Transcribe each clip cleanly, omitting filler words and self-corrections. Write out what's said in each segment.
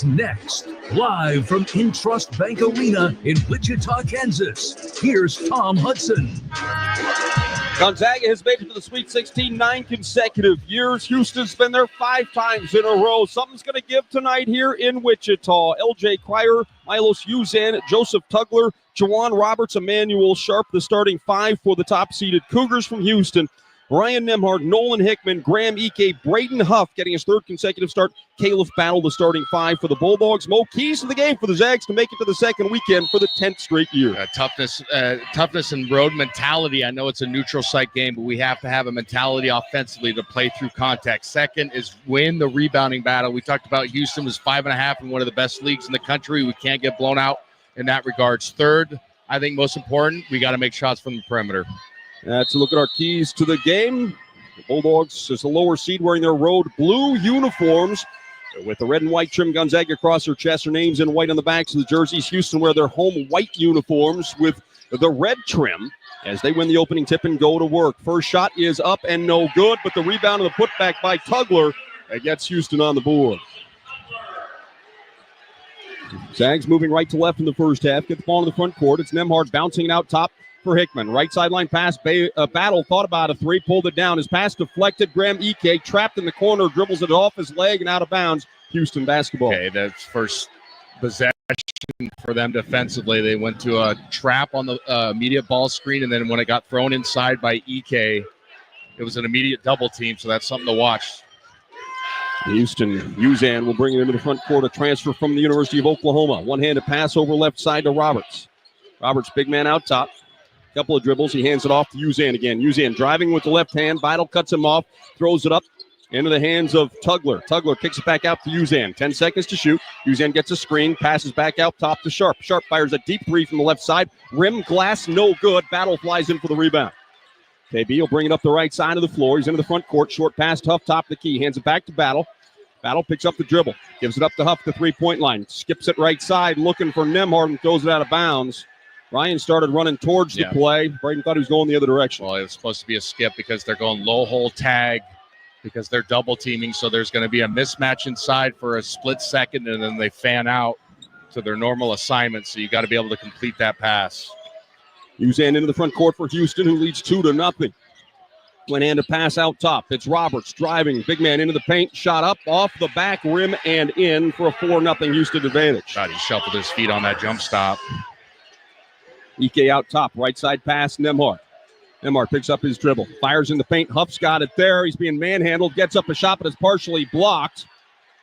Next, live from Intrust Bank Arena in Wichita, Kansas, here's Tom Hudson. Gonzaga has made it to the Sweet 16 9 consecutive years. Houston's been there 5 times in a row. Something's going to give tonight here in Wichita. L.J. Cryer, Milos Uzan, Joseph Tugler, Jawan Roberts, Emmanuel Sharp, the starting 5 for the top-seeded Cougars from Houston. Brian Nembhard, Nolan Hickman, Graham Ike, Braden Huff getting his 3rd consecutive start. Caleb Battle, the starting 5 for the Bulldogs. Mo, keys to the game for the Zags to make it to the second weekend for the 10th straight year. Toughness and road mentality. I know it's a neutral site game, but we have to have a mentality offensively to play through contact. Second is win the rebounding battle. We talked about Houston was 5.5 in one of the best leagues in the country. We can't get blown out in that regards. Third, I think most important, we got to make shots from the perimeter. That's a look at our keys to the game. The Bulldogs is the lower seed wearing their road blue uniforms with the red and white trim. Gonzaga across their chest. Their names in white on the backs of the jerseys. Houston wear their home white uniforms with the red trim as they win the opening tip and go to work. First shot is up and no good, but the rebound and the putback by Tugler gets Houston on the board. Zags moving right to left in the first half. Get the ball in the front court. It's Nembhard bouncing it out top for Hickman. Right sideline pass. Battle thought about a 3, pulled it down. His pass deflected. Graham Ike trapped in the corner, dribbles it off his leg and out of bounds. Houston basketball. Okay, that's first possession for them defensively. They went to a trap on the immediate ball screen, and then when it got thrown inside by Ike, it was an immediate double team, so that's something to watch. Houston, Uzan will bring it into the front court, a transfer from the University of Oklahoma. One-handed pass over left side to Roberts. Roberts, big man out top. Couple of dribbles. He hands it off to Uzan again. Uzan driving with the left hand. Vital cuts him off, throws it up into the hands of Tugler. Tugler kicks it back out to Uzan. 10 seconds to shoot. Uzan gets a screen, passes back out top to Sharp. Sharp fires a deep 3 from the left side. Rim, glass, no good. Battle flies in for the rebound. KB will bring it up the right side of the floor. He's into the front court. Short pass to Huff, top of the key. Hands it back to Battle. Battle picks up the dribble. Gives it up to Huff, the 3-point line. Skips it right side, looking for Nembhard and throws it out of bounds. Ryan started running towards the play. Braden thought he was going the other direction. Well, it was supposed to be a skip because they're going low hole tag because they're double teaming. So there's going to be a mismatch inside for a split second, and then they fan out to their normal assignment. So you got to be able to complete that pass. Uzan into the front court for Houston, who leads 2-0. One-handed pass out top. It's Roberts driving. Big man into the paint. Shot up off the back rim and in for a 4-0 Houston advantage. God, he shuffled his feet on that jump stop. Ike out top, right side pass, Nembhard. Nembhard picks up his dribble, fires in the paint. Huff's got it there. He's being manhandled, gets up a shot, but it's partially blocked.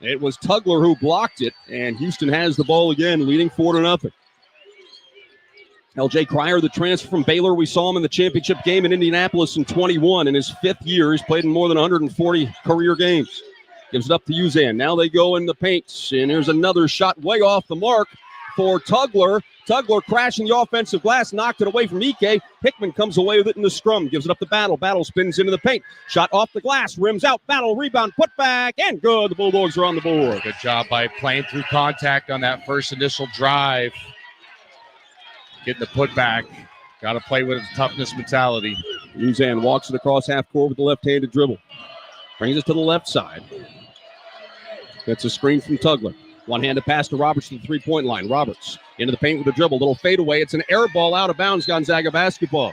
It was Tugler who blocked it, and Houston has the ball again, leading 4-0. L.J. Cryer, the transfer from Baylor. We saw him in the championship game in Indianapolis in 21. In his 5th year, he's played in more than 140 career games. Gives it up to Uzan. Now they go in the paint, and here's another shot way off the mark for Tugler. Tugler crashing the offensive glass, knocked it away from Ike. Hickman comes away with it in the scrum, gives it up to Battle. Battle spins into the paint. Shot off the glass, rims out. Battle, rebound, put back, and good. The Bulldogs are on the board. Good job by playing through contact on that first initial drive. Getting the putback. Got to play with a toughness mentality. Uzan walks it across half court with the left-handed dribble. Brings it to the left side. Gets a screen from Tugler. One-handed pass to Roberts to the 3-point line. Roberts into the paint with a dribble. Little fadeaway. It's an air ball out of bounds. Gonzaga basketball.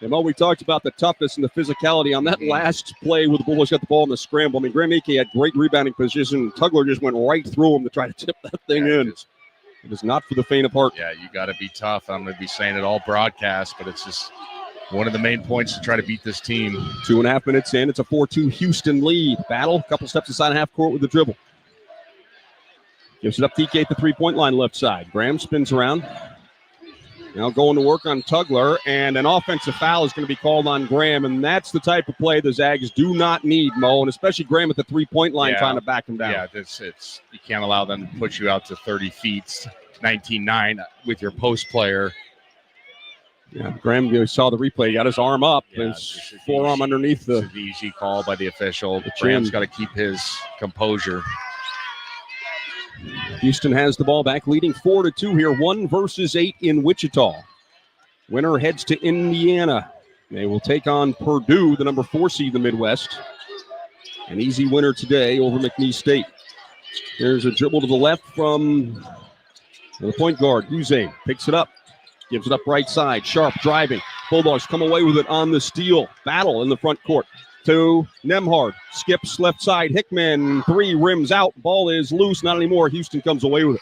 And we talked about the toughness and the physicality on that last play where the Bulldogs got the ball in the scramble. I mean, Graham Ike had great rebounding position. Tugler just went right through him to try to tip that thing in. It is not for the faint of heart. Yeah, you got to be tough. I'm going to be saying it all broadcast, but it's just one of the main points to try to beat this team. 2.5 minutes in. It's a 4-2 Houston lead. Battle, a couple steps inside half court with the dribble. Gives it up to Ike at the 3-point line left side. Graham spins around. Now going to work on Tugler, and an offensive foul is going to be called on Graham, and that's the type of play the Zags do not need, Mo, and especially Graham at the 3-point line trying to back him down. Yeah, it's you can't allow them to push you out to 30 feet, 19-9 with your post player. Yeah, Graham saw the replay. He got his arm up, his forearm underneath the... It's a VG call by the official. Graham's got to keep his composure. Houston has the ball back, leading 4-2 here, 1 versus 8 in Wichita. Winner heads to Indiana. They will take on Purdue, the number 4 seed in the Midwest. An easy winner today over McNeese State. There's a dribble to the left from the point guard. Usain picks it up. Gives it up right side. Sharp driving. Bulldogs come away with it on the steal. Battle in the front court to Nembhard. Skips left side. Hickman, 3 rims out. Ball is loose. Not anymore. Houston comes away with it.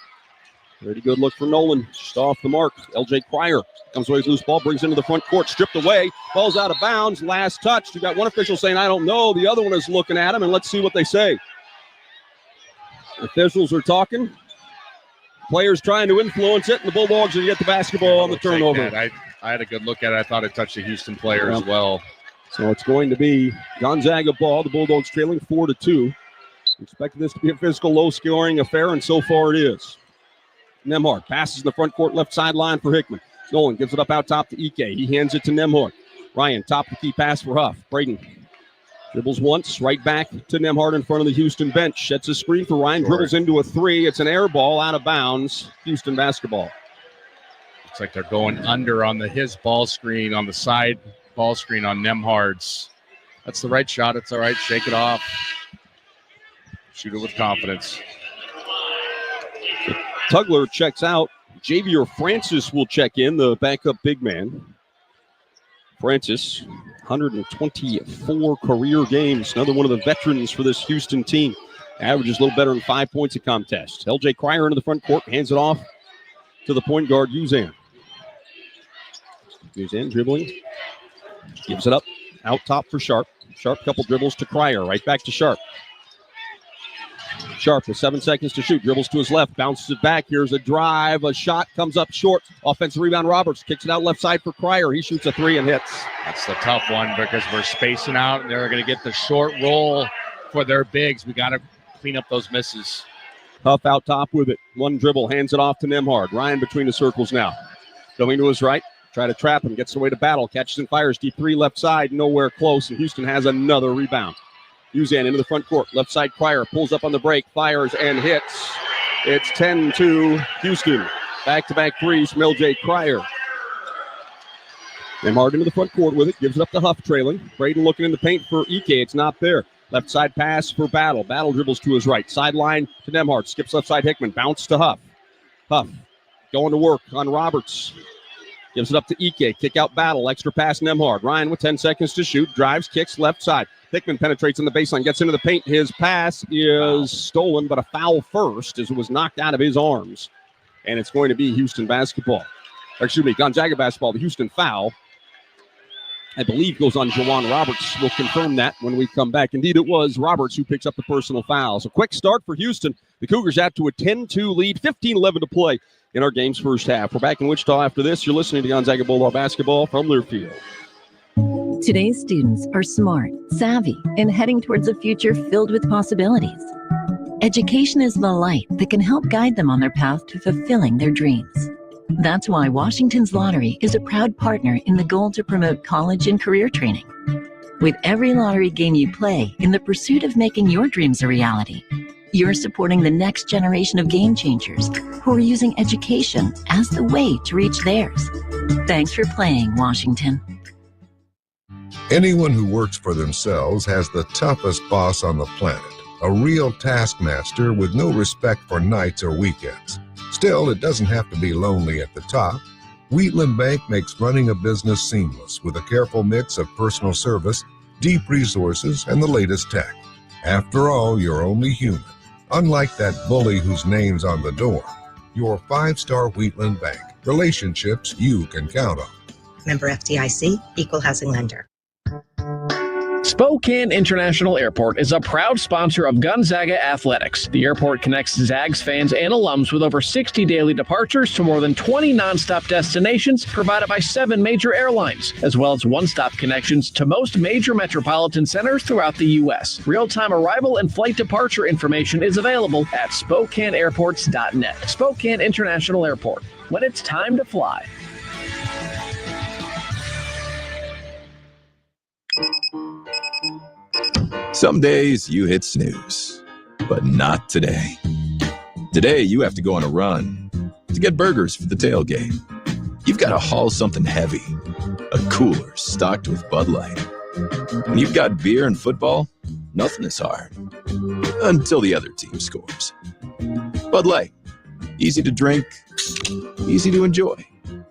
Pretty good look for Nolan. Just off the mark. LJ Cryer comes away with loose ball. Brings into the front court. Stripped away. Ball's out of bounds. Last touch. You got one official saying, I don't know. The other one is looking at him, and let's see what they say. Officials are talking. Players trying to influence it, and the Bulldogs are going to get the basketball on the turnover. I had a good look at it. I thought it touched the Houston player as well. So it's going to be Gonzaga ball. The Bulldogs trailing 4-2. Expected this to be a physical, low-scoring affair, and so far it is. Nembhard passes in the front court left sideline for Hickman. Nolan gives it up out top to Ike. He hands it to Nembhard. Ryan, top of the key pass for Huff. Braden dribbles once, right back to Nembhard in front of the Houston bench. Sets a screen for Ryan, dribbles into a 3. It's an air ball out of bounds. Houston basketball. Looks like they're going under on his ball screen, on the side ball screen on Nembhard's. That's the right shot. It's all right. Shake it off. Shoot it with confidence. Tugler checks out. Javier Francis will check in, the backup big man. Francis, 124 career games. Another one of the veterans for this Houston team. Averages a little better than 5 points a contest. LJ Cryer into the front court, hands it off to the point guard, Uzan. Uzan dribbling. Gives it up. Out top for Sharp. Sharp, couple dribbles to Cryer. Right back to Sharp. Sharp with 7 seconds to shoot. Dribbles to his left. Bounces it back. Here's a drive. A shot comes up short. Offensive rebound, Roberts. Kicks it out left side for Cryer. He shoots a 3 and hits. That's the tough one because we're spacing out and they're going to get the short roll for their bigs. We got to clean up those misses. Huff out top with it. One dribble. Hands it off to Nembhard. Ryan between the circles now. Going to his right. Try to trap him. Gets away to Battle. Catches and fires. Deep 3 left side. Nowhere close. And Houston has another rebound. Uzan into the front court. Left side Cryer pulls up on the break. Fires and hits. It's 10-2 Houston. Back-to-back threes from LJ Cryer. Nembhard into the front court with it. Gives it up to Huff trailing. Braden looking in the paint for Ike. It's not there. Left side pass for Battle. Battle dribbles to his right. Sideline to Nembhard. Skips left side Hickman. Bounce to Huff. Huff going to work on Roberts. Gives it up to Ike. Kick out Battle. Extra pass Nembhard. Ryan with 10 seconds to shoot. Drives, kicks left side. Hickman penetrates on the baseline. Gets into the paint. His pass is stolen, but a foul first as it was knocked out of his arms. And it's going to be Houston basketball. Gonzaga basketball. The Houston foul, I believe, goes on Jawan Roberts. We'll confirm that when we come back. Indeed, it was Roberts who picks up the personal foul. So quick start for Houston. The Cougars out to a 10-2 lead. 15-11 to play in our game's first half. We're back in Wichita after this. You're listening to Gonzaga Bulldog basketball from Learfield. Today's students are smart, savvy, and heading towards a future filled with possibilities. Education is the light that can help guide them on their path to fulfilling their dreams. That's why Washington's Lottery is a proud partner in the goal to promote college and career training. With every lottery game you play in the pursuit of making your dreams a reality, you're supporting the next generation of game changers who are using education as the way to reach theirs. Thanks for playing, Washington. Anyone who works for themselves has the toughest boss on the planet, a real taskmaster with no respect for nights or weekends. Still, it doesn't have to be lonely at the top. Wheatland Bank makes running a business seamless with a careful mix of personal service, deep resources, and the latest tech. After all, you're only human. Unlike that bully whose name's on the door, you're 5-star Wheatland Bank. Relationships you can count on. Member FDIC, Equal Housing Lender. Spokane International Airport is a proud sponsor of Gonzaga Athletics. The airport connects Zags fans and alums with over 60 daily departures to more than 20 nonstop destinations provided by 7 major airlines, as well as one-stop connections to most major metropolitan centers throughout the U.S. Real-time arrival and flight departure information is available at SpokaneAirports.net. Spokane International Airport, when it's time to fly. Some days you hit snooze, but not today. Today you have to go on a run to get burgers for the tailgate. You've got to haul something heavy, a cooler stocked with Bud Light. When you've got beer and football, nothing is hard. Until the other team scores. Bud Light. Easy to drink, easy to enjoy.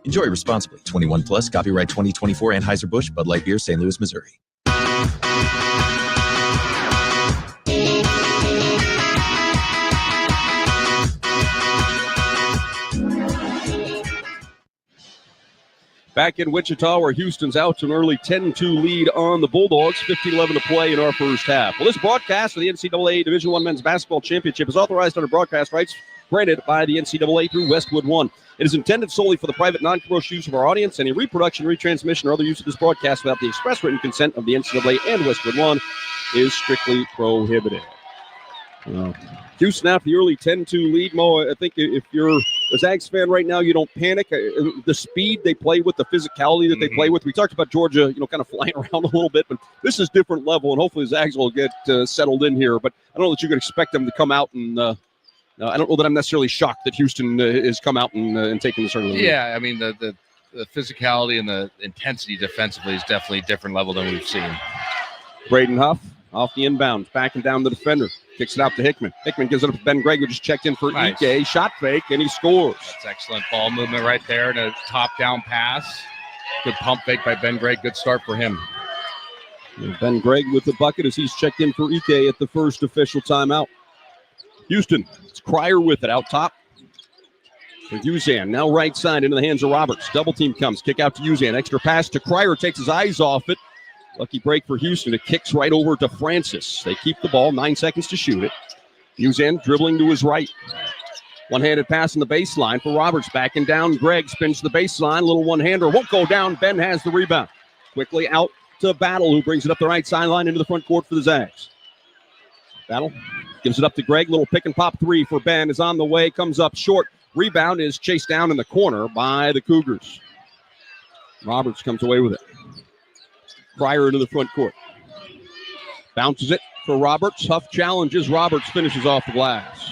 Enjoy responsibly. 21 plus, copyright 2024 Anheuser-Busch, Bud Light Beer, St. Louis, Missouri. Back in Wichita, where Houston's out to an early 10-2 lead on the Bulldogs, 15-11 to play in our first half. Well, this broadcast of the NCAA Division I Men's Basketball Championship is authorized under broadcast rights granted by the NCAA through Westwood One. It is intended solely for the private, non-commercial use of our audience. Any reproduction, retransmission, or other use of this broadcast without the express written consent of the NCAA and Westwood One is strictly prohibited. Houston after the early 10-2 lead. Mo, I think if you're a Zags fan right now, you don't panic. The speed they play with, the physicality that they play with. We talked about Georgia, kind of flying around a little bit, but this is different level, and hopefully the Zags will get settled in here. But I don't know that you could expect them to come out and I don't know that I'm necessarily shocked that Houston has come out and taken this early lead. Yeah, I mean, the physicality and the intensity defensively is definitely a different level than we've seen. Braden Huff off the inbound, backing down the defender. Kicks it out to Hickman. Hickman gives it up to Ben Gregg, who just checked in for Ike. Shot fake, and he scores. That's excellent ball movement right there, and a top-down pass. Good pump fake by Ben Gregg. Good start for him. And Ben Gregg with the bucket as he's checked in for Ike at the first official timeout. Houston, it's Cryer with it out top. For Uzan, now right side into the hands of Roberts. Double team comes, kick out to Uzan. Extra pass to Cryer, takes his eyes off it. Lucky break for Houston. It kicks right over to Francis. They keep the ball, 9 seconds to shoot it. Uzan dribbling to his right. One-handed pass in the baseline for Roberts. Backing down, Gregg spins the baseline. Little one-hander won't go down. Ben has the rebound. Quickly out to Battle, who brings it up the right sideline into the front court for the Zags. Battle gives it up to Gregg. Little pick and pop three for Ben is on the way. Comes up short. Rebound is chased down in the corner by the Cougars. Roberts comes away with it. Cryer into the front court. Bounces it for Roberts. Huff challenges. Roberts finishes off the glass.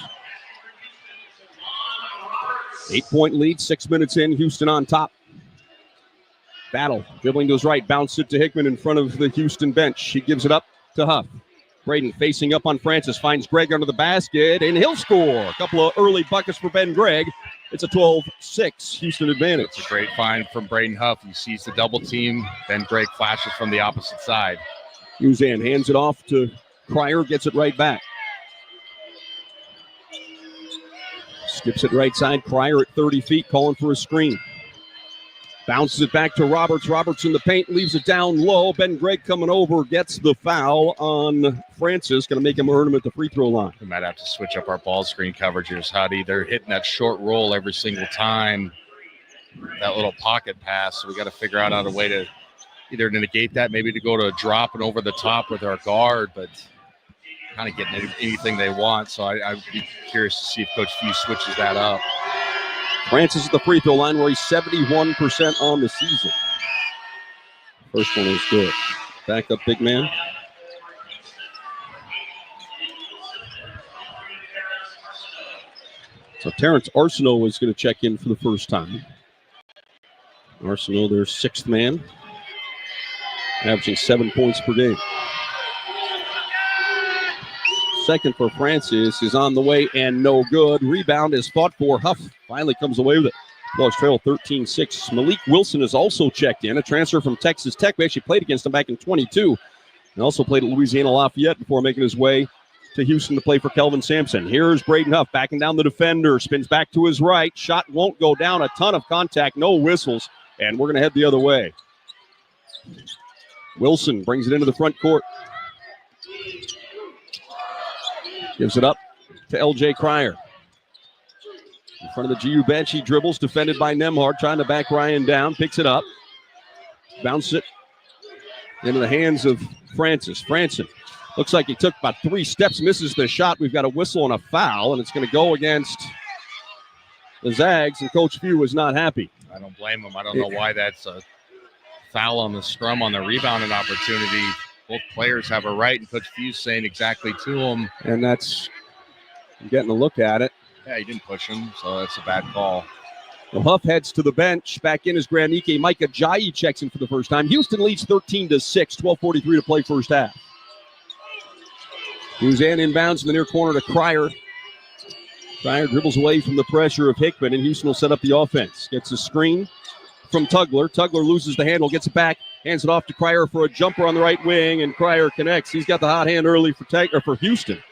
8-point lead, 6 minutes in. Houston on top. Battle dribbling to his right. Bounce it to Hickman in front of the Houston bench. He gives it up to Huff. Braden facing up on Francis. Finds Gregg under the basket, and he'll score. A couple of early buckets for Ben Gregg. It's a 12-6 Houston advantage. It's a great find from Braden Huff. He sees the double team. Ben Gregg flashes from the opposite side. Uzan hands it off to Cryer, gets it right back. Skips it right side. Cryer at 30 feet, calling for a screen. Bounces it back to Roberts. Roberts in the paint, leaves it down low. Ben Gregg coming over, gets the foul on Francis. Going to make him earn him at the free throw line. We might have to switch up our ball screen coverages, Huddy. They're hitting that short roll every single time. That little pocket pass. So we got to figure out a way to either negate that, maybe to go to a drop and over the top with our guard, but kind of getting anything they want. So I'd be curious to see if Coach Few switches that up. Francis at the free throw line where he's 71% on the season. First one is good. Back up, big man. So Terrence Arsenault is going to check in for the first time. Arsenault, their sixth man, averaging 7 points per game. Second for Francis is on the way and no good. Rebound is fought for. Huff finally comes away with it. Bulldogs trail 13-6. Malik Wilson is also checked in, a transfer from Texas Tech. We actually played against him back in 22 and also played at Louisiana Lafayette before making his way to Houston to play for Kelvin Sampson. Here's Braden Huff backing down the defender. Spins back to his right. Shot won't go down. A ton of contact, no whistles, and we're going to head the other way. Wilson brings it into the front court. Gives it up to L.J. Cryer. In front of the GU bench, he dribbles, defended by Nemhard, trying to back Ryan down, picks it up, bounces it into the hands of Francis. Francis looks like he took about 3 steps, misses the shot. We've got a whistle and a foul, and it's going to go against the Zags, and Coach Few is not happy. I don't blame him. I don't know why that's a foul on the scrum on the rebounding opportunity. Both players have a right, and Coach Few's saying exactly to him. And that's getting a look at it. Yeah, he didn't push him, so that's a bad call. Well, Huff heads to the bench. Back in is Grand Ike. Mike Ajayi checks in for the first time. Houston leads 13-6, 12:43 to play first half. Uzan inbounds in the near corner to Cryer. Cryer dribbles away from the pressure of Hickman, and Houston will set up the offense. Gets a screen from Tugler. Tugler loses the handle, gets it back, hands it off to Cryer for a jumper on the right wing, and Cryer connects. He's got the hot hand early for Houston.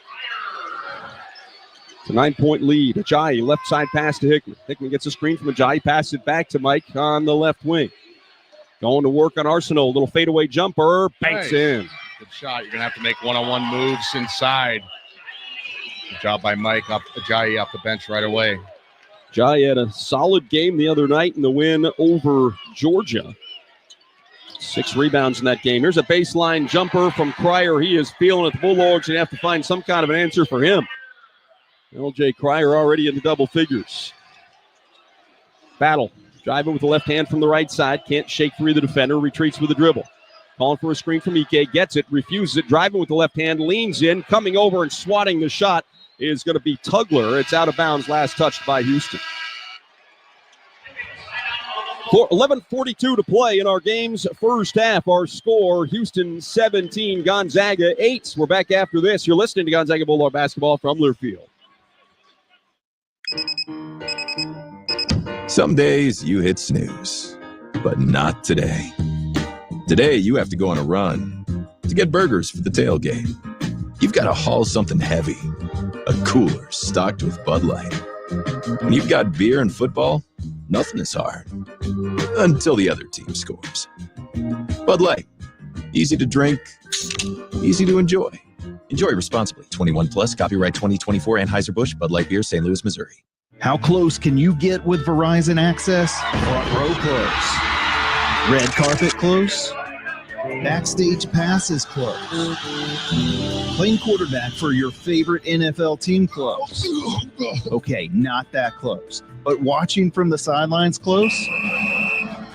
It's a 9-point lead. Ajayi, left side pass to Hickman. Hickman gets a screen from Ajayi, passes it back to Mike on the left wing. Going to work on Arsenal. Little fadeaway jumper, banks in. Good shot. You're going to have to make one-on-one moves inside. Good job by Mike. Ajayi off the bench right away. Ajayi had a solid game the other night in the win over Georgia. 6 rebounds in that game. Here's a baseline jumper from Cryer. He is feeling it. The Bulldogs going to have to find some kind of an answer for him. LJ Cryer already in the double figures. Battle. Driving with the left hand from the right side. Can't shake free the defender. Retreats with a dribble. Calling for a screen from Ike. Gets it. Refuses it. Driving with the left hand. Leans in. Coming over and swatting the shot is going to be Tugler. It's out of bounds. Last touched by Houston. 11:42 to play in our game's first half. Our score, Houston 17, Gonzaga 8. We're back after this. You're listening to Gonzaga Bulldog basketball from Learfield. Some days you hit snooze, but not today. Today you have to go on a run to get burgers for the tailgate. You've got to haul something heavy, a cooler stocked with Bud Light. When you've got beer and football, nothing is hard until the other team scores. Bud Light, easy to drink, easy to enjoy. Enjoy responsibly. 21 plus, copyright 2024, Anheuser-Busch, Bud Light Beer, St. Louis, Missouri. How close can you get with Verizon Access? Front row close. Red carpet close. Backstage passes close. Playing quarterback for your favorite NFL team close. Okay, not that close. But watching from the sidelines close?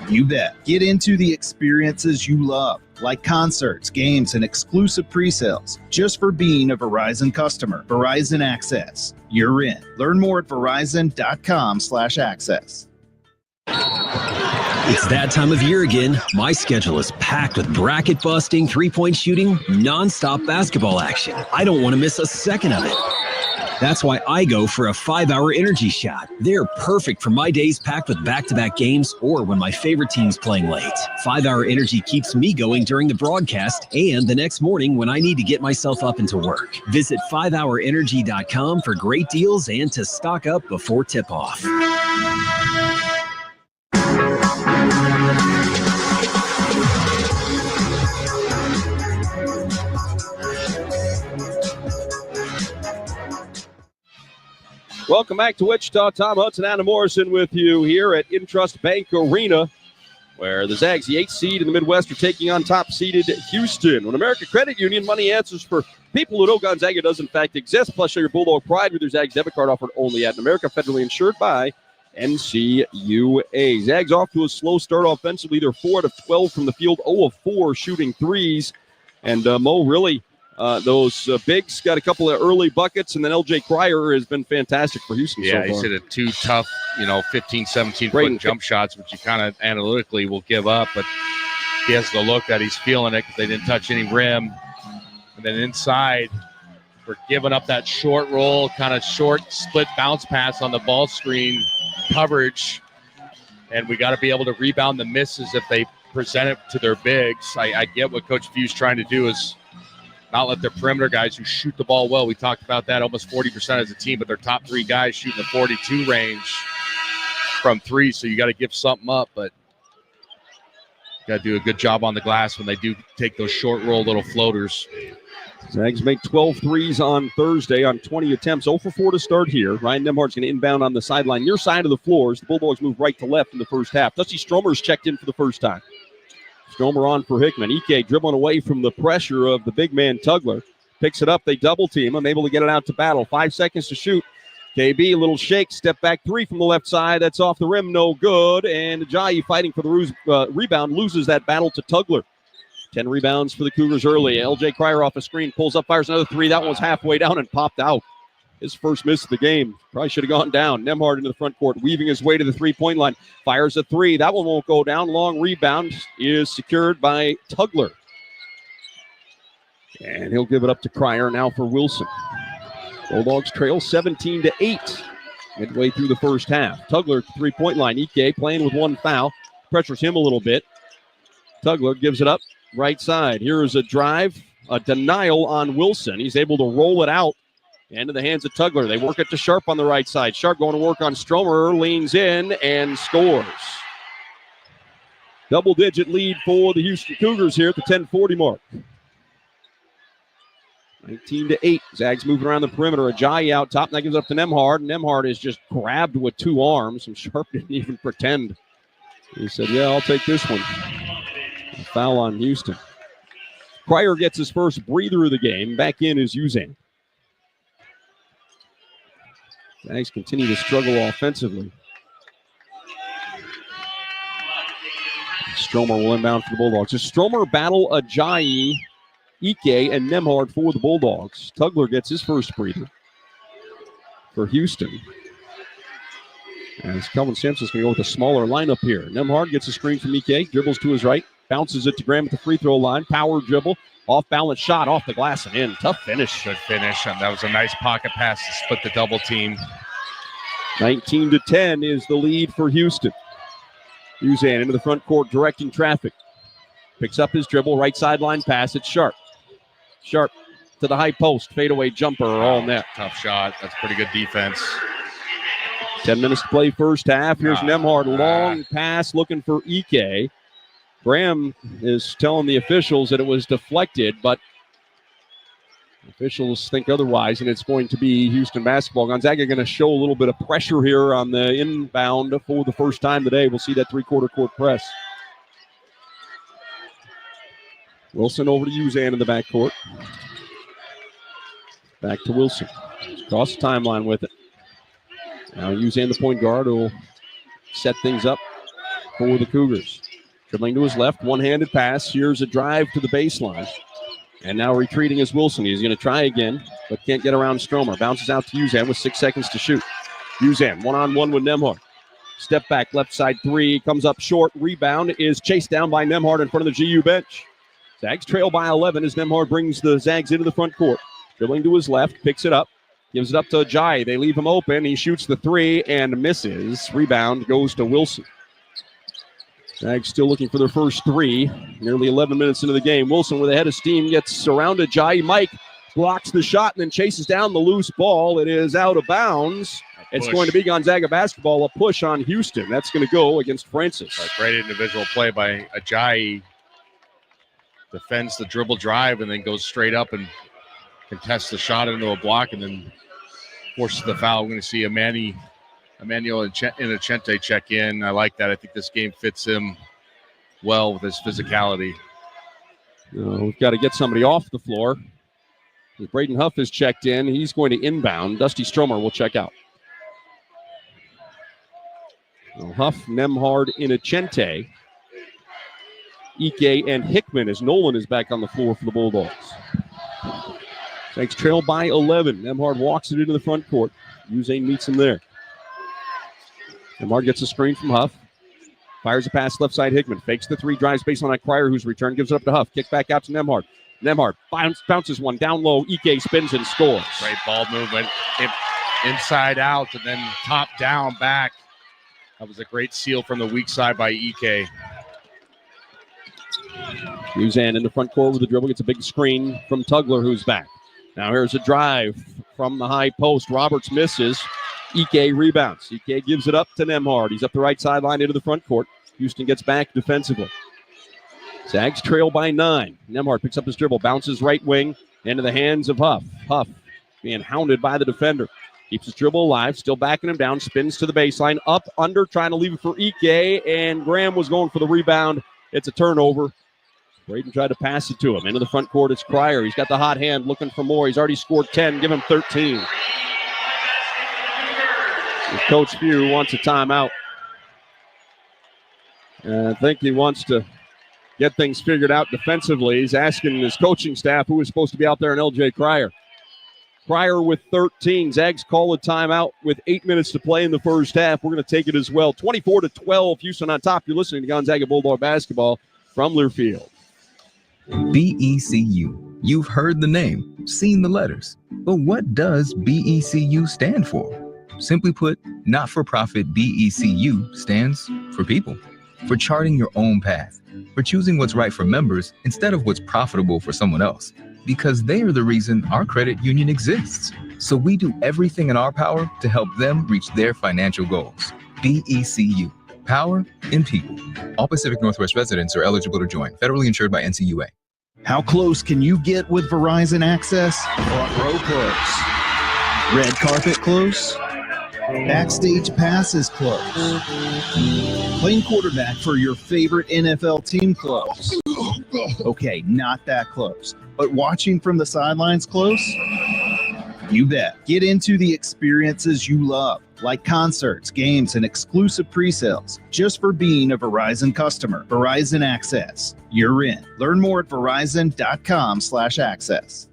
You bet. Get into the experiences you love, like concerts, games, and exclusive pre-sales, just for being a Verizon customer. Verizon Access. You're in. Learn more at verizon.com/access. It's that time of year again. My schedule is packed with bracket-busting, three-point shooting, non-stop basketball action. I don't want to miss a second of it. That's why I go for a 5-hour energy shot. They're perfect for my days packed with back-to-back games or when my favorite team's playing late. 5-hour energy keeps me going during the broadcast and the next morning when I need to get myself up and to work. Visit 5hourenergy.com for great deals and to stock up before tip-off. Welcome back to Wichita. Tom Hudson, Anna Morrison with you here at Intrust Bank Arena, where the Zags, the 8th seed in the Midwest, are taking on top-seeded Houston. When America Credit Union, money answers for people who know Gonzaga does in fact exist. Plus, show your Bulldog pride with your Zags debit card offered only at America, federally insured by NCAA. Zags off to a slow start offensively. They're 4 out of 12 from the field, 0 of 4 shooting threes. And Mo really... those bigs got a couple of early buckets, and then LJ Cryer has been fantastic for Houston so far. Yeah, he's hit 2 tough, 15, 17-foot jump shots, which you kind of analytically will give up, but he has to look that he's feeling it because they didn't touch any rim. And then inside, we're giving up that short roll, kind of short split bounce pass on the ball screen coverage, and we got to be able to rebound the misses if they present it to their bigs. I get what Coach Few's trying to do is not let their perimeter guys who shoot the ball well. We talked about that, almost 40% as a team, but their top 3 guys shooting the 42 range from 3, so you got to give something up, but you got to do a good job on the glass when they do take those short roll little floaters. Zags make 12 threes on Thursday on 20 attempts. 0 for 4 to start here. Ryan Nemhardt's going to inbound on the sideline near side of the floor as the Bulldogs move right to left in the first half. Dusty Stromer's checked in for the first time. Stromer on for Hickman. Ike dribbling away from the pressure of the big man Tugler. Picks it up. They double team him. Able to get it out to Battle. 5 seconds to shoot. KB, a little shake. Step back 3 from the left side. That's off the rim. No good. And Ajayi fighting for the rebound. Loses that battle to Tugler. 10 rebounds for the Cougars early. LJ Cryer off a screen. Pulls up. Fires another 3. That one's halfway down and popped out. His first miss of the game. Probably should have gone down. Nemhardt into the front court, weaving his way to the three-point line. Fires a 3. That one won't go down. Long rebound is secured by Tugler. And he'll give it up to Cryer now for Wilson. Bulldogs trail 17-8 midway through the first half. Tugler, three-point line. Ike playing with one foul. Pressures him a little bit. Tugler gives it up right side. Here is a drive, a denial on Wilson. He's able to roll it out into the hands of Tugler. They work it to Sharp on the right side. Sharp going to work on Stromer, leans in and scores. Double-digit lead for the Houston Cougars here at the 10:40 mark. 19-8. Zags moving around the perimeter. Ajayi out top, and that gives up to Nemhard. Nemhard is just grabbed with two arms, and Sharp didn't even pretend. He said, yeah, I'll take this one. A foul on Houston. Cryer gets his first breather of the game. Back in is Uzan. Zags continue to struggle offensively. Stromer will inbound for the Bulldogs. Just Stromer battle Ajayi, Ike, and Nemhard for the Bulldogs. Tugler gets his first breather for Houston. As Kelvin Sampson's going to go with a smaller lineup here. Nemhard gets a screen from Ike, dribbles to his right, bounces it to Graham at the free throw line. Power dribble, off-balance shot, off the glass and in. Tough finish. Good finish, and that was a nice pocket pass to split the double team. 19-10 is the lead for Houston. Uzan into the front court, directing traffic. Picks up his dribble, right sideline pass. It's Sharp. Sharp to the high post, fadeaway jumper, all net. Tough shot. That's pretty good defense. 10 minutes to play first half. Here's Nemhard, long pass looking for Ike. Graham is telling the officials that it was deflected, but officials think otherwise, and it's going to be Houston basketball. Gonzaga going to show a little bit of pressure here on the inbound for the first time today. We'll see that three-quarter court press. Wilson over to Uzan in the backcourt. Back to Wilson. Across the timeline with it. Now Uzan, the point guard, will set things up for the Cougars. Dribbling to his left, one-handed pass. Here's a drive to the baseline. And now retreating is Wilson. He's going to try again, but can't get around Stromer. Bounces out to Uzan with 6 seconds to shoot. Uzan, one-on-one with Nemhard. Step back, left side three. Comes up short. Rebound is chased down by Nemhard in front of the GU bench. Zags trail by 11 as Nemhard brings the Zags into the front court. Dribbling to his left, picks it up. Gives it up to Ajayi. They leave him open. He shoots the three and misses. Rebound goes to Wilson. Zags still looking for their first three. Nearly 11 minutes into the game. Wilson with a head of steam gets around Ajayi. Mike blocks the shot and then chases down the loose ball. It is out of bounds. It's going to be Gonzaga basketball. A push on Houston. That's going to go against Francis. A great individual play by Ajayi. Defends the dribble drive and then goes straight up and contests the shot into a block and then forces the foul. We're going to see Emmanuel Inocente check in. I like that. I think this game fits him well with his physicality. We've got to get somebody off the floor. Braden Huff has checked in. He's going to inbound. Dusty Stromer will check out. Huff, Nemhard, Inocente, Ike, and Hickman as Nolan is back on the floor for the Bulldogs. Zags trail by 11. Nemhard walks it into the front court. Uzane meets him there. Nemhard gets a screen from Huff. Fires a pass left side Hickman. Fakes the three, drives baseline on Cryer, who's returned. Gives it up to Huff. Kick back out to Nemhard. Nemhard bounces one down low. Ike spins and scores. Great ball movement. Inside out and then top down back. That was a great seal from the weak side by Ike. Uzan in the front court with the dribble. Gets a big screen from Tugler, who's back. Now here's a drive from the high post. Roberts misses. Ike rebounds. Ike gives it up to Nemhard. He's up the right sideline into the front court. Houston gets back defensively. Zags trail by 9. Nemhard picks up his dribble, bounces right wing into the hands of Huff. Huff being hounded by the defender. Keeps his dribble alive, still backing him down, spins to the baseline, up, under, trying to leave it for Ike, and Graham was going for the rebound. It's a turnover. Braden tried to pass it to him. Into the front court, it's Cryer. He's got the hot hand, looking for more. He's already scored 10. Give him 13. Coach Few wants a timeout. And I think he wants to get things figured out defensively. He's asking his coaching staff who is supposed to be out there and LJ Cryer. Cryer with 13. Zags call a timeout with 8 minutes to play in the first half. We're going to take it as well. 24-12, Houston on top. You're listening to Gonzaga Bulldog basketball from Learfield. BECU, You've heard the name, seen the letters. But what does BECU stand for? Simply put, not-for-profit BECU stands for people. For charting your own path. For choosing what's right for members instead of what's profitable for someone else. Because they are the reason our credit union exists. So we do everything in our power to help them reach their financial goals. BECU. Power in people. All Pacific Northwest residents are eligible to join. Federally insured by NCUA. How close can you get with Verizon Access? Front row close. Red carpet close. Backstage passes close. Playing quarterback for your favorite NFL team close. Okay, not that close. But watching from the sidelines close? You bet. Get into the experiences you love, like concerts, games, and exclusive pre-sales, just for being a Verizon customer. Verizon Access. You're in. Learn more at verizon.com/access.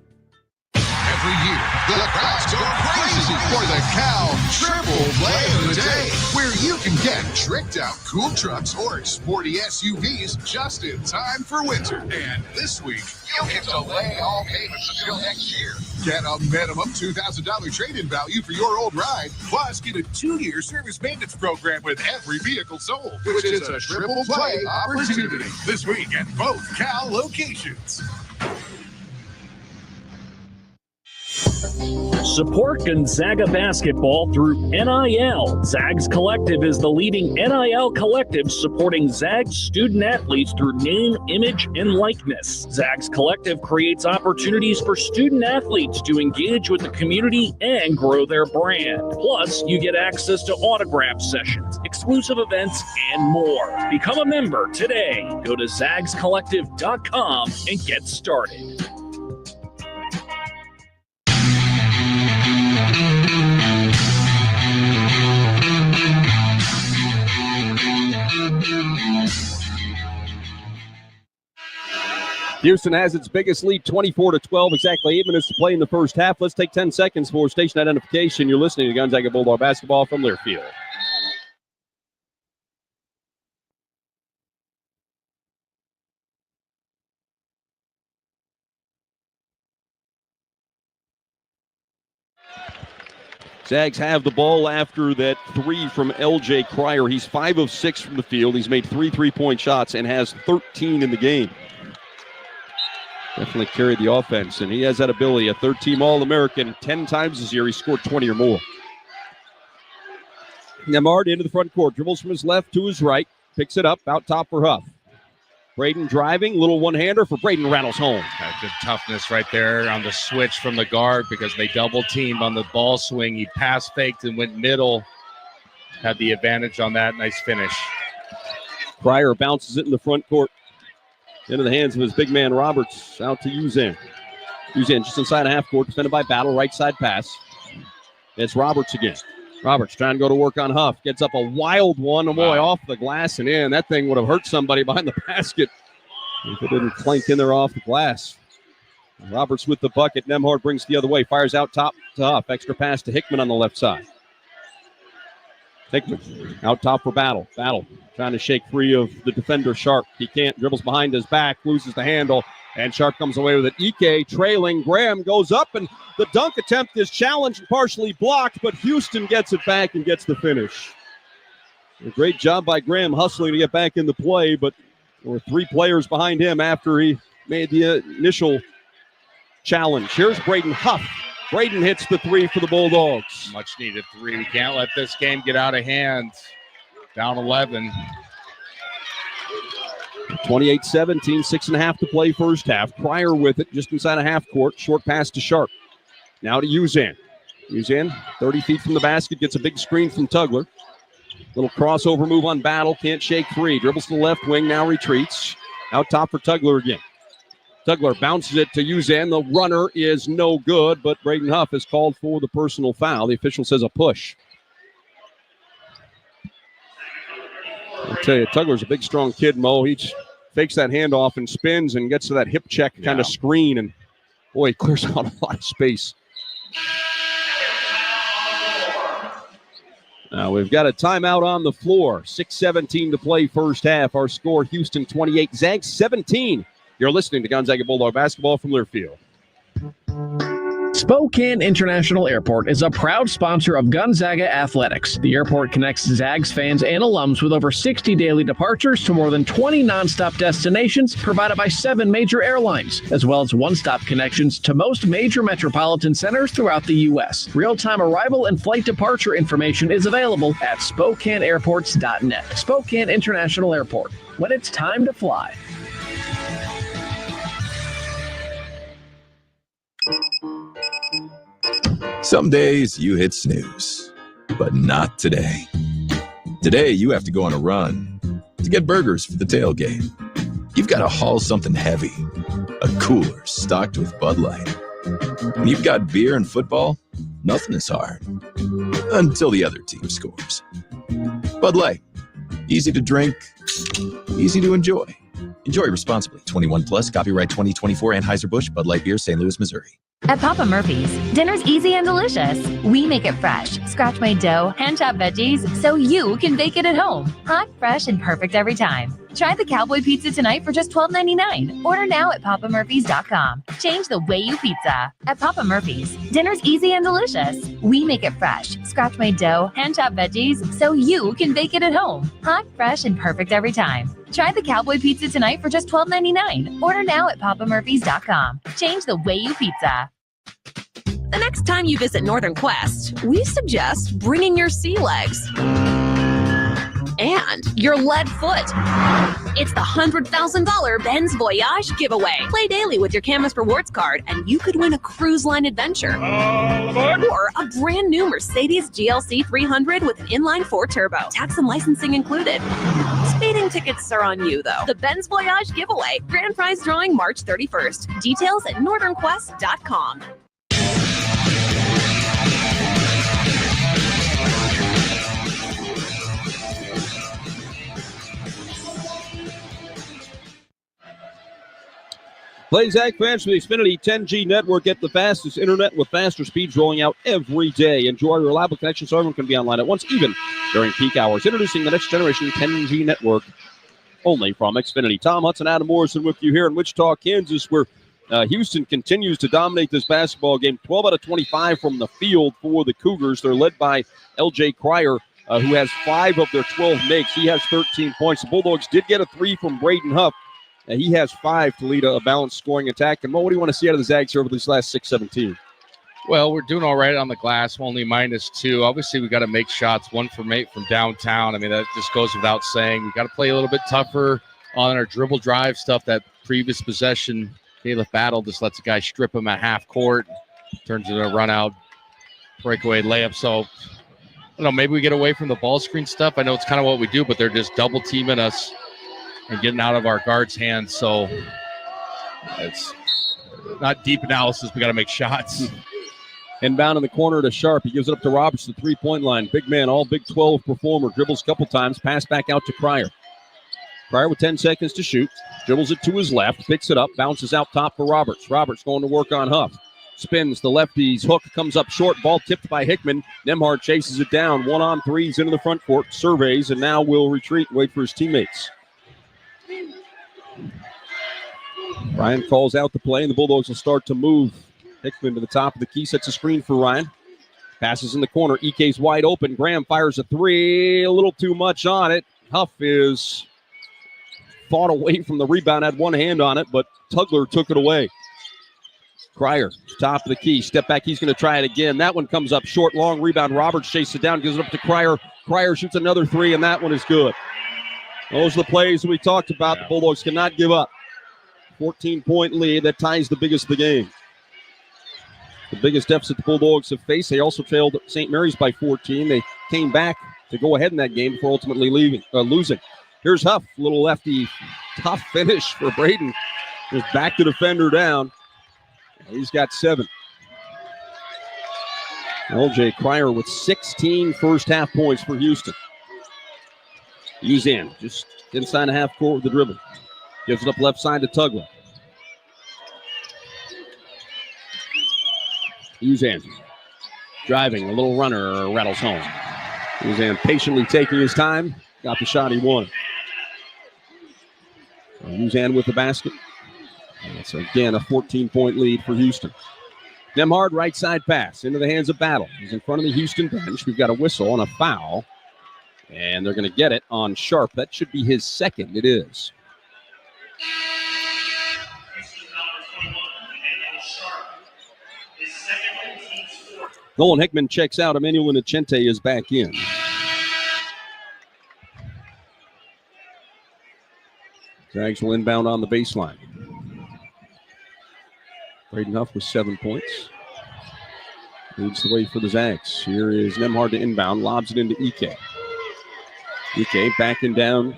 Every year, the crowds go crazy for the Cal Triple Play of the Day, where you can get tricked out cool trucks or sporty SUVs just in time for winter. And this week, you can delay all payments until next year. Get a minimum $2,000 trade-in value for your old ride, plus get a 2-year service maintenance program with every vehicle sold, which is a triple play opportunity this week at both Cal locations. Support Gonzaga basketball through NIL. Zags Collective is the leading NIL collective supporting Zags student athletes through name, image, and likeness. Zags Collective creates opportunities for student athletes to engage with the community and grow their brand. Plus, you get access to autograph sessions, exclusive events, and more. Become a member today. Go to zagscollective.com and get started. Houston has its biggest lead, 24-12, exactly 8 minutes to play in the first half. Let's take 10 seconds for station identification. You're listening to Gonzaga Bulldog basketball from Learfield. Zags have the ball after that 3 from L.J. Cryer. He's 5 of 6 from the field. He's made 3 3-point shots and has 13 in the game. Definitely carried the offense, and he has that ability. A third-team All-American 10 times this year. He scored 20 or more. Nemard into the front court. Dribbles from his left to his right. Picks it up. Out top for Huff. Braden driving. Little one-hander for Braden. Rattles home. Got good toughness right there on the switch from the guard because they double-teamed on the ball swing. He pass-faked and went middle. Had the advantage on that. Nice finish. Cryer bounces it in the front court. Into the hands of his big man, Roberts. Out to Uzan. Uzan just inside a half court, defended by Battle. Right side pass. It's Roberts again. Roberts trying to go to work on Huff. Gets up a wild one. Oh, boy, off the glass and in. That thing would have hurt somebody behind the basket if it didn't clank in there off the glass. Roberts with the bucket. Nemhard brings the other way. Fires out top to Huff. Extra pass to Hickman on the left side. Hickman out top for Battle. Battle trying to shake free of the defender, Sharp. He can't. Dribbles behind his back. Loses the handle. And Sharp comes away with it. Ike trailing. Graham goes up, and the dunk attempt is challenged and partially blocked, but Houston gets it back and gets the finish. A great job by Graham hustling to get back in the play, but there were 3 players behind him after he made the initial challenge. Here's Braden Huff. Braden hits the 3 for the Bulldogs. Much needed 3. We can't let this game get out of hand. Down 11. 28-17, 6.5 to play first half. Cryer with it just inside a half court. Short pass to Sharp. Now to Uzan. Uzan, 30 feet from the basket, gets a big screen from Tugler. Little crossover move on Battle. Can't shake free. Dribbles to the left wing, now retreats. Out top for Tugler again. Tugler bounces it to Uzan. The runner is no good, but Braden Huff is called for the personal foul. The official says a push. I tell you, Tugler's a big, strong kid, Mo. He fakes that handoff and spins and gets to that hip check kind of screen, and boy, he clears out a lot of space. Now we've got a timeout on the floor. 6:17 to play first half. Our score, Houston 28, Zags 17. You're listening to Gonzaga Bulldog basketball from Learfield. Spokane International Airport is a proud sponsor of Gonzaga Athletics. The airport connects Zags fans and alums with over 60 daily departures to more than 20 nonstop destinations provided by 7 major airlines, as well as one-stop connections to most major metropolitan centers throughout the U.S. Real-time arrival and flight departure information is available at SpokaneAirports.net. Spokane International Airport, when it's time to fly. Some days you hit snooze, but not today. Today you have to go on a run to get burgers for the tailgate. You've got to haul something heavy, a cooler stocked with Bud Light. When you've got beer and football, nothing is hard. Until the other team scores. Bud Light. Easy to drink, easy to enjoy. Enjoy responsibly. 21 plus, copyright 2024 Anheuser-Busch, Bud Light Beer, St. Louis, Missouri. At Papa Murphy's, dinner's easy and delicious. We make it fresh, scratch-made dough, hand-chopped veggies, so you can bake it at home. Hot, fresh, and perfect every time. Try the Cowboy Pizza tonight for just $12.99. Order now at papamurphys.com. Change the way you pizza. At Papa Murphy's, dinner's easy and delicious. We make it fresh, scratch-made dough, hand-chopped veggies, so you can bake it at home. Hot, fresh, and perfect every time. Try the Cowboy Pizza tonight for just $12.99. Order now at papamurphys.com. Change the way you pizza. The next time you visit Northern Quest, we suggest bringing your sea legs and your lead foot. It's the $100,000 Ben's Voyage giveaway. Play daily with your Camus Rewards card, and you could win a cruise line adventure or a brand new Mercedes GLC 300 with an inline-4 turbo. Tax and licensing included. Speeding tickets are on you, though. The Ben's Voyage giveaway. Grand prize drawing March 31st. Details at northernquest.com. Play Zag fans from the Xfinity 10G network. Get the fastest internet with faster speeds rolling out every day. Enjoy a reliable connection so everyone can be online at once, even during peak hours. Introducing the next generation 10G network, only from Xfinity. Tom Hudson, Adam Morrison with you here in Wichita, Kansas, where Houston continues to dominate this basketball game. 12 out of 25 from the field for the Cougars. They're led by L.J. Cryer, who has 5 of their 12 makes. He has 13 points. The Bulldogs did get a 3 from Braden Huff. He has 5 to lead a balanced scoring attack. And Mo, what do you want to see out of the Zags here over these last 6-17? Well, we're doing all right on the glass, only -2. Obviously, we got to make shots, 1 from 8 from downtown. I mean, that just goes without saying. We got to play a little bit tougher on our dribble drive stuff. That previous possession, Caleb Battle just lets a guy strip him at half court, turns it a run out, breakaway layup. So, I don't know, maybe we get away from the ball screen stuff. I know it's kind of what we do, but they're just double teaming us and getting out of our guards' hands. So it's not deep analysis. We got to make shots. Inbound in the corner to Sharp. He gives it up to Roberts, the three-point line. Big man, all Big 12 performer. Dribbles a couple times. Pass back out to Cryer. Cryer with 10 seconds to shoot. Dribbles it to his left. Picks it up. Bounces out top for Roberts. Roberts going to work on Huff. Spins the lefty's hook. Comes up short. Ball tipped by Hickman. Nembhard chases it down. 1-on-3s into the front court. Surveys and now will retreat. Wait for his teammates. Ryan calls out the play, and the Bulldogs will start to move. Hickman to the top of the key, sets a screen for Ryan. Passes in the corner. EK's wide open. Graham fires a 3. A little too much on it. Huff is fought away from the rebound, had one hand on it, but Tugler took it away. Cryer, top of the key. Step back. He's going to try it again. That one comes up short. Long rebound. Roberts chases it down, gives it up to Cryer. Cryer shoots another 3, and that one is good. Those are the plays that we talked about. The Bulldogs cannot give up. 14-point lead. That ties the biggest of the game. The biggest deficit the Bulldogs have faced. They also trailed St. Mary's by 14. They came back to go ahead in that game before ultimately losing. Here's Huff. Little lefty. Tough finish for Braden. Just back the defender down. He's got 7. L.J. Cryer with 16 first-half points for Houston. Uzan just inside a half court with the dribble. Gives it up left side to Tugler. Uzan driving, a little runner rattles home. Uzan patiently taking his time. Got the shot he wanted. Uzan with the basket. It's again a 14-point lead for Houston. Nemhard, right side pass into the hands of Battle. He's in front of the Houston bench. We've got a whistle and a foul. And they're going to get it on Sharp. That should be his second. It is. Nolan Hickman checks out. Emmanuel Inocente is back in. Zags will inbound on the baseline. Braden Huff with 7 points. Leads the way for the Zags. Here is Nemhard to inbound. Lobs it into Ike. Ike backing down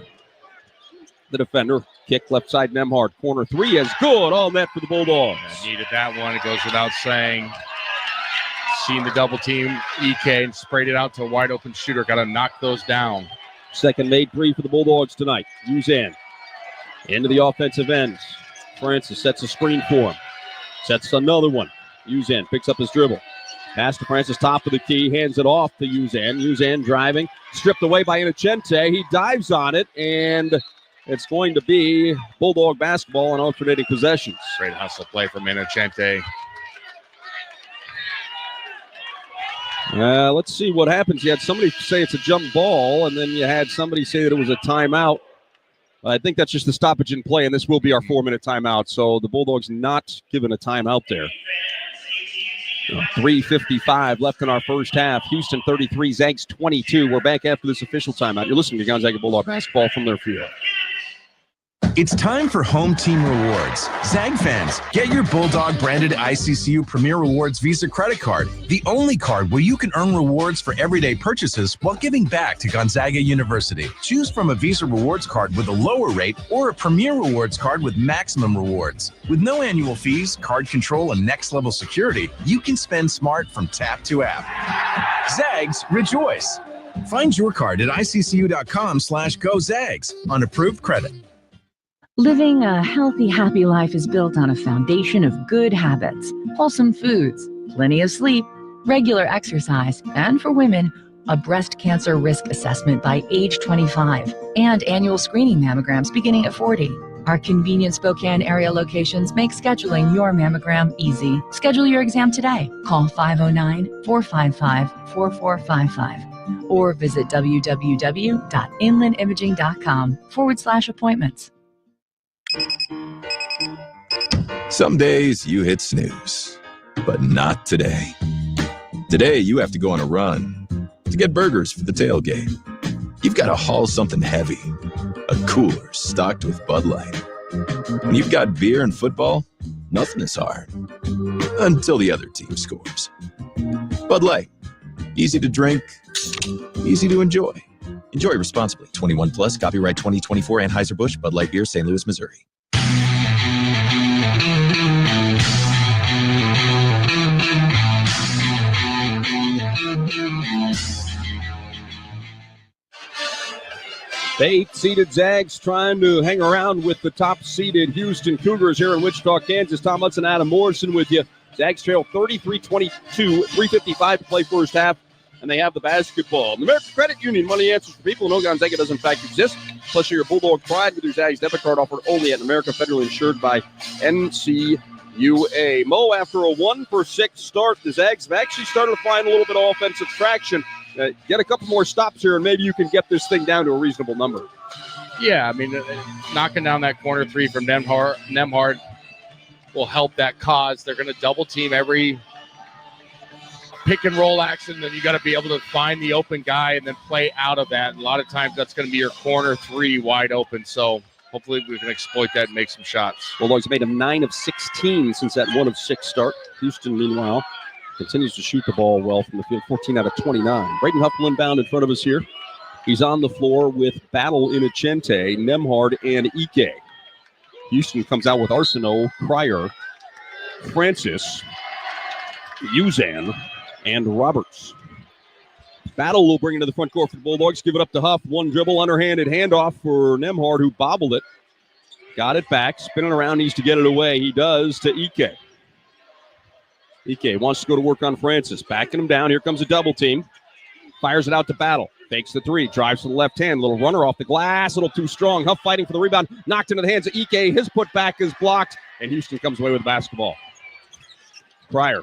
the defender. Kick left side Nemhard. Corner three is good. All net for the Bulldogs. Yeah, needed that one. It goes without saying. Seen the double team Ike and sprayed it out to a wide open shooter. Got to knock those down. Second made three for the Bulldogs tonight. Uzan into the offensive end. Francis sets a screen for him. Sets another one. Uzan picks up his dribble. Pass to Francis, top of the key. Hands it off to Uzan. Uzan driving. Stripped away by Inocente. He dives on it, and it's going to be Bulldog basketball on alternating possessions. Great hustle play from Inocente. Let's see what happens. You had somebody say it's a jump ball, and then you had somebody say that it was a timeout. I think that's just the stoppage in play, and this will be our 4-minute timeout. So the Bulldogs not given a timeout there. 3:55 left in our first half. Houston 33, Zags 22. We're back after this official timeout. You're listening to Gonzaga Bulldog basketball from their field. It's time for Home Team Rewards. Zag fans, get your Bulldog branded ICCU Premier Rewards Visa credit card, the only card where you can earn rewards for everyday purchases while giving back to Gonzaga University. Choose from a Visa Rewards card with a lower rate or a Premier Rewards card with maximum rewards. With no annual fees, card control, and next-level security, you can spend smart from tap to app. Zags, rejoice! Find your card at iccu.com/GoZags on approved credit. Living a healthy, happy life is built on a foundation of good habits, wholesome foods, plenty of sleep, regular exercise, and for women, a breast cancer risk assessment by age 25, and annual screening mammograms beginning at 40. Our convenient Spokane area locations make scheduling your mammogram easy. Schedule your exam today. Call 509-455-4455 or visit www.inlandimaging.com/appointments. Some days you hit snooze, but not today. Today you have to go on a run to get burgers for the tailgate. You've got to haul something heavy, a cooler stocked with Bud Light. When you've got beer and football, nothing is hard until the other team scores. Bud Light, easy to drink, easy to enjoy. Enjoy responsibly. 21 plus, copyright 2024 Anheuser-Busch, Bud Light Beer, St. Louis, Missouri. The 8-seeded Zags trying to hang around with the top-seeded Houston Cougars here in Wichita, Kansas. Tom Hudson, Adam Morrison with you. Zags trail 33-22, 3:55 to play first half. And they have the basketball. The American Credit Union, money answers for people who know Gonzaga does in fact exist. Plus your Bulldog pride with your Zags debit card offered only at America, federally insured by NCAA. Mo, after a 1-for-6 start, the Zags have actually started to find a little bit of offensive traction. Get a couple more stops here, and maybe you can get this thing down to a reasonable number. Yeah, I mean, knocking down that corner three from Nemhard will help that cause. They're going to double team every pick and roll action, then you got to be able to find the open guy and then play out of that. And a lot of times that's going to be your corner three wide open. So hopefully we can exploit that and make some shots. Bulldogs made him 9 of 16 since that 1-of-6 start. Houston, meanwhile, continues to shoot the ball well from the field, 14 out of 29. Braden Huff inbound in front of us here. He's on the floor with Battle Inocente, Nemhard, and Ike. Houston comes out with Arsenault, Cryer, Francis, Uzan, and Roberts. Battle will bring it to the front court for the Bulldogs. Give it up to Huff. One dribble, underhanded handoff for Nemhard, who bobbled it. Got it back. Spinning around, needs to get it away. He does to Ike. Ike wants to go to work on Francis. Backing him down. Here comes a double team. Fires it out to Battle. Fakes the three, drives to the left hand, little runner off the glass, a little too strong. Huff fighting for the rebound, knocked into the hands of Ike. His putback is blocked, and Houston comes away with the basketball. Pryor,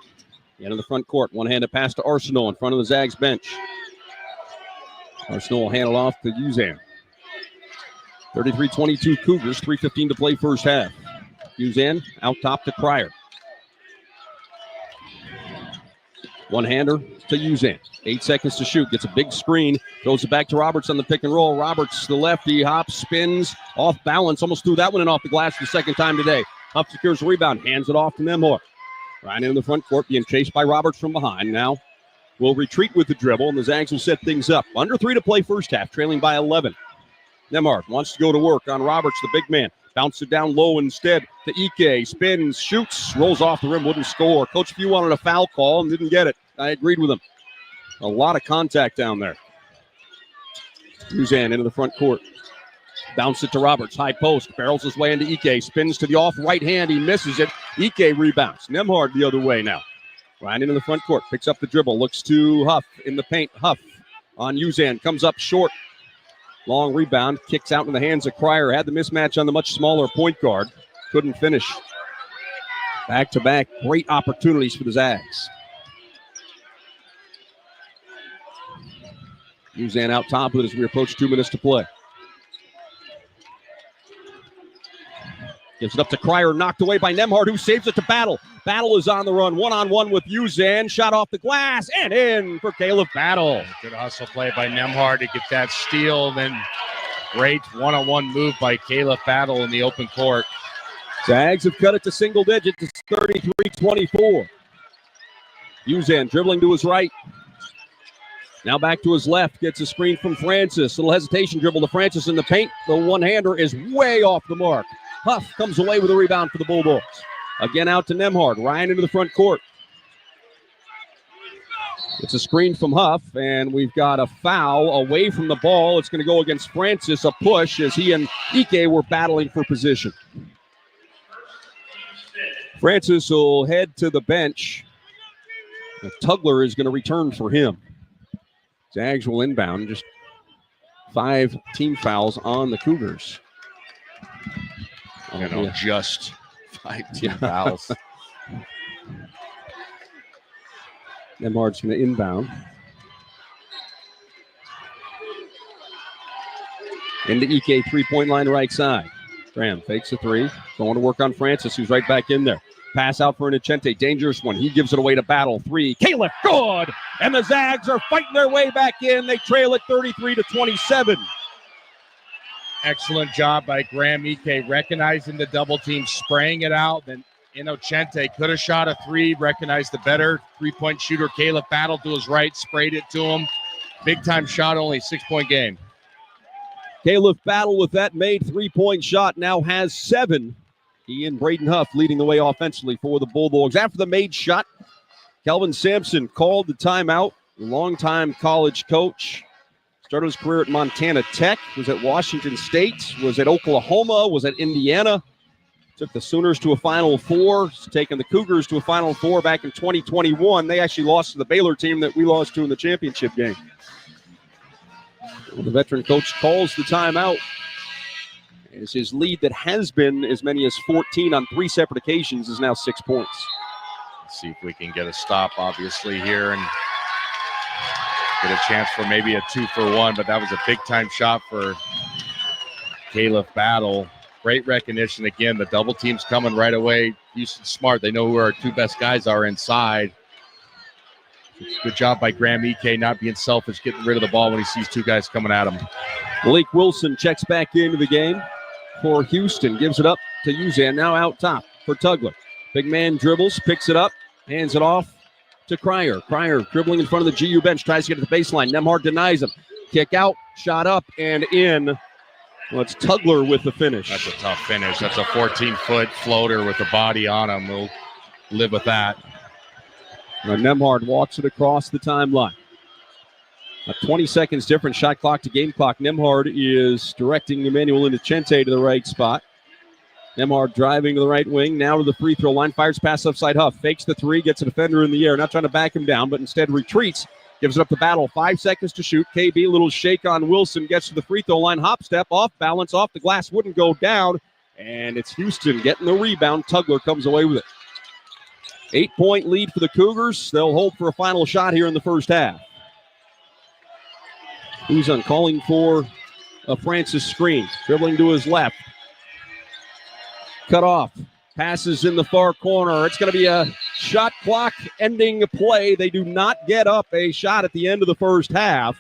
into the front court, one-handed pass to Arsenal in front of the Zags bench. Arsenal will handle off to Uzan. 33-22 Cougars, 3:15 to play first half. Uzan out top to Pryor. One-hander to Uzan. 8 seconds to shoot. Gets a big screen. Throws it back to Roberts on the pick and roll. Roberts, the lefty, hops, spins, off balance. Almost threw that one in off the glass for the second time today. Huff secures the rebound. Hands it off to Nemhard. Right in the front court, being chased by Roberts from behind. Now will retreat with the dribble, and the Zags will set things up. Under 3 to play first half, trailing by 11. Nemhard wants to go to work on Roberts, the big man. Bounce it down low instead to Ike. Spins, shoots, rolls off the rim, wouldn't score. Coach Few wanted a foul call and didn't get it. I agreed with him. A lot of contact down there. Uzan into the front court. Bounce it to Roberts. High post. Barrels his way into Ike. Spins to the off right hand. He misses it. Ike rebounds. Nemhard the other way now. Right into the front court. Picks up the dribble. Looks to Huff in the paint. Huff on Uzan. Comes up short. Long rebound. Kicks out in the hands of Pryor. Had the mismatch on the much smaller point guard. Couldn't finish. Back-to-back great opportunities for the Zags. Uzan out top of it as we approach 2 minutes to play. Gives it up to Pryor, knocked away by Nemhard, who saves it to Battle. Battle is on the run, one-on-one with Uzan. Shot off the glass and in for Caleb Battle. Good hustle play by Nemhard to get that steal. Then great one-on-one move by Caleb Battle in the open court. Zags have cut it to single digits. It's 33-24. Uzan dribbling to his right. Now back to his left, gets a screen from Francis. Little hesitation dribble to Francis in the paint. The one-hander is way off the mark. Huff comes away with a rebound for the Bulldogs. Again out to Nemhard. Ryan into the front court. It's a screen from Huff, and we've got a foul away from the ball. It's going to go against Francis, a push, as he and Ike were battling for position. Francis will head to the bench. The Tugler is going to return for him. Zags will inbound. Just 5 team fouls on the Cougars. Just 5 team fouls. Nemhard's going to inbound. Into Ike, 3-point line right side. Graham fakes a 3. Going to work on Francis, who's right back in there. Pass out for Nicente. Dangerous one. He gives it away to Battle. 3. Caleb, good! And the Zags are fighting their way back in. They trail it 33-27. Excellent job by Graham Ike, recognizing the double team, spraying it out. Then Inocente could have shot a 3, recognized the better 3-point shooter. Caleb Battle to his right, sprayed it to him. Big time shot, only 6-point game. Caleb Battle with that made 3-point shot now has 7. He and Braden Huff leading the way offensively for the Bulldogs. After the made shot, Kelvin Sampson called the timeout. Longtime college coach. Started his career at Montana Tech, was at Washington State, was at Oklahoma, was at Indiana. Took the Sooners to a Final Four, taking the Cougars to a Final Four back in 2021. They actually lost to the Baylor team that we lost to in the championship game. Well, the veteran coach calls the timeout. As his lead that has been as many as 14 on 3 separate occasions is now 6 points. Let's see if we can get a stop, obviously, here and get a chance for maybe a 2-for-1, but that was a big-time shot for Caleb Battle. Great recognition. Again, the double team's coming right away. Houston's smart. They know who our 2 best guys are inside. Good job by Graham Ike not being selfish, getting rid of the ball when he sees 2 guys coming at him. Malik Wilson checks back into the game for Houston. Gives it up to Uzan, now out top for Tugler. Big man dribbles, picks it up, hands it off to Pryor. Pryor dribbling in front of the GU bench, tries to get to the baseline. Nemhard denies him. Kick out, shot up, and in. Well, it's Tugler with the finish. That's a tough finish. That's a 14-foot floater with the body on him. We'll live with that. Now Nemhard walks it across the timeline. 20 seconds different, shot clock to game clock. Nemhard is directing Emmanuel Inocente to the right spot. Nemhard driving to the right wing, now to the free throw line, fires pass upside Huff, fakes the 3, gets a defender in the air, not trying to back him down, but instead retreats, Gives it up to Battle. 5 seconds to shoot. KB, little shake on Wilson. Gets to the free throw line. Hop step, off balance, off the glass. Wouldn't go down. And it's Houston getting the rebound. Tugler comes away with it. 8-point lead for the Cougars. They'll hold for a final shot here in the first half. Uzan calling for a Francis screen. Dribbling to his left. Cut off. Passes in the far corner. It's going to be a shot clock ending play. They do not get up a shot at the end of the first half.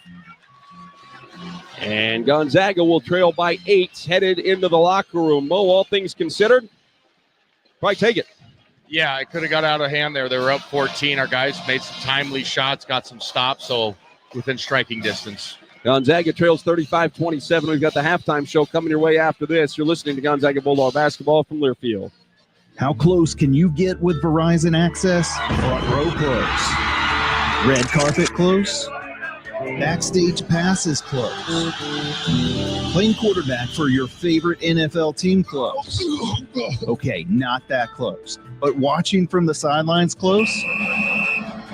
And Gonzaga will trail by 8 headed into the locker room. Mo, all things considered, probably take it. Yeah, it could have got out of hand there. They were up 14. Our guys made some timely shots, got some stops, so within striking distance. Gonzaga trails 35-27. We've got the halftime show coming your way after this. You're listening to Gonzaga Bulldog basketball from Learfield. How close can you get with Verizon Access? Front row close. Red carpet close. Backstage passes close. Playing quarterback for your favorite NFL team close. Okay, not that close. But watching from the sidelines close?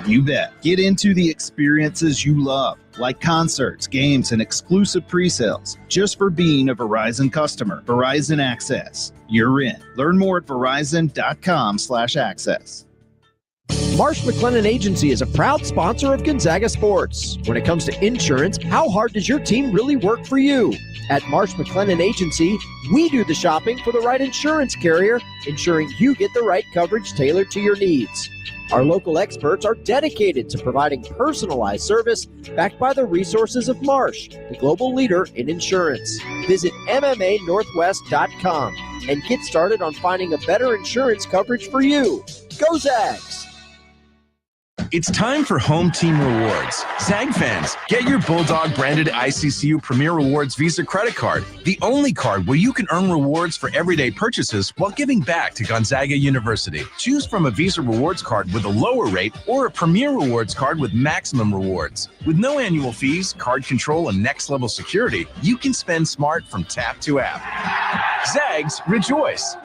You bet. Get into the experiences you love, like concerts, games, and exclusive pre-sales, just for being a Verizon customer. Verizon Access. You're in. Learn more at verizon.com/access. Marsh McLennan Agency is a proud sponsor of Gonzaga Sports. When it comes to insurance, how hard does your team really work for you? At Marsh McLennan Agency, we do the shopping for the right insurance carrier, ensuring you get the right coverage tailored to your needs. Our local experts are dedicated to providing personalized service backed by the resources of Marsh, the global leader in insurance. Visit MMANorthwest.com and get started on finding a better insurance coverage for you. Go Zags! It's time for Home Team Rewards. Zag fans, get your Bulldog branded ICCU Premier Rewards Visa credit card, the only card where you can earn rewards for everyday purchases while giving back to Gonzaga University. Choose from a Visa Rewards card with a lower rate or a Premier Rewards card with maximum rewards. With no annual fees, card control, and next-level security, you can spend smart from tap to app. Zags, rejoice!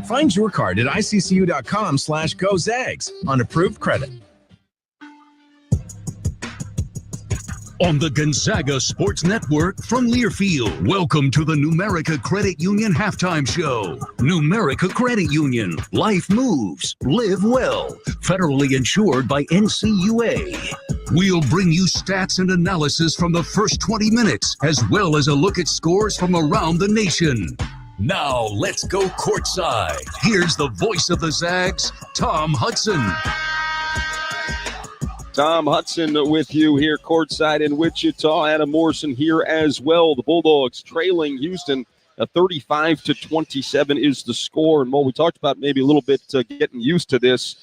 Find your card at iccu.com/GoZags on approved credit. On the Gonzaga Sports Network from Learfield, welcome to the Numerica Credit Union Halftime Show. Numerica Credit Union, life moves, live well. Federally insured by NCAA. We'll bring you stats and analysis from the first 20 minutes, as well as a look at scores from around the nation. Now, let's go courtside. Here's the voice of the Zags, Tom Hudson. Tom Hudson with you here courtside in Wichita. Adam Morrison here as well. The Bulldogs trailing Houston. 35-27 is the score. And what we talked about maybe a little bit getting used to this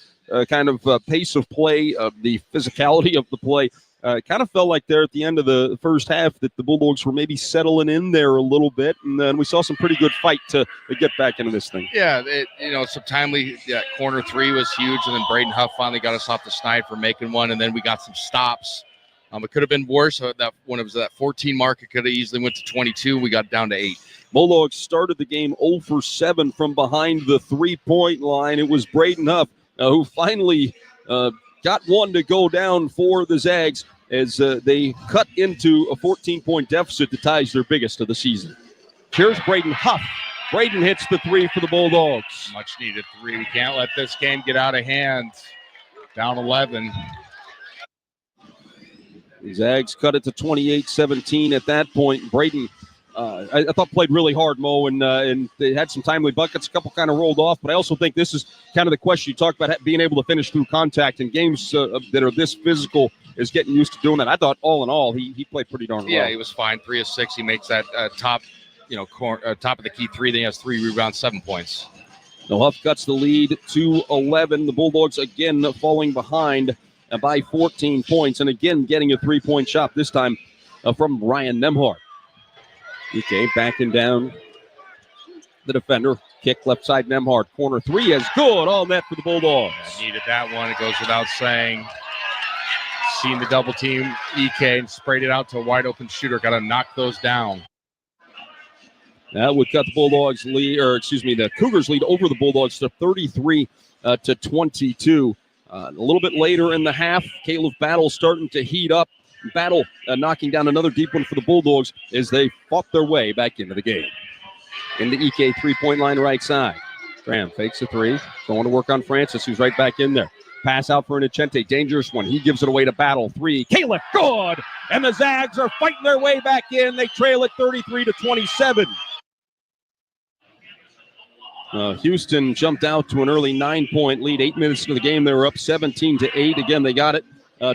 kind of pace of play, the physicality of the play. Kind of felt like there at the end of the first half that the Bulldogs were maybe settling in there a little bit. And then we saw some pretty good fight to get back into this thing. Yeah, some timely corner three was huge. And then Braden Huff finally got us off the snide for making one. And then we got some stops. It could have been worse. That when it was that 14 mark, it could have easily went to 22. We got down to 8. Bulldogs started the game 0 for 7 from behind the three-point line. It was Braden Huff who finally got one to go down for the Zags as they cut into a 14-point deficit that ties their biggest of the season. Here's Braden Huff. Braden hits the three for the Bulldogs. Much needed three. We can't let this game get out of hand. Down 11. The Zags cut it to 28-17 at that point. Braden, I thought played really hard, Mo, and they had some timely buckets. A couple kind of rolled off, but I also think this is kind of the question you talked about, being able to finish through contact in games that are this physical is getting used to doing that. I thought all in all, he played pretty darn well. Yeah, he was fine. 3 of 6. He makes that top of the key three. Then he has 3 rebounds, 7 points. The Huff cuts the lead to 11. The Bulldogs again falling behind by 14 points, and again getting a 3-point shot, this time from Ryan Nemhart. DK backing down the defender. Kick left side, Nemhart. Corner 3 is good. All net for the Bulldogs. I needed that one. It goes without saying. Seen the double team EK and sprayed it out to a wide open shooter. Got to knock those down. That would cut the Bulldogs lead, the Cougars lead over the Bulldogs to 33-22. A little bit later in the half, Caleb Battle starting to heat up. Battle knocking down another deep one for the Bulldogs as they fought their way back into the game. In the EK three-point line right side. Graham fakes a three. Going to work on Francis, who's right back in there. Pass out for an Inocente. Dangerous one. He gives it away to Battle. Three. Caleb, good! And the Zags are fighting their way back in. They trail it 33-27. Houston jumped out to an early 9-point lead. 8 minutes into the game, they were up 17-8. Again, they got it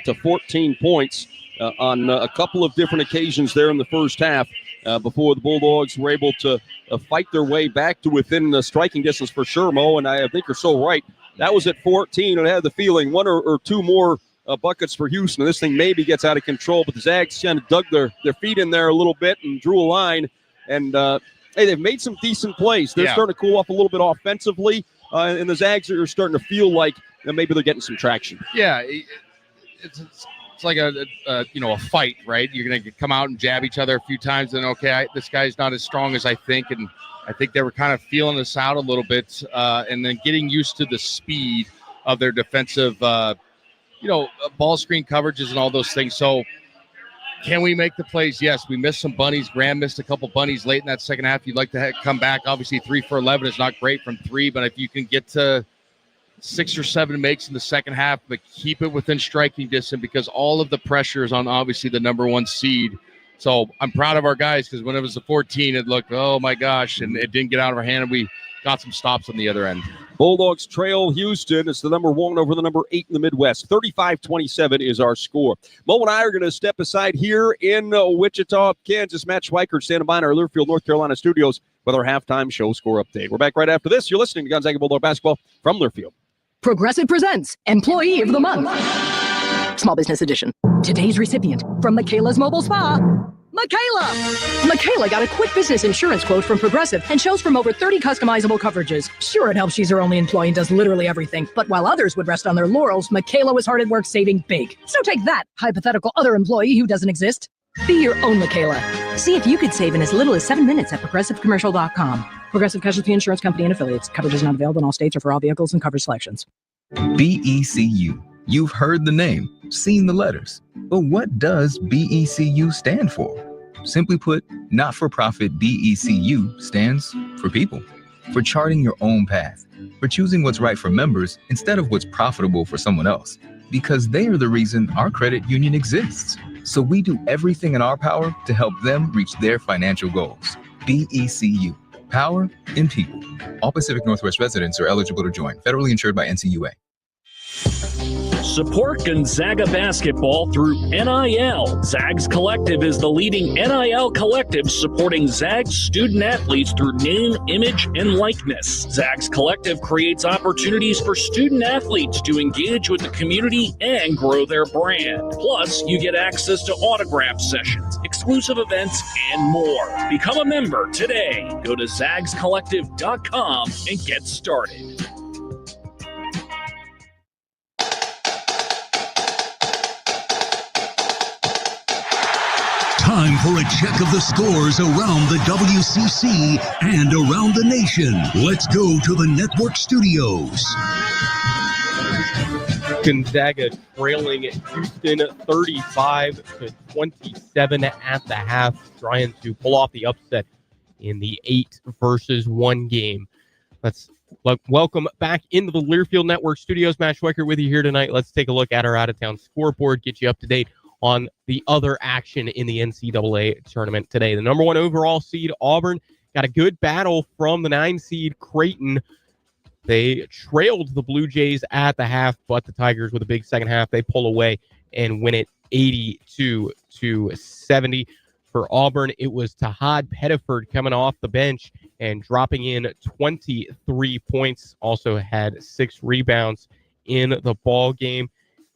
to 14 points on a couple of different occasions there in the first half before the Bulldogs were able to fight their way back to within the striking distance for sure, Mo, and I think you're so right. That was at 14, and I had the feeling one or two more buckets for Houston, and this thing maybe gets out of control, but the Zags kind of dug their feet in there a little bit and drew a line, and hey, they've made some decent plays. They're starting to cool off a little bit offensively, and the Zags are starting to feel like maybe they're getting some traction. Yeah, it's like a fight, right? You're going to come out and jab each other a few times, and this guy's not as strong as I think, and I think they were kind of feeling us out a little bit, and then getting used to the speed of their defensive, ball screen coverages and all those things. So can we make the plays? Yes, we missed some bunnies. Graham missed a couple bunnies late in that second half. You'd like to come back. Obviously, 3 for 11 is not great from 3, but if you can get to 6 or 7 makes in the second half, but keep it within striking distance, because all of the pressure is on obviously the number 1 seed. So I'm proud of our guys, because when it was a 14, it looked, oh my gosh, and it didn't get out of our hand, and we got some stops on the other end. Bulldogs trail Houston. It's the number 1 over the number 8 in the Midwest. 35-27 is our score. Mo and I are going to step aside here in Wichita, Kansas. Matt Schweikert standing by in our Learfield, North Carolina studios with our halftime show score update. We're back right after this. You're listening to Gonzaga Bulldog Basketball from Learfield. Progressive presents Employee of the Month. Small Business Edition. Today's recipient from Michaela's Mobile Spa, Michaela! Michaela got a quick business insurance quote from Progressive and chose from over 30 customizable coverages. Sure, it helps she's her only employee and does literally everything, but while others would rest on their laurels, Michaela was hard at work saving big. So take that, hypothetical other employee who doesn't exist. Be your own Michaela. See if you could save in as little as 7 minutes at progressivecommercial.com. Progressive Casualty Insurance Company and Affiliates. Coverage is not available in all states or for all vehicles and coverage selections. BECU. You've heard the name, seen the letters. But what does BECU stand for? Simply put, not-for-profit BECU stands for people. For charting your own path. For choosing what's right for members instead of what's profitable for someone else. Because they are the reason our credit union exists. So we do everything in our power to help them reach their financial goals. BECU. Power in people. All Pacific Northwest residents are eligible to join. Federally insured by NCUA. Support Gonzaga basketball through NIL. Zags Collective is the leading NIL collective supporting Zags student athletes through name, image, and likeness. Zags Collective creates opportunities for student athletes to engage with the community and grow their brand. Plus, you get access to autograph sessions, exclusive events, and more. Become a member today. Go to zagscollective.com and get started. Time for a check of the scores around the WCC and around the nation. Let's go to the network studios. Gonzaga trailing Houston 35-27 at the half, trying to pull off the upset in the 8-versus-1 game. Let's welcome back into the Learfield Network studios. Matt Schweikert with you here tonight. Let's take a look at our out-of-town scoreboard, get you up to date on the other action in the NCAA tournament today. The number 1 overall seed, Auburn, got a good battle from the 9 seed, Creighton. They trailed the Blue Jays at the half, but the Tigers, with a big second half, they pull away and win it 82-70. For Auburn, it was Tahad Pettiford coming off the bench and dropping in 23 points. Also had 6 rebounds in the ball game.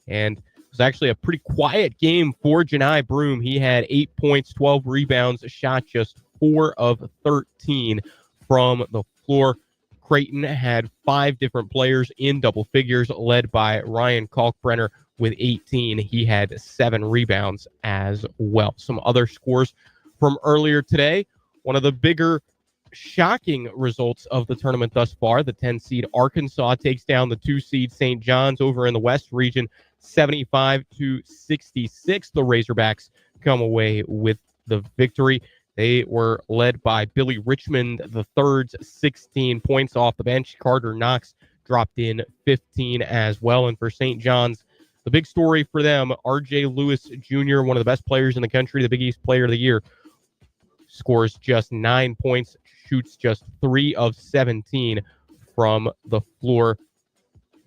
And it was actually a pretty quiet game for Janai Broom. He had 8 points, 12 rebounds, shot just 4 of 13 from the floor. Creighton had 5 different players in double figures, led by Ryan Kalkbrenner with 18. He had 7 rebounds as well. Some other scores from earlier today. One of the bigger shocking results of the tournament thus far, the 10 seed Arkansas takes down the 2 seed St. John's over in the West region 75-66. The Razorbacks come away with the victory. They were led by Billy Richmond III's 16 points off the bench. Carter Knox dropped in 15 as well. And for St. John's, the big story for them, R.J. Lewis Jr., one of the best players in the country, the Big East Player of the Year, scores just 9 points, shoots just 3 of 17 from the floor.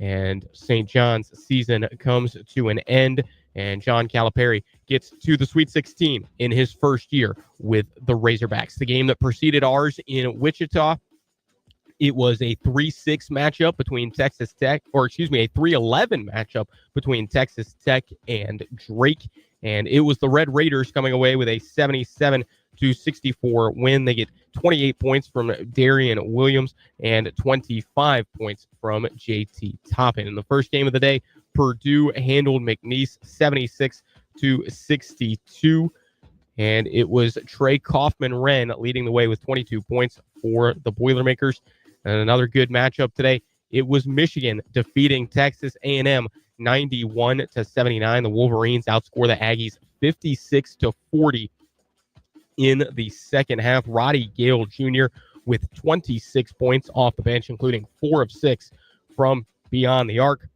And St. John's season comes to an end, and John Calipari gets to the Sweet 16 in his first year with the Razorbacks. The game that preceded ours in Wichita, it was a 3-6 matchup between Texas Tech, a 3-11 matchup between Texas Tech and Drake. And it was the Red Raiders coming away with a 77-64 win. They get 28 points from Darian Williams and 25 points from JT Toppin. In the first game of the day, Purdue handled McNeese 76-62. And it was Trey Kaufman-Wren leading the way with 22 points for the Boilermakers. And another good matchup today, it was Michigan defeating Texas A&M 91-79. The Wolverines outscore the Aggies 56-40 in the second half. Roddy Gale Jr. with 26 points off the bench, including 4 of 6 from beyond the arc.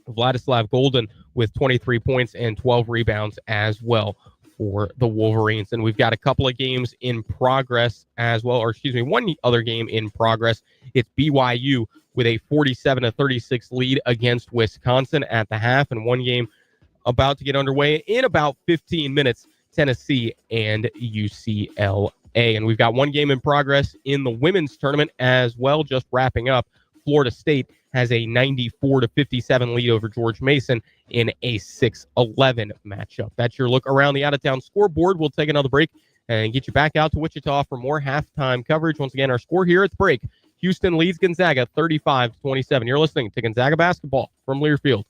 Vladislav Golden with 23 points and 12 rebounds as well for the Wolverines. And we've got a couple of games in progress as well, one other game in progress. It's BYU with a 47-36 lead against Wisconsin at the half, and one game about to get underway in about 15 minutes, Tennessee and UCLA. And we've got one game in progress in the women's tournament as well, just wrapping up. Florida State has a 94-57 lead over George Mason in a 6-11 matchup. That's your look around the out-of-town scoreboard. We'll take another break and get you back out to Wichita for more halftime coverage. Once again, our score here at the break, Houston leads Gonzaga 35-27. You're listening to Gonzaga Basketball from Learfield.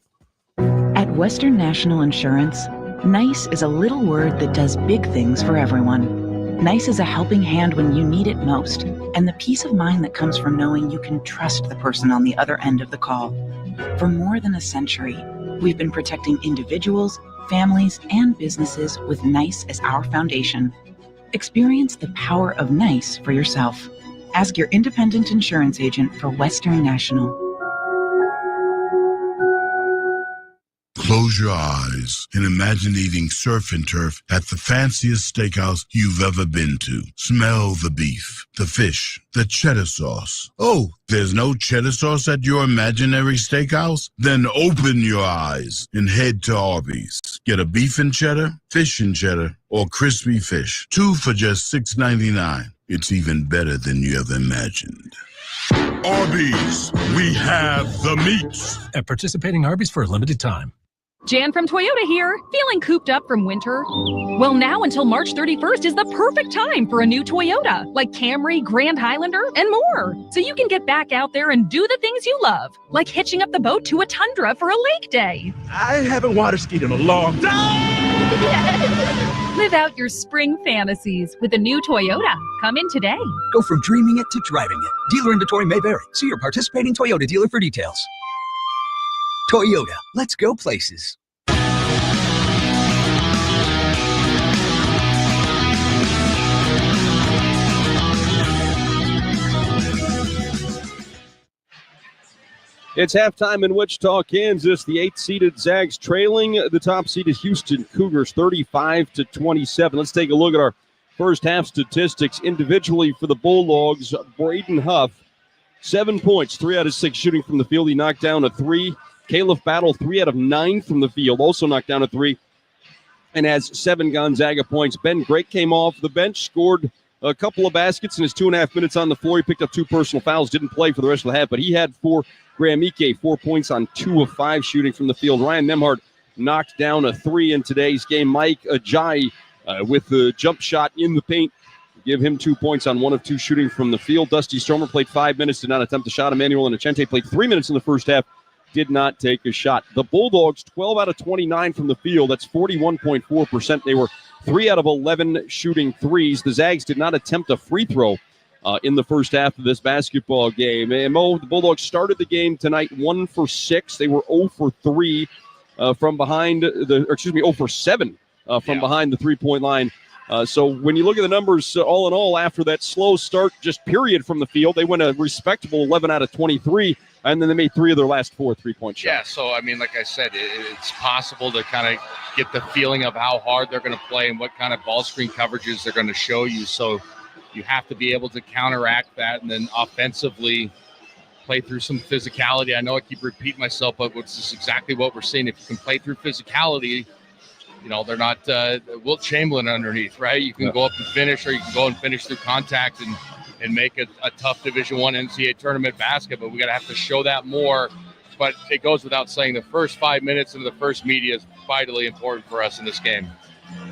At Western National Insurance, NICE is a little word that does big things for everyone. NICE is a helping hand when you need it most, and the peace of mind that comes from knowing you can trust the person on the other end of the call. For more than a century, we've been protecting individuals, families, and businesses with NICE as our foundation. Experience the power of NICE for yourself. Ask your independent insurance agent for Western National. Close your eyes and imagine eating surf and turf at the fanciest steakhouse you've ever been to. Smell the beef, the fish, the cheddar sauce. Oh, there's no cheddar sauce at your imaginary steakhouse? Then open your eyes and head to Arby's. Get a beef and cheddar, fish and cheddar, or crispy fish. 2 for just $6.99. It's even better than you ever imagined. Arby's, we have the meats. At participating Arby's for a limited time. Jan from Toyota here. Feeling cooped up from winter? Well, now until March 31st is the perfect time for a new Toyota, like Camry, Grand Highlander, and more. So you can get back out there and do the things you love, like hitching up the boat to a tundra for a lake day. I haven't water skied in a long time. Live out your spring fantasies with a new Toyota. Come in today. Go from dreaming it to driving it. Dealer inventory may vary. See your participating Toyota dealer for details. Toyota, let's go places. It's halftime in Wichita, Kansas. The 8th-seeded Zags trailing the top-seeded Houston Cougars 35-27. Let's take a look at our first half statistics. Individually for the Bulldogs, Braden Huff, 7 points, 3 out of 6 shooting from the field. He knocked down a 3. Caleb Battle, 3 out of 9 from the field, also knocked down a 3, and has 7 Gonzaga points. Ben Grake came off the bench, scored a couple of baskets in his 2.5 minutes on the floor. He picked up 2 personal fouls, didn't play for the rest of the half, but he had 4. Graham Ike, 4 points on 2 of 5 shooting from the field. Ryan Nemhart knocked down a 3 in today's game. Mike Ajayi with the jump shot in the paint. Give him 2 points on 1 of 2 shooting from the field. Dusty Stromer played 5 minutes, did not attempt a shot. Emmanuel Inocente played 3 minutes in the first half, did not take a shot. The Bulldogs, 12 out of 29 from the field. That's 41.4%. They were 3 out of 11 shooting threes. The Zags did not attempt a free throw in the first half of this basketball game. And Mo, the Bulldogs started the game tonight 1 for 6. They were 0 for 3 from behind 0 for 7 from behind the three-point line. So when you look at the numbers, all in all, after that slow start, just period from the field, they went a respectable 11 out of 23, and then they made 3 of their last 4 three-point shots. Yeah, so, I mean, like I said, it's possible to kind of get the feeling of how hard they're going to play and what kind of ball screen coverages they're going to show you. So you have to be able to counteract that and then offensively play through some physicality. I know I keep repeating myself, but it's just exactly what we're seeing. If you can play through physicality, you know, they're not Wilt Chamberlain underneath, right? You can go up and finish, or you can go and finish through contact and make a tough Division I NCAA tournament basket, but we got to have to show that more. But it goes without saying, the first 5 minutes into the first media is vitally important for us in this game.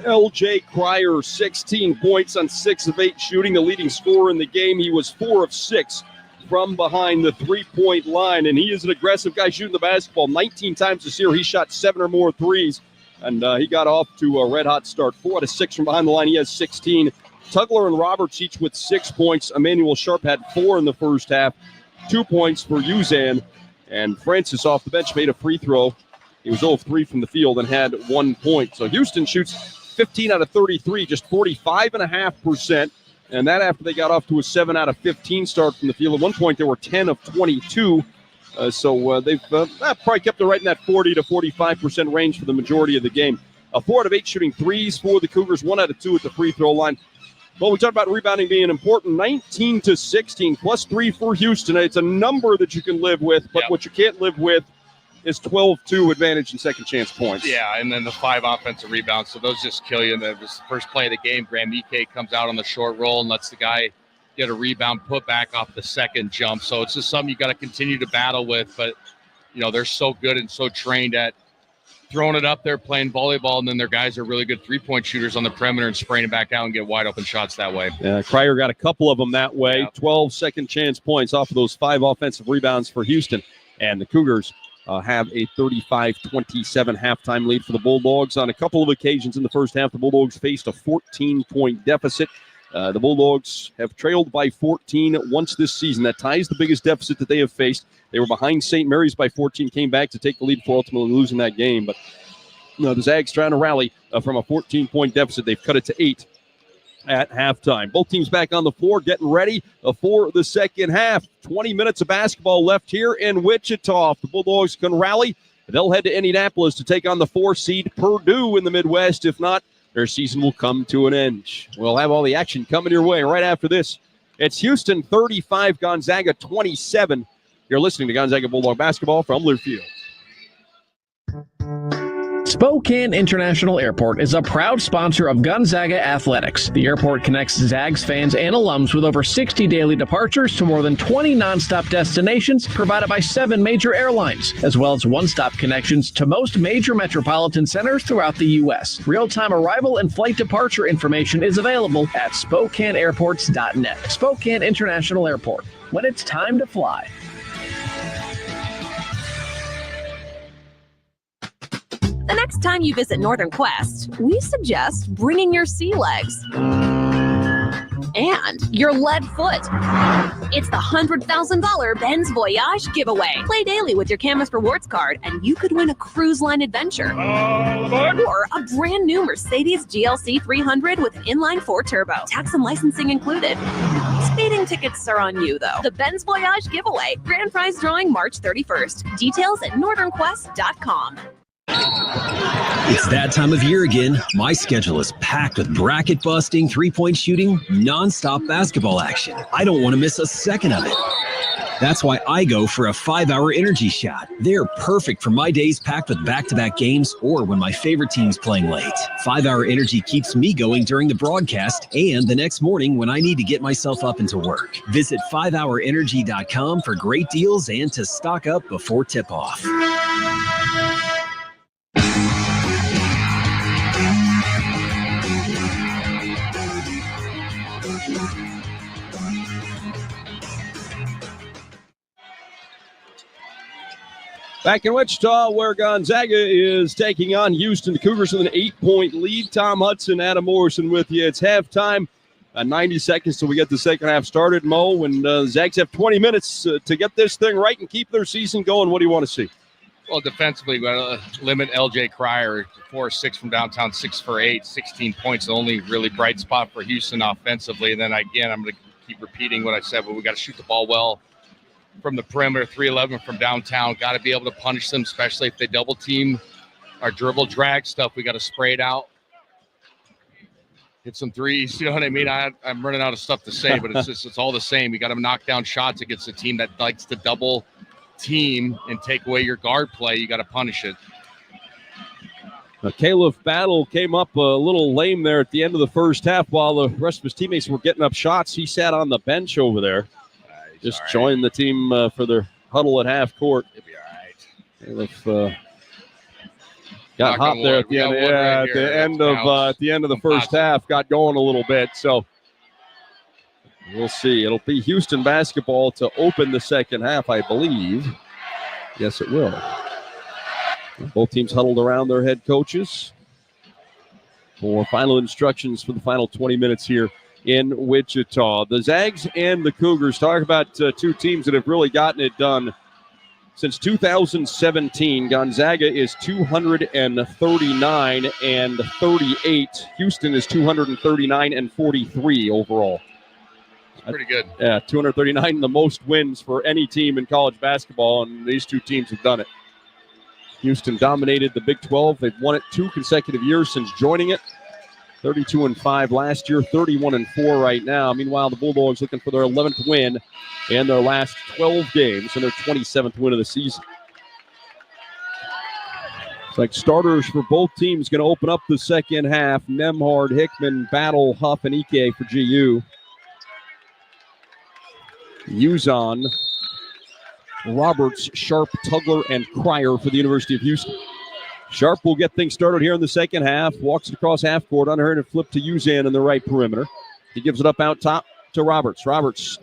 L.J. Cryer, 16 points on 6 of 8 shooting, the leading scorer in the game. He was 4 of 6 from behind the three-point line, and he is an aggressive guy shooting the basketball. 19 times this year, he shot 7 or more threes, and he got off to a red-hot start. 4 out of 6 from behind the line. He has 16. Tugler and Roberts each with 6 points. Emmanuel Sharp had 4 in the first half. 2 points for Uzan. And Francis off the bench made a free throw. He was 0 of 3 from the field and had 1 point. So Houston shoots 15 out of 33, just 45.5%. And that after they got off to a 7 out of 15 start from the field. At one point, they were 10 of 22. So they've probably kept it right in that 40 to 45% range for the majority of the game. 4 out of 8 shooting threes for the Cougars, 1 out of 2 at the free throw line. Well, we talked about rebounding being important. 19 to 16, plus 3 for Houston. It's a number that you can live with, but what you can't live with is 12-2 advantage in second chance points. Yeah, and then the 5 offensive rebounds. So those just kill you. And the first play of the game, Graham Ike comes out on the short roll and lets the guy get a rebound, put back off the second jump. So it's just something you got to continue to battle with. But, you know, they're so good and so trained at throwing it up there, playing volleyball, and then their guys are really good three-point shooters on the perimeter and spraying it back out and get wide-open shots that way. Yeah, Cryer got a couple of them that way. 12 second-chance points off of those 5 offensive rebounds for Houston. And the Cougars have a 35-27 halftime lead for the Bulldogs. On a couple of occasions in the first half, the Bulldogs faced a 14-point deficit. The Bulldogs have trailed by 14 once this season. That ties the biggest deficit that they have faced. They were behind St. Mary's by 14, came back to take the lead before ultimately losing that game. But the Zags trying to rally from a 14-point deficit. They've cut it to 8 at halftime. Both teams back on the floor getting ready for the second half. 20 minutes of basketball left here in Wichita. If the Bulldogs can rally, they'll head to Indianapolis to take on the 4-seed Purdue in the Midwest. If not, their season will come to an end. We'll have all the action coming your way right after this. It's Houston 35, Gonzaga 27. You're listening to Gonzaga Bulldog Basketball from Learfield. Spokane International Airport is a proud sponsor of Gonzaga Athletics. The airport connects Zags fans and alums with over 60 daily departures to more than 20 nonstop destinations provided by 7 major airlines, as well as one-stop connections to most major metropolitan centers throughout the U.S. Real-time arrival and flight departure information is available at SpokaneAirports.net. Spokane International Airport, when it's time to fly. The next time you visit Northern Quest, we suggest bringing your sea legs and your lead foot. It's the $100,000 Ben's Voyage giveaway. Play daily with your Camas Rewards card, and you could win a cruise line adventure or a brand new Mercedes GLC 300 with inline 4 turbo, tax and licensing included. Speeding tickets are on you, though. The Ben's Voyage giveaway. Grand prize drawing March 31st. Details at northernquest.com. It's that time of year again. My schedule is packed with bracket busting, three-point shooting, nonstop basketball action. I don't want to miss a second of it. That's why I go for a 5-hour energy shot. They're perfect for my days packed with back-to-back games or when my favorite team's playing late. 5-hour energy keeps me going during the broadcast and the next morning when I need to get myself up and to work. Visit 5hourenergy.com for great deals and to stock up before tip-off. Back in Wichita, where Gonzaga is taking on Houston. The Cougars with an 8-point lead. Tom Hudson, Adam Morrison with you. It's halftime. 90 seconds till we get the second half started, Mo. And Zags have 20 minutes to get this thing right and keep their season going. What do you want to see? Well, defensively, we got to limit L.J. Cryer, 4-6 from downtown, 6 for 8, 16 points. The only really bright spot for Houston offensively. And then, again, I'm going to keep repeating what I said, but we got to shoot the ball well from the perimeter, 3-11 from downtown. Got to be able to punish them, especially if they double team our dribble drag stuff. We got to spray it out. Hit some threes, you know what I mean? I'm running out of stuff to say, but it's all the same. You got to knock down shots against a team that likes to double team and take away your guard play. You got to punish it. Caleb Battle came up a little lame there at the end of the first half while the rest of his teammates were getting up shots. He sat on the bench over there. Just joined the team for their huddle at half court. He'll be all right. Caleb got hot there at the end. Yeah, at the end of the first half, got going a little bit. So we'll see. It'll be Houston basketball to open the second half, I believe. Yes, it will. Both teams huddled around their head coaches for final instructions for the final 20 minutes here in Wichita. The Zags and the Cougars, talk about two teams that have really gotten it done. Since 2017, Gonzaga is 239 and 38. Houston is 239 and 43 overall. Pretty good. Yeah, 239, the most wins for any team in college basketball, and these two teams have done it. Houston dominated the Big 12. They've won it 2 consecutive years since joining it. 32-5 last year, 31-4 right now. Meanwhile, the Bulldogs looking for their 11th win in their last 12 games and their 27th win of the season. It's like starters for both teams going to open up the second half. Nemhard, Hickman, Battle, Huff, and Ike for GU. Uzon, Roberts, Sharp, Tugler, and Cryer for the University of Houston. Sharp will get things started here in the second half. Walks it across half court, underhand flip to Uzan in the right perimeter. He gives it up out top to Roberts. Roberts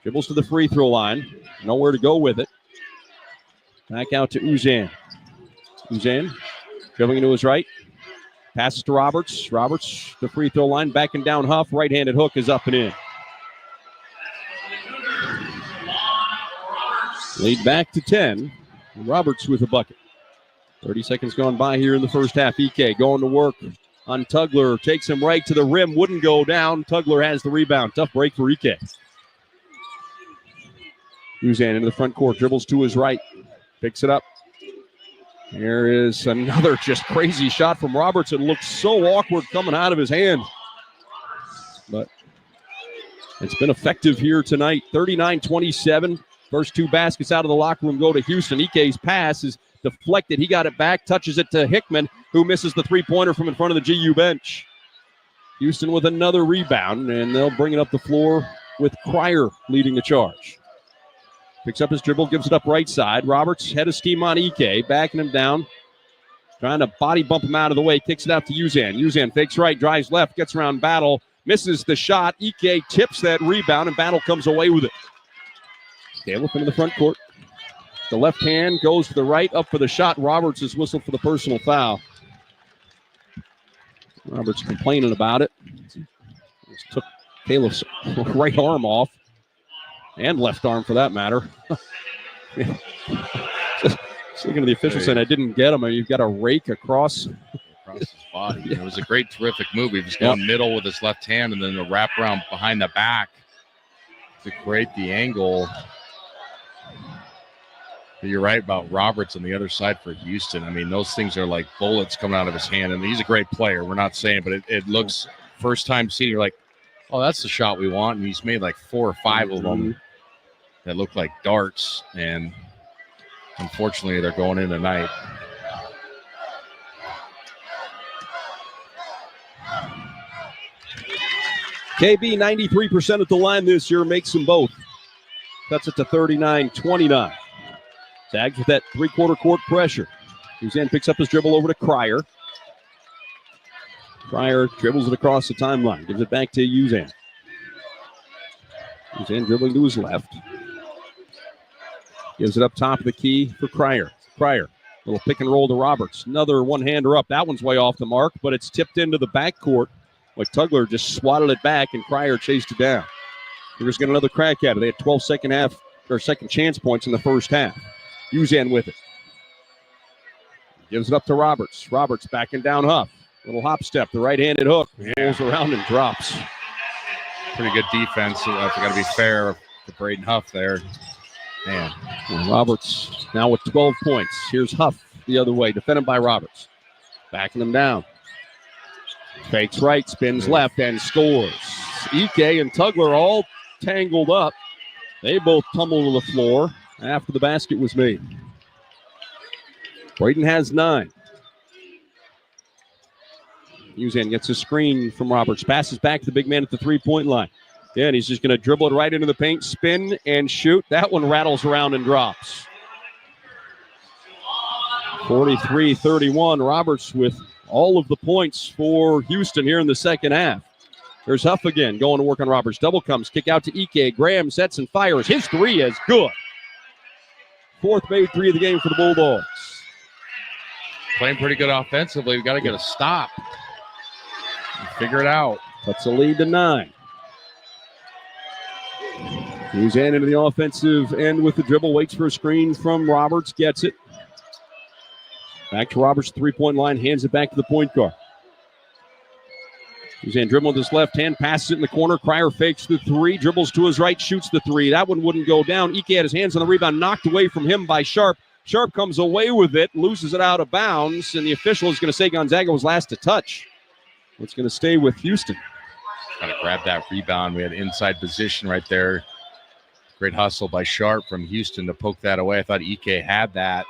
dribbles to the free throw line. Nowhere to go with it. Back out to Uzan. Uzan dribbling into his right. Passes to Roberts. Roberts, the free throw line, backing down Huff. Right-handed hook is up and in. Lead back to 10. Roberts with a bucket. 30 seconds gone by here in the first half. Ike going to work on Tugler. Takes him right to the rim. Wouldn't go down. Tugler has the rebound. Tough break for Ike. Uzan into the front court. Dribbles to his right. Picks it up. Here is another just crazy shot from Roberts. It looks so awkward coming out of his hand. But it's been effective here tonight. 39-27. First 2 baskets out of the locker room go to Houston. Ike's pass is deflected. He got it back, touches it to Hickman, who misses the three-pointer from in front of the GU bench. Houston with another rebound, and they'll bring it up the floor with Cryer leading the charge. Picks up his dribble, gives it up right side. Roberts, head of steam on Ike, backing him down, trying to body bump him out of the way. Kicks it out to Uzan. Uzan fakes right, drives left, gets around Battle, misses the shot. Ike tips that rebound, and Battle comes away with it. Caleb into the front court. The left hand goes to the right, up for the shot. Roberts is whistled for the personal foul. Roberts complaining about it. Just took Caleb's right arm off, and left arm for that matter. Just looking at the official saying, I didn't get him. You've got a rake across his body. It was a great, terrific move. He was going middle with his left hand and then the wraparound behind the back to create the angle. But you're right about Roberts on the other side for Houston. I mean, those things are like bullets coming out of his hand. And he's a great player. We're not saying, but it looks, first time seeing, you're like, oh, that's the shot we want. And he's made like 4 or 5 of them that look like darts. And unfortunately, they're going in tonight. KB, 93% at the line this year, makes them both. Cuts it to 39-29. Zags with that three-quarter court pressure. Uzan picks up his dribble over to Cryer. Cryer dribbles it across the timeline. Gives it back to Uzan. Uzan dribbling to his left. Gives it up top of the key for Cryer. Cryer, little pick and roll to Roberts. Another one-hander up. That one's way off the mark, but it's tipped into the backcourt. Like Tugler just swatted it back, and Cryer chased it down. Cougars get another crack at it. They had 12 second chance points in the first half. Uzan with it. Gives it up to Roberts. Roberts backing down Huff. Little hop step, the right-handed hook. Rolls around and drops. Pretty good defense. I've got to be fair to Braden Huff there. Man. And Roberts now with 12 points. Here's Huff the other way, defended by Roberts. Backing him down. Fakes right, spins left, and scores. Ike and Tugler all tangled up. They both tumble to the floor after the basket was made. Braden has 9. Uzan gets a screen from Roberts. Passes back to the big man at the three-point line. Yeah, and he's just going to dribble it right into the paint, spin, and shoot. That one rattles around and drops. 43-31. Roberts with all of the points for Houston here in the second half. There's Huff again going to work on Roberts. Double comes, kick out to Ike. Graham sets and fires. His three is good. 4th made 3 of the game for the Bulldogs. Playing pretty good offensively. We've got to get a stop. Figure it out. That's a lead to 9. Uzan into the offensive end with the dribble. Waits for a screen from Roberts. Gets it. Back to Roberts, three-point line. Hands it back to the point guard. Uzan dribbling with his left hand. Passes it in the corner. Cryer fakes the 3. Dribbles to his right. Shoots the 3. That one wouldn't go down. Ike had his hands on the rebound. Knocked away from him by Sharp. Sharp comes away with it. Loses it out of bounds. And the official is going to say Gonzaga was last to touch. It's going to stay with Houston. Got to grab that rebound. We had inside position right there. Great hustle by Sharp from Houston to poke that away. I thought Ike had that.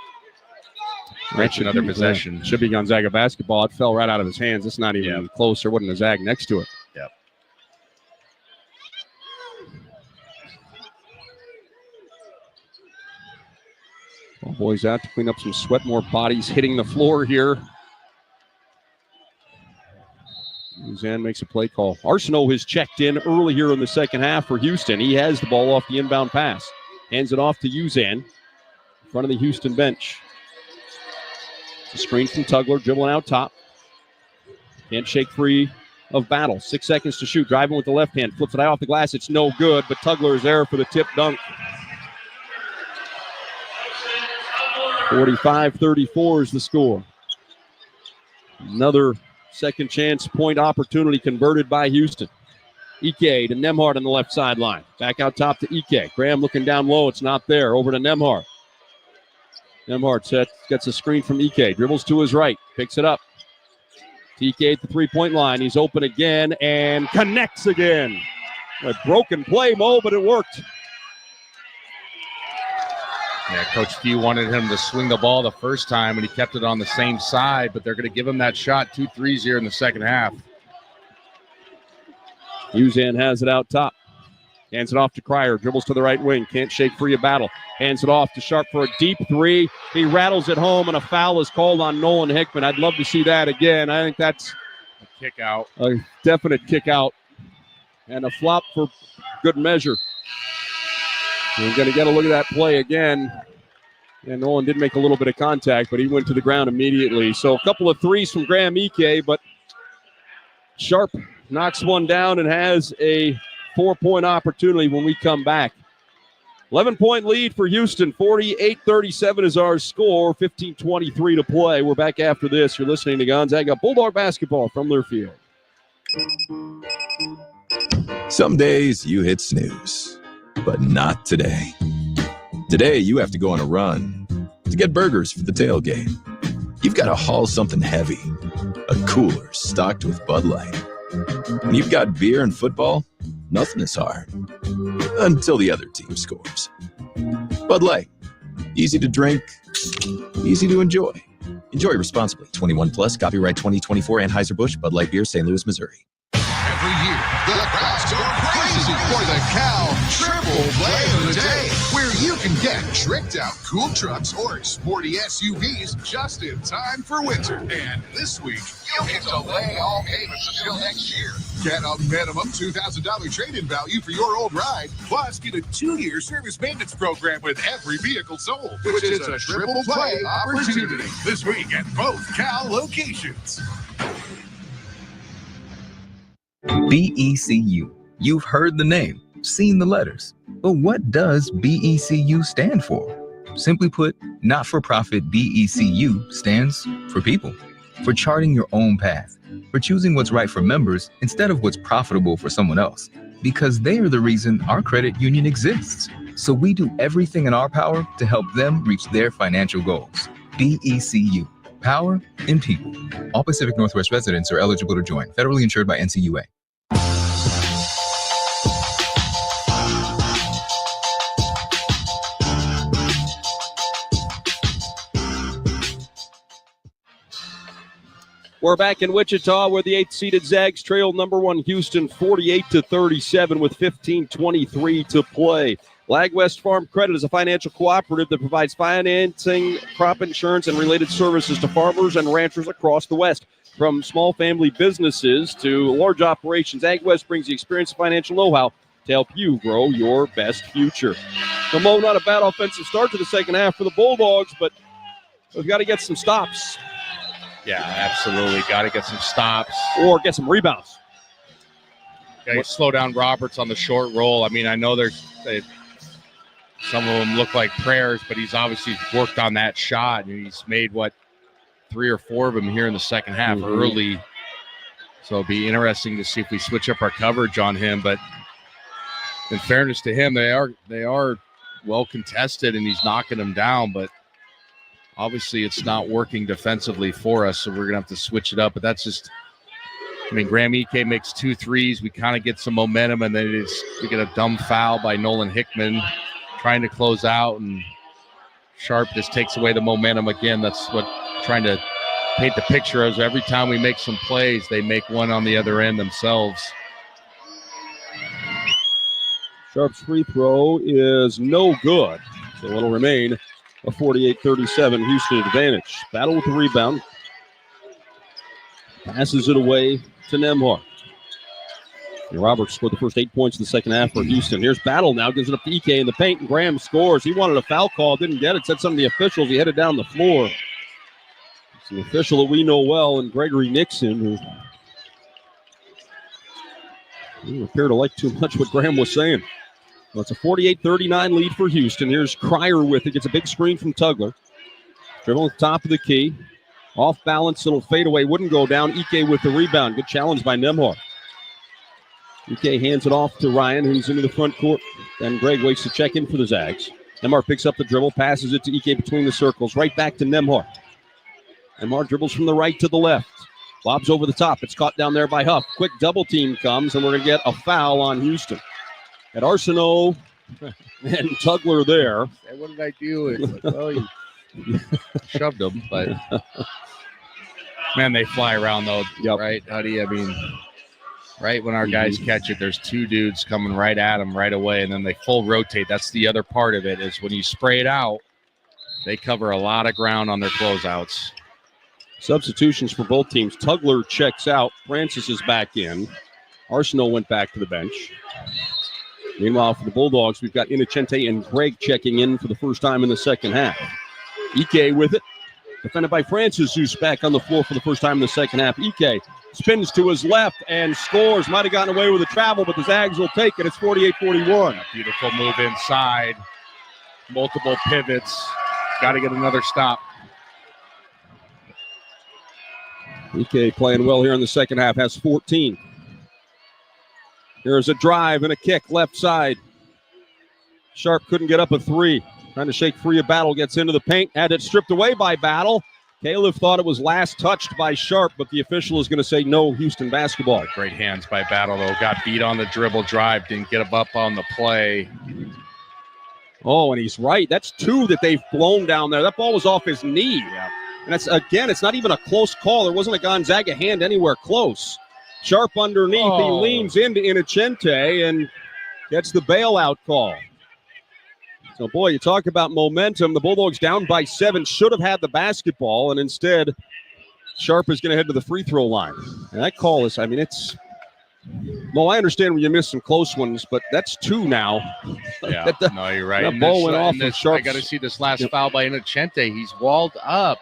Reach another possession. Should be Gonzaga basketball. It fell right out of his hands. It's not even close. There wasn't a zag next to it. Yep. Well, boys out to clean up some sweat. More bodies hitting the floor here. Uzan makes a play call. Arsenault has checked in early here in the second half for Houston. He has the ball off the inbound pass. Hands it off to Uzan in front of the Houston bench. A screen from Tugler, dribbling out top. Can't shake free of Battle. 6 seconds to shoot. Driving with the left hand. Flips it out off the glass. It's no good, but Tugler is there for the tip dunk. 45-34 is the score. Another second chance point opportunity converted by Houston. Ike to Nemhard on the left sideline. Back out top to Ike. Graham looking down low. It's not there. Over to Nemhard. Nemhard gets a screen from Ike. Dribbles to his right. Picks it up. Ike at the three-point line. He's open again and connects again. A broken play, Mo, but it worked. Yeah, Coach Few wanted him to swing the ball the first time, and he kept it on the same side, but they're going to give him that shot. 2 threes here in the second half. Uzan has it out top. Hands it off to Cryer. Dribbles to the right wing. Can't shake free of Battle. Hands it off to Sharp for a deep 3. He rattles it home, and a foul is called on Nolan Hickman. I'd love to see that again. I think that's a kick out. A definite kick out. And a flop for good measure. We're going to get a look at that play again. And Nolan did make a little bit of contact, but he went to the ground immediately. So a couple of threes from Graham Ike, but Sharp knocks one down and has a 4-point opportunity when we come back. 11-point lead for Houston. 48-37 is our score. 15:23 to play. We're back after this. You're listening to Gonzaga Bulldog basketball from Learfield. Some days you hit snooze, but not today. Today you have to go on a run to get burgers for the tailgate. You've got to haul something heavy, a cooler stocked with Bud Light. When you've got beer and football, nothing is hard. Until the other team scores. Bud Light. Easy to drink, easy to enjoy. Enjoy responsibly. 21 plus, copyright 2024 Anheuser-Busch, Bud Light Beer, St. Louis, Missouri. Every year, the crowds go crazy for the Cal Triple Play of the Day, where you can get tricked out cool trucks or sporty SUVs just in time for winter. And this week, you can delay all payments until next year. Get a minimum $2,000 trade-in value for your old ride, plus get a 2-year service maintenance program with every vehicle sold, which is a triple play opportunity this week at both Cal locations. BECU. You've heard the name, seen the letters. But what does BECU stand for? Simply put, not-for-profit BECU stands for people, for charting your own path, for choosing what's right for members instead of what's profitable for someone else, because they are the reason our credit union exists. So we do everything in our power to help them reach their financial goals. BECU, power in people. All Pacific Northwest residents are eligible to join, federally insured by NCUA. We're back in Wichita where the 8th-seeded Zags trail number 1 Houston 48-37 with 15:23 to play. Lag West Farm Credit is a financial cooperative that provides financing, crop insurance, and related services to farmers and ranchers across the West. From small family businesses to large operations, Ag West brings the experience and financial know-how to help you grow your best future. Mo, not a bad offensive start to the second half for the Bulldogs, but we've got to get some stops. Yeah, absolutely. Got to get some stops. Or get some rebounds. Got to slow down Roberts on the short roll. I mean, I know some of them look like prayers, but he's obviously worked on that shot, and he's made, 3 or 4 of them here in the second half early. So it'll be interesting to see if we switch up our coverage on him. But in fairness to him, they are well contested, and he's knocking them down, but obviously, it's not working defensively for us, so we're going to have to switch it up. But that's just, Graham Ike makes 2 threes. We kind of get some momentum, and then we get a dumb foul by Nolan Hickman trying to close out, and Sharp just takes away the momentum again. That's what trying to paint the picture is. Every time we make some plays, they make one on the other end themselves. Sharp's free throw is no good, so it'll remain a 48-37 Houston advantage. Battle with the rebound. Passes it away to Nembhard. And Roberts scored the first 8 points in the second half for Houston. Here's Battle now. Gives it up to Ike in the paint, and Graham scores. He wanted a foul call. Didn't get it. Said some of the officials. He headed down the floor. It's an official that we know well, and Gregory Nixon, who didn't appear to like too much what Graham was saying. Well, it's a 48-39 lead for Houston. Here's Cryer with it. Gets a big screen from Tugler. Dribble at the top of the key. Off balance, it'll fade away. Wouldn't go down. Ike with the rebound. Good challenge by Nembhard. Ike hands it off to Ryan, who's into the front court. And Greg waits to check in for the Zags. Nembhard picks up the dribble, passes it to Ike between the circles. Right back to Nembhard. Nembhard dribbles from the right to the left. Lobs over the top. It's caught down there by Huff. Quick double team comes, and we're going to get a foul on Houston. At Arsenault and Tugler there. What did I do? Well, you shoved them, but man, they fly around though, right, Huddy? Right when our guys catch it, there's 2 dudes coming right at them right away, and then they full rotate. That's the other part of it is when you spray it out, they cover a lot of ground on their closeouts. Substitutions for both teams. Tugler checks out. Francis is back in. Arsenault went back to the bench. Meanwhile, for the Bulldogs, we've got Innocente and Greg checking in for the first time in the second half. Ike with it. Defended by Francis, who's back on the floor for the first time in the second half. Ike spins to his left and scores. Might have gotten away with a travel, but the Zags will take it. It's 48-41. Beautiful move inside. Multiple pivots. Got to get another stop. Ike playing well here in the second half, has 14. Here's a drive and a kick left side. Sharp couldn't get up a 3. Trying to shake free of Battle, gets into the paint, had it stripped away by Battle. Caleb thought it was last touched by Sharp, but the official is going to say no, Houston basketball. Great hands by Battle, though. Got beat on the dribble drive, didn't get up on the play. Oh, and he's right. That's 2 that they've blown down there. That ball was off his knee. Yeah. And it's not even a close call. There wasn't a Gonzaga hand anywhere close. Sharp underneath. He leans into Innocente and gets the bailout call. So, boy, you talk about momentum. The Bulldogs down by 7, should have had the basketball, and instead Sharp is going to head to the free throw line. And that call is, it's – well, I understand when you miss some close ones, but that's 2 now. Yeah, no, you're right. That ball went off of Sharp. I got to see this last foul by Innocente. He's walled up.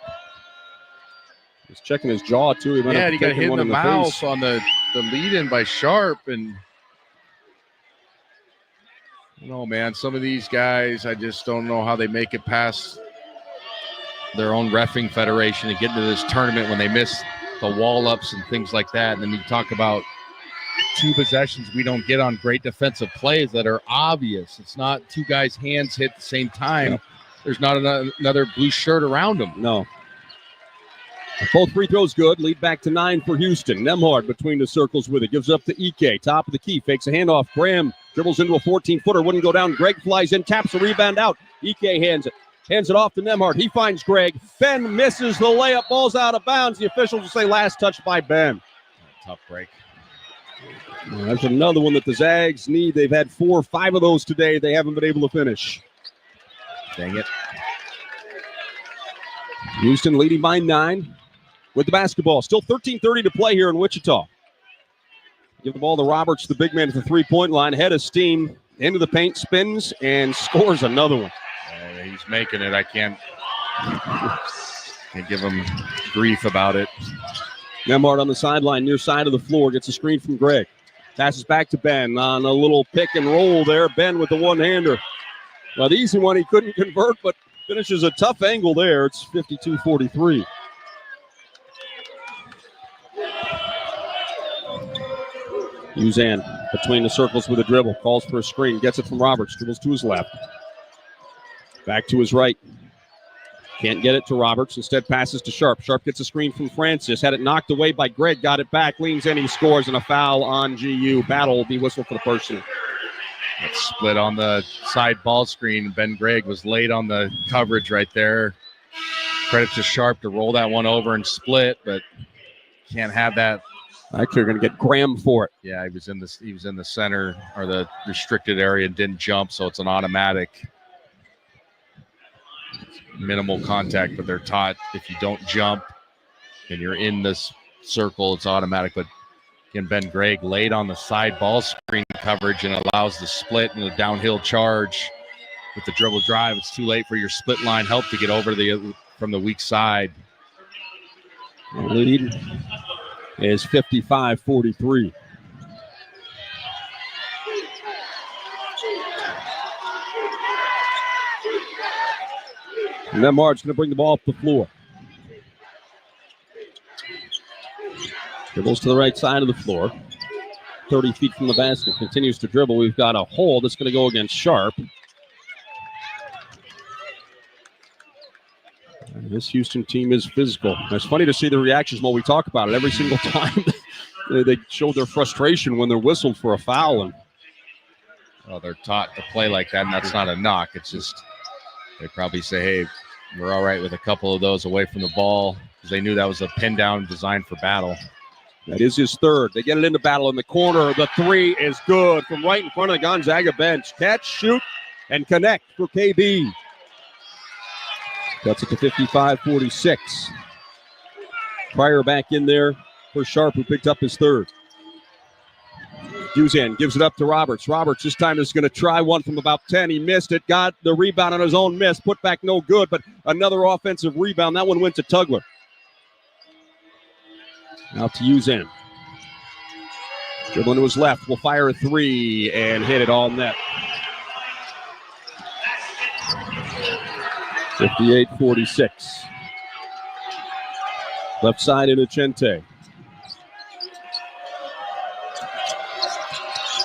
He's checking his jaw, too. He got hit in the mouth on the lead-in by Sharp. And No, man, some of these guys, I just don't know how they make it past their own reffing federation and get into this tournament when they miss the wall-ups and things like that. And then you talk about 2 possessions we don't get on great defensive plays that are obvious. It's not 2 guys' hands hit at the same time. Yeah. There's not another blue shirt around them. No. Both free throws good. Lead back to 9 for Houston. Nemhard between the circles with it. Gives up to Ike. Top of the key. Fakes a handoff. Graham dribbles into a 14-footer. Wouldn't go down. Greg flies in. Taps the rebound out. Ike hands it. Hands it off to Nemhard. He finds Greg. Ben misses the layup. Ball's out of bounds. The officials will say last touch by Ben. Tough break. There's another one that the Zags need. They've had 4 or 5 of those today. They haven't been able to finish. Dang it. Houston leading by 9 with the basketball. Still 13:30 to play here in Wichita. Give the ball to Roberts, the big man at the three-point line. Head of steam, into the paint, spins, and scores another one. He's making it. I can't give him grief about it. Nemhard on the sideline, near side of the floor, gets a screen from Greg. Passes back to Ben on a little pick and roll there. Ben with the one-hander. Well, the easy one he couldn't convert, but finishes a tough angle there. It's 52-43. Uzan between the circles with a dribble. Calls for a screen. Gets it from Roberts. Dribbles to his left. Back to his right. Can't get it to Roberts. Instead passes to Sharp. Sharp gets a screen from Francis. Had it knocked away by Greg. Got it back. Leans in. He scores, and a foul on GU. Battle will be whistled for the person. It's split on the side ball screen. Ben Gregg was late on the coverage right there. Credit to Sharp to roll that one over and split, but can't have that. Actually, you're going to get Graham for it. Yeah, he was in the center or the restricted area and didn't jump, so it's an automatic. Minimal contact, but they're taught if you don't jump and you're in this circle, it's automatic. But again, Ben Gregg laid on the side ball screen coverage and allows the split and the downhill charge with the dribble drive. It's too late for your split line help to get over from the weak side. The lead is 55-43. And then Marge going to bring the ball up the floor. Dribbles to the right side of the floor. 30 feet from the basket. Continues to dribble. We've got a hole that's going to go against Sharp. And this Houston team is physical. And it's funny to see the reactions while we talk about it. Every single time they showed their frustration when they're whistled for a foul. And well, they're taught to play like that, and that's not a knock. It's just they probably say, hey, we're all right with a couple of those away from the ball because they knew that was a pin down designed for Battle. That is his third. They get it into Battle in the corner. The three is good from right in front of the Gonzaga bench. Catch, shoot, and connect for KB. Cuts it to 55-46. Pryor back in there for Sharp, who picked up his third. Uzan gives it up to Roberts. Roberts this time is going to try one from about 10. He missed it, got the rebound on his own miss. Put back no good, but another offensive rebound. That one went to Tugler. Now to Uzan. Dribbling to his left. Will fire a three and hit it all net. 58-46. Left side into Chente.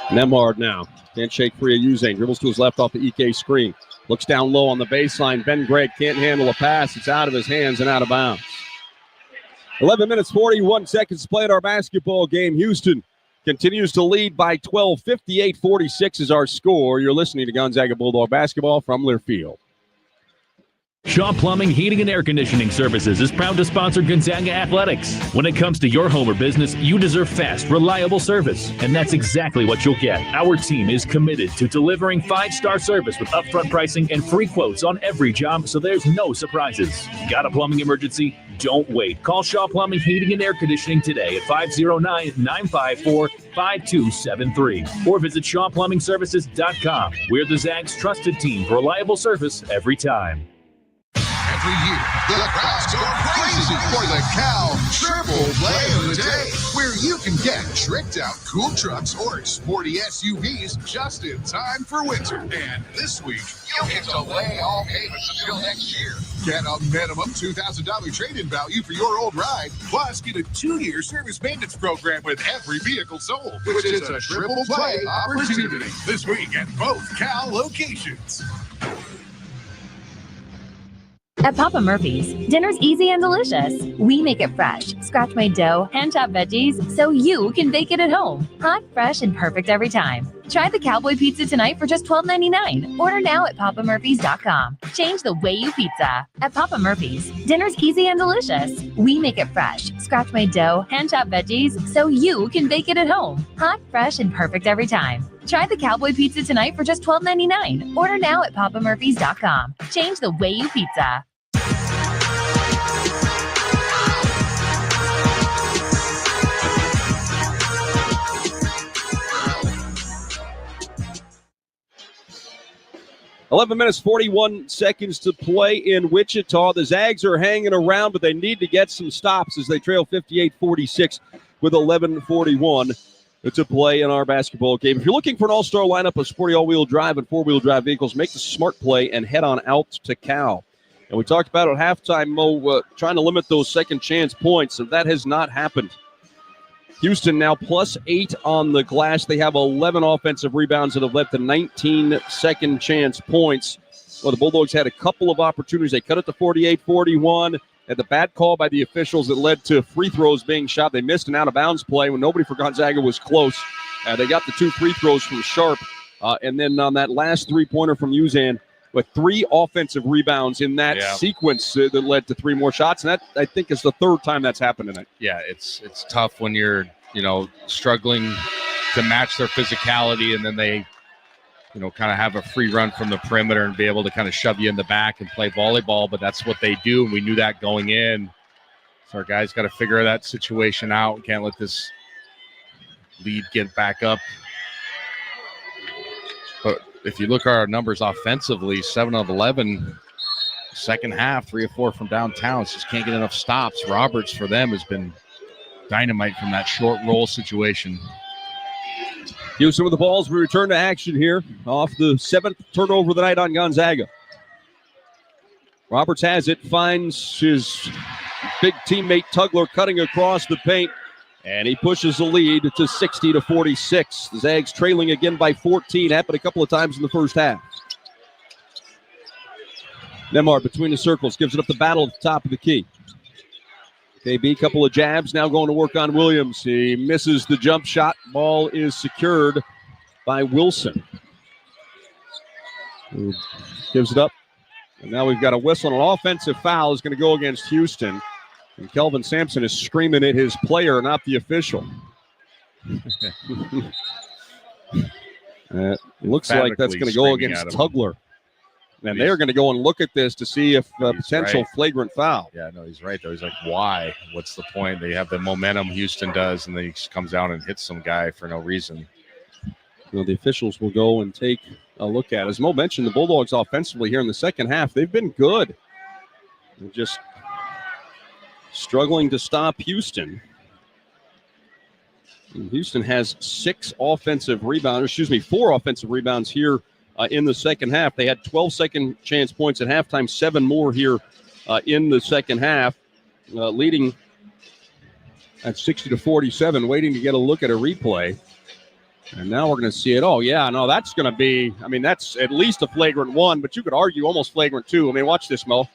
Nemhard now. Can't shake free of Uzan. Dribbles to his left off the Ike screen. Looks down low on the baseline. Ben Gregg can't handle a pass. It's out of his hands and out of bounds. 11 minutes, 41 seconds to play at our basketball game. Houston continues to lead by 12. 58-46 is our score. You're listening to Gonzaga Bulldog basketball from Learfield. Shaw Plumbing, Heating, and Air Conditioning Services is proud to sponsor Gonzaga Athletics. When it comes to your home or business, you deserve fast, reliable service, and that's exactly what you'll get. Our team is committed to delivering 5-star service with upfront pricing and free quotes on every job, so there's no surprises. Got a plumbing emergency? Don't wait. Call Shaw Plumbing, Heating, and Air Conditioning today at 509-954-5273 or visit ShawPlumbingServices.com. We're the Zags' trusted team for reliable service every time. Every year, the crowds go crazy for the Cal Triple Play of the Day, where you can get tricked out cool trucks or sporty SUVs just in time for winter. And this week, you can delay all payments until next year. Get a minimum $2,000 trade-in value for your old ride, plus get a 2-year service maintenance program with every vehicle sold, which is a triple play opportunity this week at both Cal locations. At Papa Murphy's, dinner's easy and delicious. We make it fresh. Scratch-made dough, hand-chopped veggies, so you can bake it at home. Hot, fresh, and perfect every time. Try the Cowboy Pizza tonight for just $12.99. Order now at papamurphys.com. Change the way you pizza. At Papa Murphy's, dinner's easy and delicious. We make it fresh. Scratch-made dough, hand-chopped veggies, so you can bake it at home. Hot, fresh, and perfect every time. Try the Cowboy Pizza tonight for just $12.99. Order now at papamurphys.com. Change the way you pizza. $11 minutes, 41 seconds to play in Wichita. The Zags are hanging around, but they need to get some stops as they trail 58-46 with 11:41 to play in our basketball game. If you're looking for an all-star lineup of sporty all-wheel drive and four-wheel drive vehicles, make the smart play and head on out to Cal. And we talked about at halftime, Mo, trying to limit those second chance points, and that has not happened. Houston now +8 on the glass. They have 11 offensive rebounds that have led to 19 second chance points. Well, the Bulldogs had a couple of opportunities. They cut it to 48-41. Had the bad call by the officials that led to free throws being shot. They missed an out-of-bounds play when nobody for Gonzaga was close. They got the 2 free throws from Sharp. And then on that last three-pointer from Uzan, with 3 offensive rebounds in that sequence that led to 3 more shots. And that, I think, is the third time that's happened tonight. Yeah, it's tough when you're, struggling to match their physicality, and then they, kind of have a free run from the perimeter and be able to kind of shove you in the back and play volleyball. But that's what they do, and we knew that going in. So our guys got to figure that situation out. We can't let this lead get back up. But if you look at our numbers offensively, 7 of 11, second half, 3 of 4 from downtown. Just can't get enough stops. Roberts, for them, has been dynamite from that short roll situation. Houston with the balls. We return to action here off the 7th turnover of the night on Gonzaga. Roberts has it, finds his big teammate Tugler cutting across the paint, and he pushes the lead to 60-46. The Zags trailing again by 14. Happened a couple of times in the first half. Nemar between the circles, gives it up the battle at the top of the key. KB, couple of jabs, now going to work on Williams. He misses the jump shot. Ball is secured by Wilson. Who gives it up. And now we've got a whistle. An offensive foul is going to go against Houston. And Kelvin Sampson is screaming at his player, not the official. Looks like that's going to go against Tugler. And they're going to go and look at this to see if potential flagrant foul. Yeah, no, he's right, though. He's like, why? What's the point? They have the momentum Houston does, and then he just comes down and hits some guy for no reason. The officials will go and take a look at it. As Mo mentioned, the Bulldogs offensively here in the second half, they've been good. They're just struggling to stop Houston. And Houston has 4 offensive rebounds here in the second half. They had 12 second chance points at halftime, 7 more here in the second half, leading at 60-47, waiting to get a look at a replay. And now we're going to see it. Oh, yeah, no, that's going to be, that's at least a flagrant 1, but you could argue almost flagrant 2. Watch this, Mo.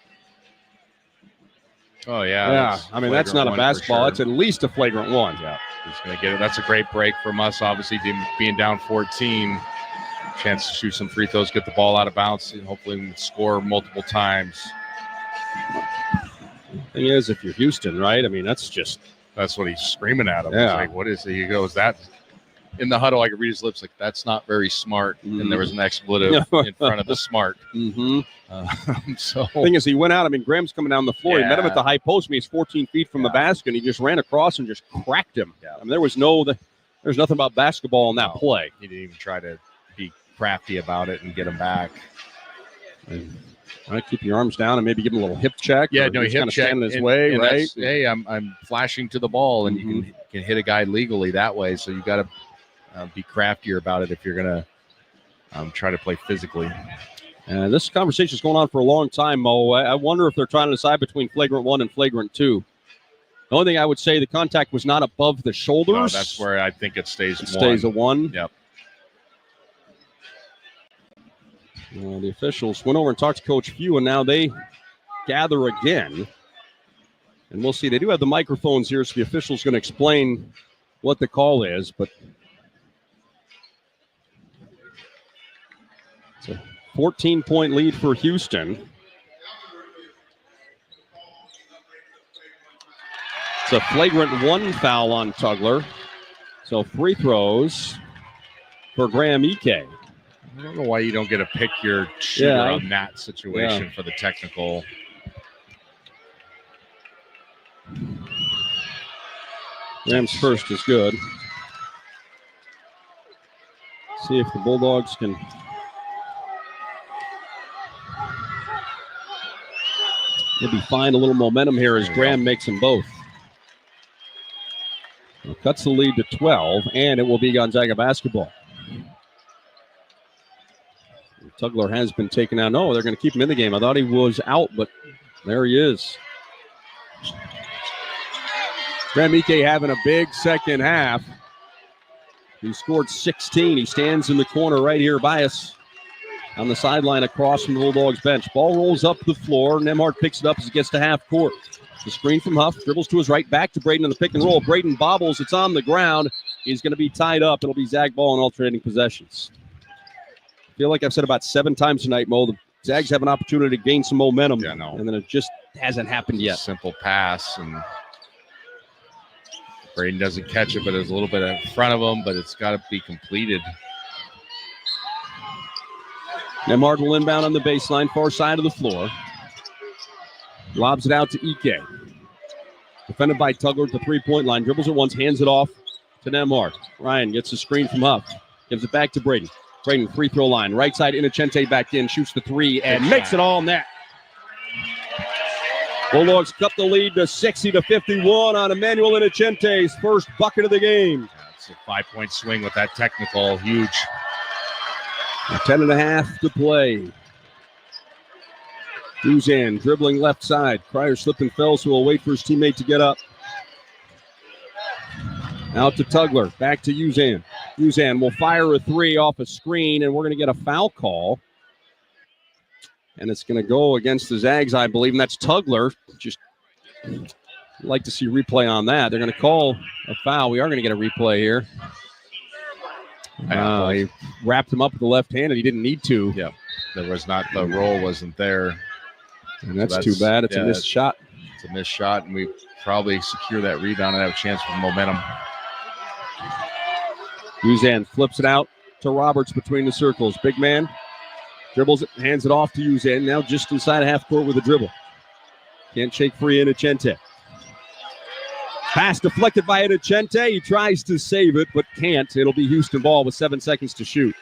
Oh, yeah. Yeah, that's not a basketball. Sure. That's at least a flagrant 1. Yeah, he's going to get it. That's a great break from us, obviously, being down 14. Chance to shoot some free throws, get the ball out of bounds, and hopefully score multiple times. Thing is, if you're Houston, right? That's what he's screaming at him. Yeah. He's like, what is it? He goes, that in the huddle, I could read his lips like, that's not very smart. Mm-hmm. And there was an expletive in front of the smart. Mm-hmm. Thing is, he went out. Graham's coming down the floor. Yeah. He met him at the high post. He's 14 feet from the basket, and he just ran across and just cracked him. Yeah. There's nothing about basketball in that play. He didn't even try to be crafty about it and get him back. And All right, keep your arms down and maybe give him a little hip check. Yeah, or no, he's hip kind of check standing his and- way, and right? that's, hey, I'm flashing to the ball, and you can hit a guy legally that way. So you got to be craftier about it if you're going to try to play physically. This conversation is going on for a long time, Mo. I wonder if they're trying to decide between flagrant 1 and flagrant 2. The only thing I would say, the contact was not above the shoulders. No, that's where I think it stays. It stays a 1. Yep. The officials went over and talked to Coach Few, and now they gather again. And we'll see. They do have the microphones here, so the official's going to explain what the call is. But it's a 14-point lead for Houston. It's a flagrant 1 foul on Tugler. So free throws for Graham Ike. I don't know why you don't get to pick your shooter on that situation for the technical. Graham's first is good. See if the Bulldogs can maybe find a little momentum here as Graham makes them both. Cuts the lead to 12, and it will be Gonzaga basketball. Tugler has been taken out. No, they're going to keep him in the game. I thought he was out, but there he is. Graham Ike having a big second half. He scored 16. He stands in the corner right here by us on the sideline across from the Bulldogs bench. Ball rolls up the floor. Nembhard picks it up as it gets to half court. The screen from Huff, dribbles to his right, back to Braden in the pick and roll. Braden bobbles. It's on the ground. He's going to be tied up. It'll be Zag ball in alternating possessions. I feel like I've said about 7 times tonight, Mo, the Zags have an opportunity to gain some momentum. Yeah, no. And then it just hasn't happened yet. Simple pass, and Braden doesn't catch it, but it's a little bit in front of him, but it's got to be completed. Nembhard will inbound on the baseline, far side of the floor. Lobs it out to Ike. Defended by Tugler at the three-point line. Dribbles it once, hands it off to Nembhard. Ryan gets the screen from Huff. Gives it back to Braden. Braden, free throw line. Right side, Innocente back in, shoots the 3, and makes it all net. Bulldogs cut the lead to 60-51 on Emmanuel Innocente's first bucket of the game. It's a 5-point swing with that technical. Huge. 10.5 to play. Duzan dribbling left side. Cryer slipped and fell, so he'll wait for his teammate to get up. Out to Tugler. Back to Uzan. Uzan will fire a 3 off a screen, and we're going to get a foul call. And it's going to go against the Zags, I believe, and that's Tugler. Just like to see a replay on that. They're going to call a foul. We are going to get a replay here. He wrapped him up with the left hand, and he didn't need to. Yeah, there was not, the roll wasn't there. And that's too bad. It's a missed shot. It's a missed shot, and we probably secure that rebound and have a chance for momentum. Uzan flips it out to Roberts between the circles. Big man dribbles it, hands it off to Uzan. Now just inside half court with a dribble. Can't shake free Innocente. Pass deflected by Innocente. He tries to save it, but can't. It'll be Houston ball with 7 seconds to shoot.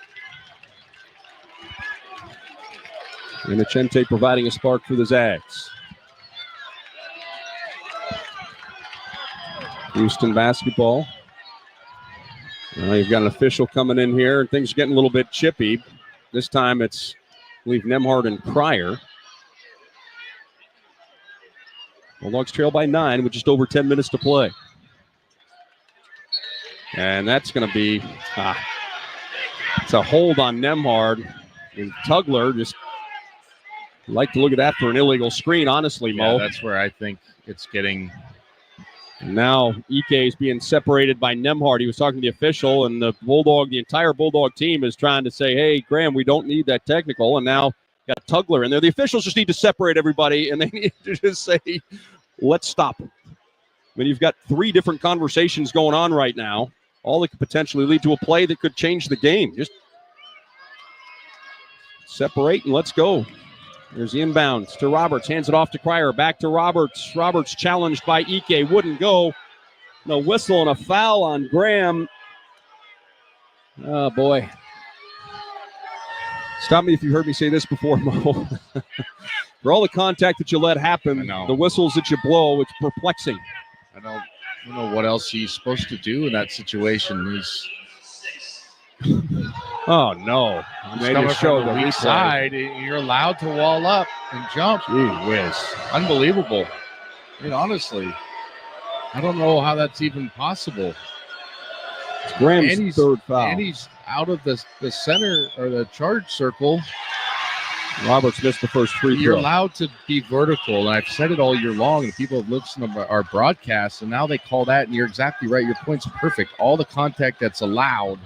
Innocente providing a spark for the Zags. Houston basketball. You've got an official coming in here, and things are getting a little bit chippy. This time it's, I believe, Nembhard and Cryer. Bulldogs trail by 9 with just over 10 minutes to play. And that's going to be, it's a hold on Nembhard. And Tugler just like to look at that for an illegal screen, honestly, Mo. Yeah, that's where I think it's getting. And now Ike is being separated by Nembhard. He was talking to the official, and the entire Bulldog team is trying to say, hey, Graham, we don't need that technical. And now got Tugler in there. The officials just need to separate everybody, and they need to just say, let's stop. I mean, you've got 3 different conversations going on right now, all that could potentially lead to a play that could change the game. Just separate and let's go. There's the inbounds to Roberts. Hands it off to Cryer. Back to Roberts. Roberts challenged by Ike. Wouldn't go. No whistle and a foul on Graham. Oh, boy. Stop me if you heard me say this before, Mo. For all the contact that you let happen, the whistles that you blow, it's perplexing. I don't know what else he's supposed to do in that situation. He's oh no! He's coming from the weak side. You're allowed to wall up and jump. Gee whiz! Unbelievable. I mean, honestly, I don't know how that's even possible. It's Graham's third foul. And he's out of the center or the charge circle. Roberts missed the first free throw. You're allowed to be vertical, and I've said it all year long, and people have listened to our broadcasts, and now they call that, and you're exactly right. Your point's perfect. All the contact that's allowed,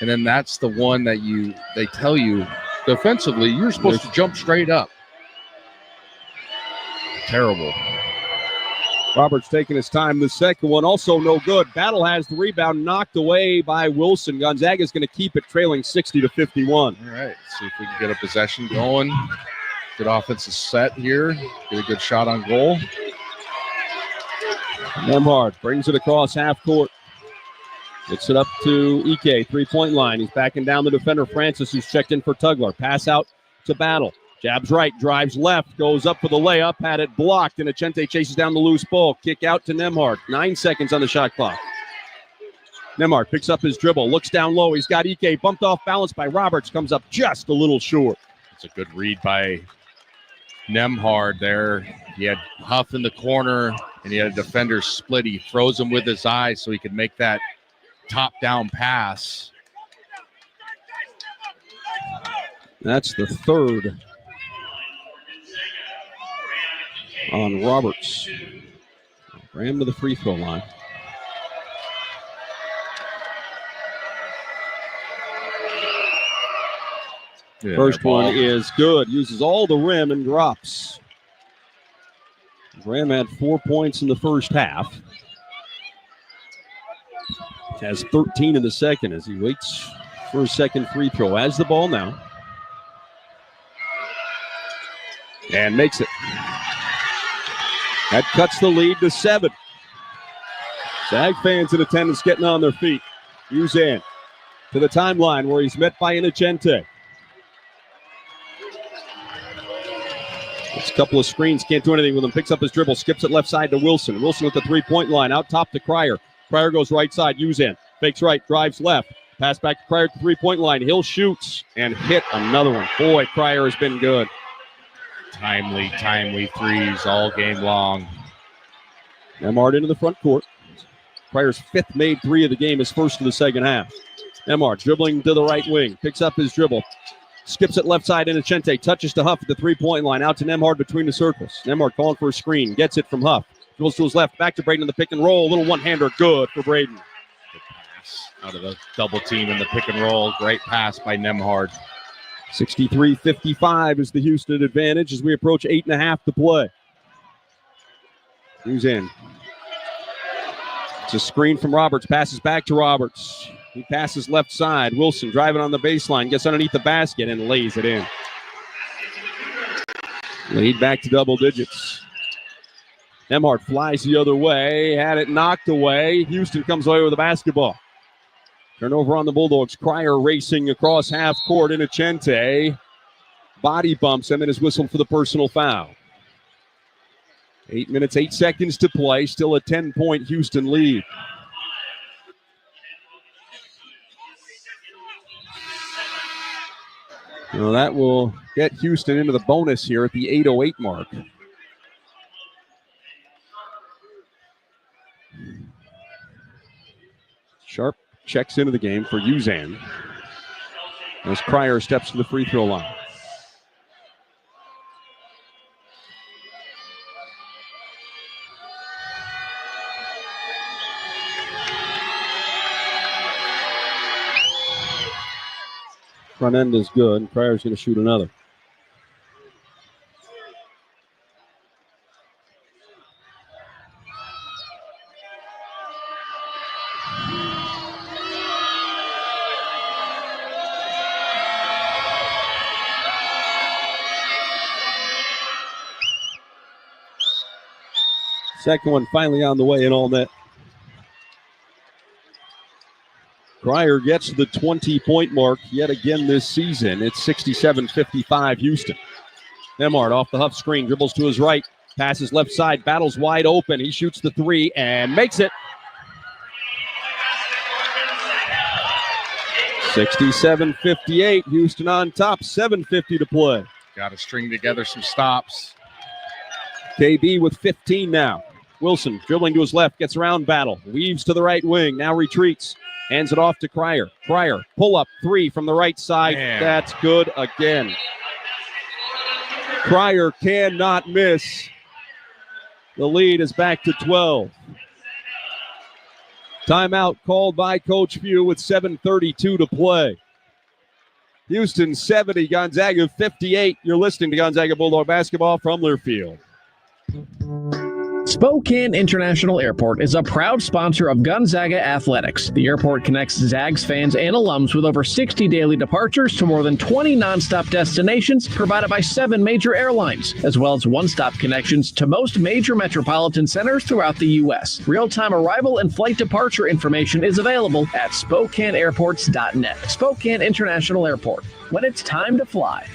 and then that's the one that they tell you defensively, you're supposed to jump straight up. Terrible. Roberts taking his time. The second one also no good. Battle has the rebound knocked away by Wilson. Gonzaga's going to keep it trailing 60-51. All right, see if we can get a possession going. Good offensive set here. Get a good shot on goal. Nemhard brings it across half court. Gets it up to Ike, three-point line. He's backing down the defender, Francis, who's checked in for Tugler. Pass out to Battle. Jabs right, drives left, goes up for the layup, had it blocked, and Achente chases down the loose ball. Kick out to Nemhard. 9 seconds on the shot clock. Nemhard picks up his dribble, looks down low. He's got Ike bumped off balance by Roberts, comes up just a little short. It's a good read by Nemhard there. He had Huff in the corner, and he had a defender split. He froze him with his eyes so he could make that top-down pass. That's the third on Roberts. Ran to the free throw line. Yeah, First one is good. Uses all the rim and drops. Graham had 4 points in the first half. Has 13 in the second as he waits for a second free throw. Has the ball now. And makes it. That cuts the lead to 7. Zag fans in attendance getting on their feet. Uzan to the timeline where he's met by Inocente. It's a couple of screens, can't do anything with him. Picks up his dribble, skips it left side to Wilson. Wilson with the three-point line, out top to Cryer. Cryer goes right side, Uzan. Fakes right, drives left. Pass back to Cryer at the three-point line. Hill shoots and hit another one. Boy, Cryer has been good. Timely threes all game long. Nemhard into the front court. Cryer's fifth made three of the game, his first of the second half. Nemhard dribbling to the right wing. Picks up his dribble. Skips it left side. Inocente touches to Huff at the three-point line. Out to Nemhard between the circles. Nemhard calling for a screen. Gets it from Huff. Goes to his left. Back to Braden in the pick and roll. A little one-hander. Good for Braden. Good pass out of the double team in the pick and roll. Great pass by Nemhard. 63-55 is the Houston advantage as we approach 8.5 to play. Who's in? It's a screen from Roberts. Passes back to Roberts. He passes left side. Wilson driving on the baseline. Gets underneath the basket and lays it in. Lead back to double digits. Nemhard flies the other way. Had it knocked away. Houston comes away with the basketball. Turnover on the Bulldogs. Cryer racing across half court. Inocente body bumps him and is whistled for the personal foul. 8 minutes, 8 seconds to play. Still a 10-point Houston lead. Well, that will get Houston into the bonus here at the 8:08 mark. Sharp checks into the game for Uzan as Cryer steps to the free throw line. Front end is good, and Cryer's going to shoot another. Second one finally on the way and all net. Cryer gets the 20-point mark yet again this season. It's 67-55 Houston. Nemhard off the Huff screen, dribbles to his right, passes left side, battles wide open. He shoots the three and makes it. 67-58, Houston on top, 7:50 to play. Got to string together some stops. KB with 15 now. Wilson dribbling to his left, gets around Battle, weaves to the right wing, now retreats, hands it off to Cryer. Cryer, pull up three from the right side. Man. That's good again. Cryer cannot miss. The lead is back to 12. Timeout called by Coach Few with 7:32 to play. Houston 70, Gonzaga 58. You're listening to Gonzaga Bulldog basketball from Learfield. Spokane International Airport is a proud sponsor of Gonzaga Athletics. The airport connects Zags fans and alums with over 60 daily departures to more than 20 nonstop destinations provided by 7 major airlines, as well as one-stop connections to most major metropolitan centers throughout the U.S. Real-time arrival and flight departure information is available at SpokaneAirports.net. Spokane International Airport, when it's time to fly.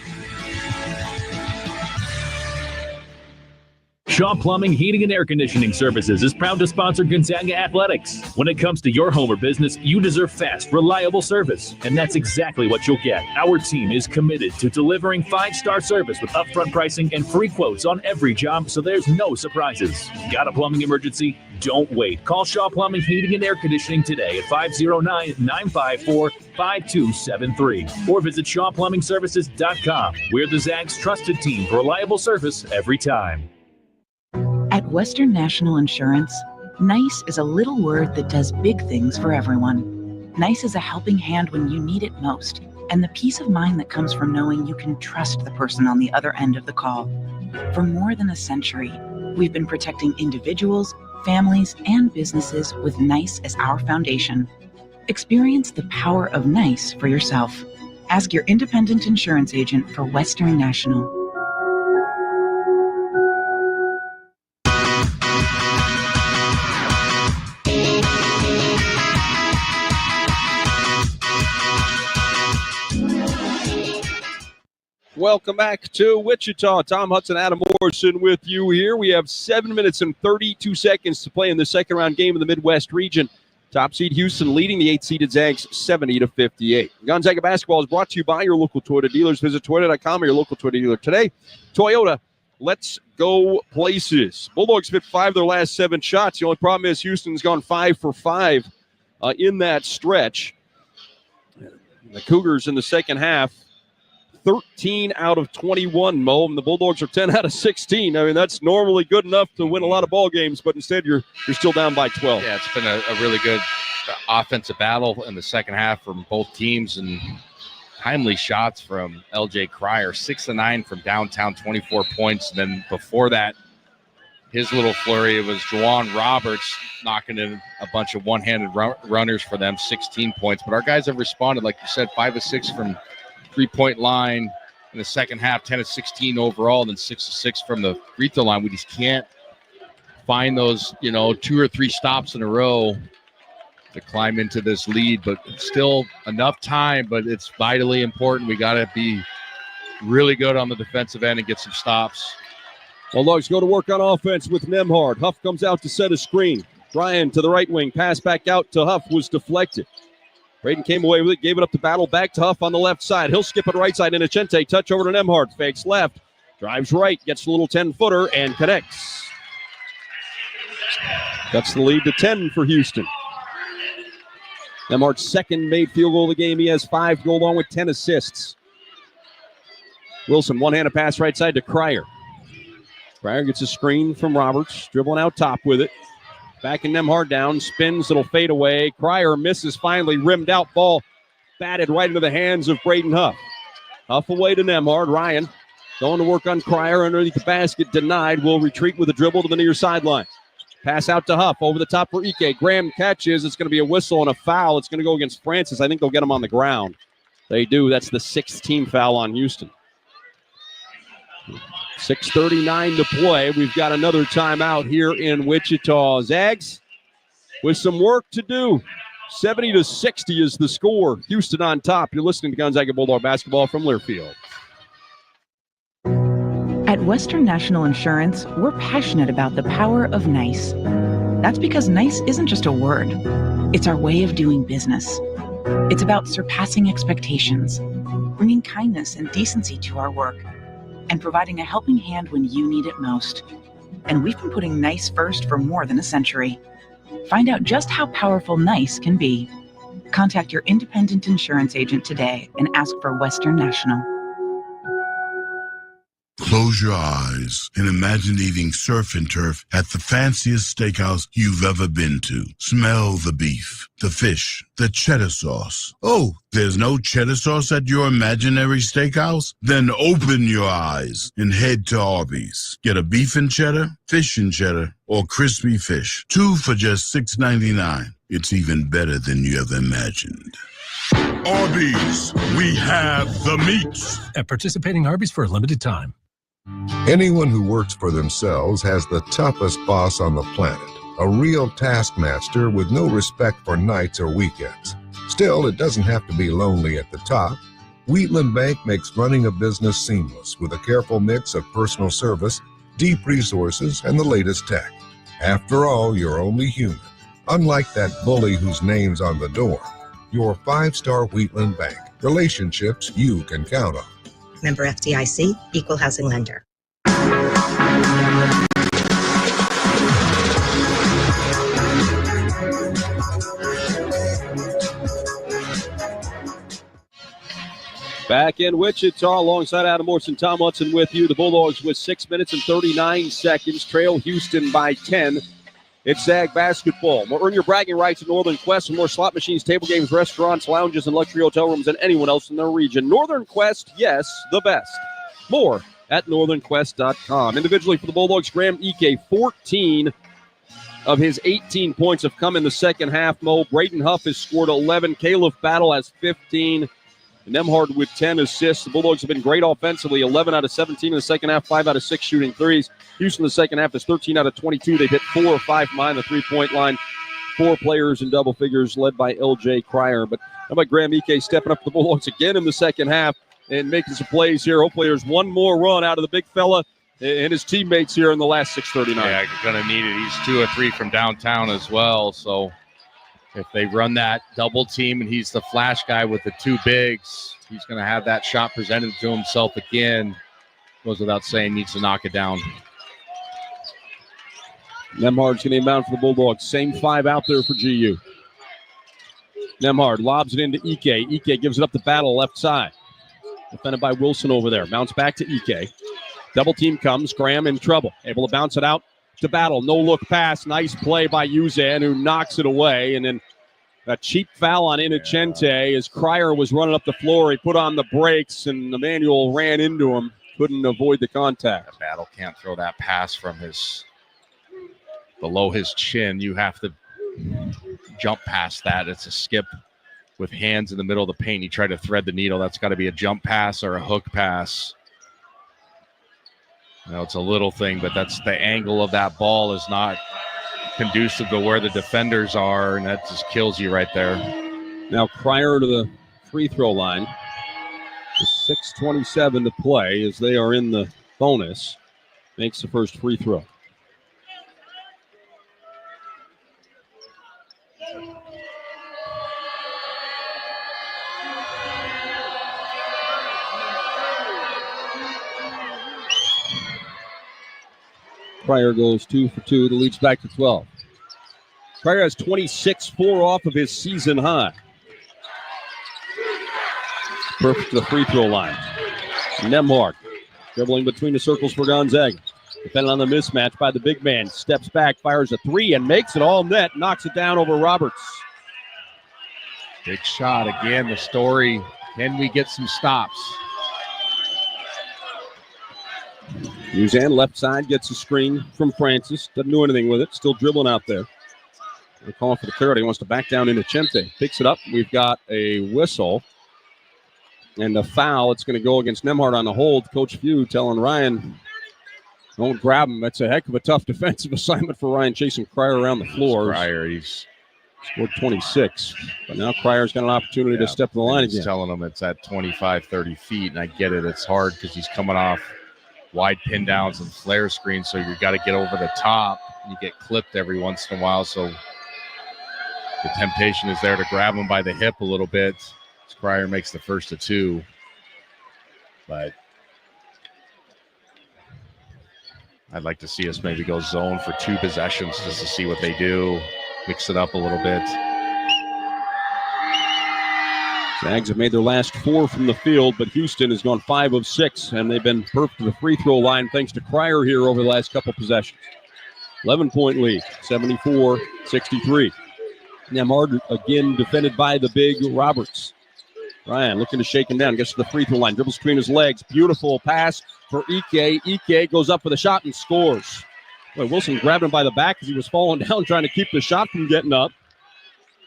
Shaw Plumbing, Heating, and Air Conditioning Services is proud to sponsor Gonzaga Athletics. When it comes to your home or business, you deserve fast, reliable service, and that's exactly what you'll get. Our team is committed to delivering 5-star service with upfront pricing and free quotes on every job, so there's no surprises. Got a plumbing emergency? Don't wait. Call Shaw Plumbing, Heating, and Air Conditioning today at 509-954-5273 or visit ShawPlumbingServices.com. We're the Zags' trusted team for reliable service every time. At Western National Insurance, NICE is a little word that does big things for everyone. NICE is a helping hand when you need it most, and the peace of mind that comes from knowing you can trust the person on the other end of the call. For more than a century, we've been protecting individuals, families, and businesses with NICE as our foundation. Experience the power of NICE for yourself. Ask your independent insurance agent for Western National. Welcome back to Wichita. Tom Hudson, Adam Morrison with you here. We have 7 minutes and 32 seconds to play in the second round game of the Midwest region. Top seed Houston leading the 8-seeded Zags 70-58. Gonzaga basketball is brought to you by your local Toyota dealers. Visit Toyota.com or your local Toyota dealer today. Toyota, let's go places. Bulldogs hit 5 of their last 7 shots. The only problem is Houston's gone 5 for 5 in that stretch. The Cougars in the second half, 13 out of 21, Mo, and the Bulldogs are 10 out of 16. I mean, that's normally good enough to win a lot of ball games, but instead you're still down by 12. Yeah, it's been a really good offensive battle in the second half from both teams, and timely shots from LJ Cryer, 6 of 9 from downtown, 24 points. And then before that, his little flurry, it was Juwan Roberts knocking in a bunch of one-handed runners for them, 16 points. But our guys have responded, like you said, 5 of 6 from three-point line in the second half, 10 of 16 overall, then 6 of 6 from the free throw line. We just can't find those, 2 or 3 stops in a row to climb into this lead, but still enough time, but it's vitally important. We got to be really good on the defensive end and get some stops. Bulldogs go to work on offense with Nemhard. Huff comes out to set a screen. Ryan to the right wing, pass back out to Huff was deflected. Braden came away with it, gave it up to Battle, back to Huff on the left side. He'll skip it right side, and Inocente, touch over to Nemhard, fakes left, drives right, gets a little 10-footer, and connects. That's the lead to 10 for Houston. Nemhard's second made field goal of the game. He has 5 to go along with 10 assists. Wilson, one-handed pass right side to Cryer. Cryer gets a screen from Roberts, dribbling out top with it. Back in Nemhard down, spins, it'll fade away. Cryer misses finally, rimmed out ball, batted right into the hands of Braden Huff. Huff away to Nemhard. Ryan going to work on Cryer underneath the basket, denied. Will retreat with a dribble to the near sideline. Pass out to Huff, over the top for Ike. Graham catches, it's going to be a whistle and a foul. It's going to go against Francis. I think they'll get him on the ground. They do, that's the 6th team foul on Houston. 6:39 to play. We've got another timeout here in Wichita. Zags with some work to do. 70-60 is the score. Houston on top. You're listening to Gonzaga Bulldog basketball from Learfield. At Western National Insurance, we're passionate about the power of nice. That's because nice isn't just a word. It's our way of doing business. It's about surpassing expectations, bringing kindness and decency to our work, and providing a helping hand when you need it most. And we've been putting nice first for more than a century. Find out just how powerful nice can be. Contact your independent insurance agent today and ask for Western National. Close your eyes and imagine eating surf and turf at the fanciest steakhouse you've ever been to. Smell the beef, the fish, the cheddar sauce. Oh, there's no cheddar sauce at your imaginary steakhouse? Then open your eyes and head to Arby's. Get a beef and cheddar, fish and cheddar, or crispy fish. 2 for just $6.99. It's even better than you ever imagined. Arby's, we have the meats. At participating Arby's for a limited time. Anyone who works for themselves has the toughest boss on the planet, a real taskmaster with no respect for nights or weekends. Still, it doesn't have to be lonely at the top. Wheatland Bank makes running a business seamless with a careful mix of personal service, deep resources, and the latest tech. After all, you're only human. Unlike that bully whose name's on the door, you're 5-star Wheatland Bank. Relationships you can count on. Member FDIC, Equal Housing Lender. Back in Wichita alongside Adam Morrison, Tom Hudson with you. The Bulldogs with 6 minutes and 39 seconds. Trail Houston by 10. It's Zag basketball. More earn your bragging rights at Northern Quest and more slot machines, table games, restaurants, lounges, and luxury hotel rooms than anyone else in their region. Northern Quest, yes, the best. More at northernquest.com. Individually for the Bulldogs, Graham Ike, 14 of his 18 points have come in the second half. Braden Huff has scored 11. Caleb Battle has 15. Nemhard with 10 assists. The Bulldogs have been great offensively, 11 out of 17 in the second half, 5 out of 6 shooting threes. Houston in the second half is 13 out of 22. They've hit 4 or 5 from behind the three-point line. 4 players in double figures led by L.J. Cryer. But how about Graham Ike stepping up the Bulldogs again in the second half and making some plays here. Hopefully there's one more run out of the big fella and his teammates here in the last 6:39. Yeah, going to need it. He's 2 or 3 from downtown as well, so if they run that double team and he's the flash guy with the 2 bigs, he's going to have that shot presented to himself again. Goes without saying, needs to knock it down. Nemhard's going to inbound for the Bulldogs. Same 5 out there for GU. Nemhard lobs it into Ike. Ike gives it up to Battle left side. Defended by Wilson over there. Bounce back to Ike. Double team comes. Graham in trouble. Able to bounce it out to Battle. No look pass. Nice play by Uzan, who knocks it away. And then a cheap foul on Inocente as Cryer was running up the floor. He put on the brakes, and Emmanuel ran into him. Couldn't avoid the contact. Battle can't throw that pass from below his chin. You have to jump past that. It's a skip with hands in the middle of the paint. You try to thread the needle. That's got to be a jump pass or a hook pass. Now it's a little thing, but that's the angle of that ball is not conducive to where the defenders are, and that just kills you right there. Now Cryer to the free throw line. 6:27 to play as they are in the bonus. Makes the first free throw. Cryer goes 2 for 2. The lead's back to 12. Cryer has 26-4 off of his season high. Perfect to the free throw line. Nemhard dribbling between the circles for Gonzaga. Depending on the mismatch by the big man. Steps back, fires a 3, and makes it all net. Knocks it down over Roberts. Big shot again. The story, can we get some stops? Uzan left side gets a screen from Francis. Doesn't do anything with it. Still dribbling out there. They're calling for the clarity. He wants to back down into Chente. Picks it up. We've got a whistle and a foul. It's going to go against Nemhard on the hold. Coach Few telling Ryan, don't grab him. That's a heck of a tough defensive assignment for Ryan, chasing Cryer around the floor. Cryer, he's Scored 26. But now Cryer's got an opportunity to step in the line He's again. telling him it's at 25, 30 feet, and I get it. It's hard because he's coming off wide pin downs and flare screens, so you got to get over the top. You get clipped every once in a while, so the temptation is there to grab him by the hip a little bit. As Cryer makes the first of two. But I'd like to see us maybe go zone for 2 possessions just to see what they do. Mix it up a little bit. Zags have made their last 4 from the field, but Houston has gone 5 of 6, and they've been perfect to the free throw line thanks to Cryer here over the last couple possessions. 11-point lead, 74-63. Nemhard again defended by the big Roberts. Ryan looking to shake him down, gets to the free throw line, dribbles between his legs. Beautiful pass for Ike. Ike goes up for the shot and scores. Boy, Wilson grabbed him by the back as he was falling down, trying to keep the shot from getting up.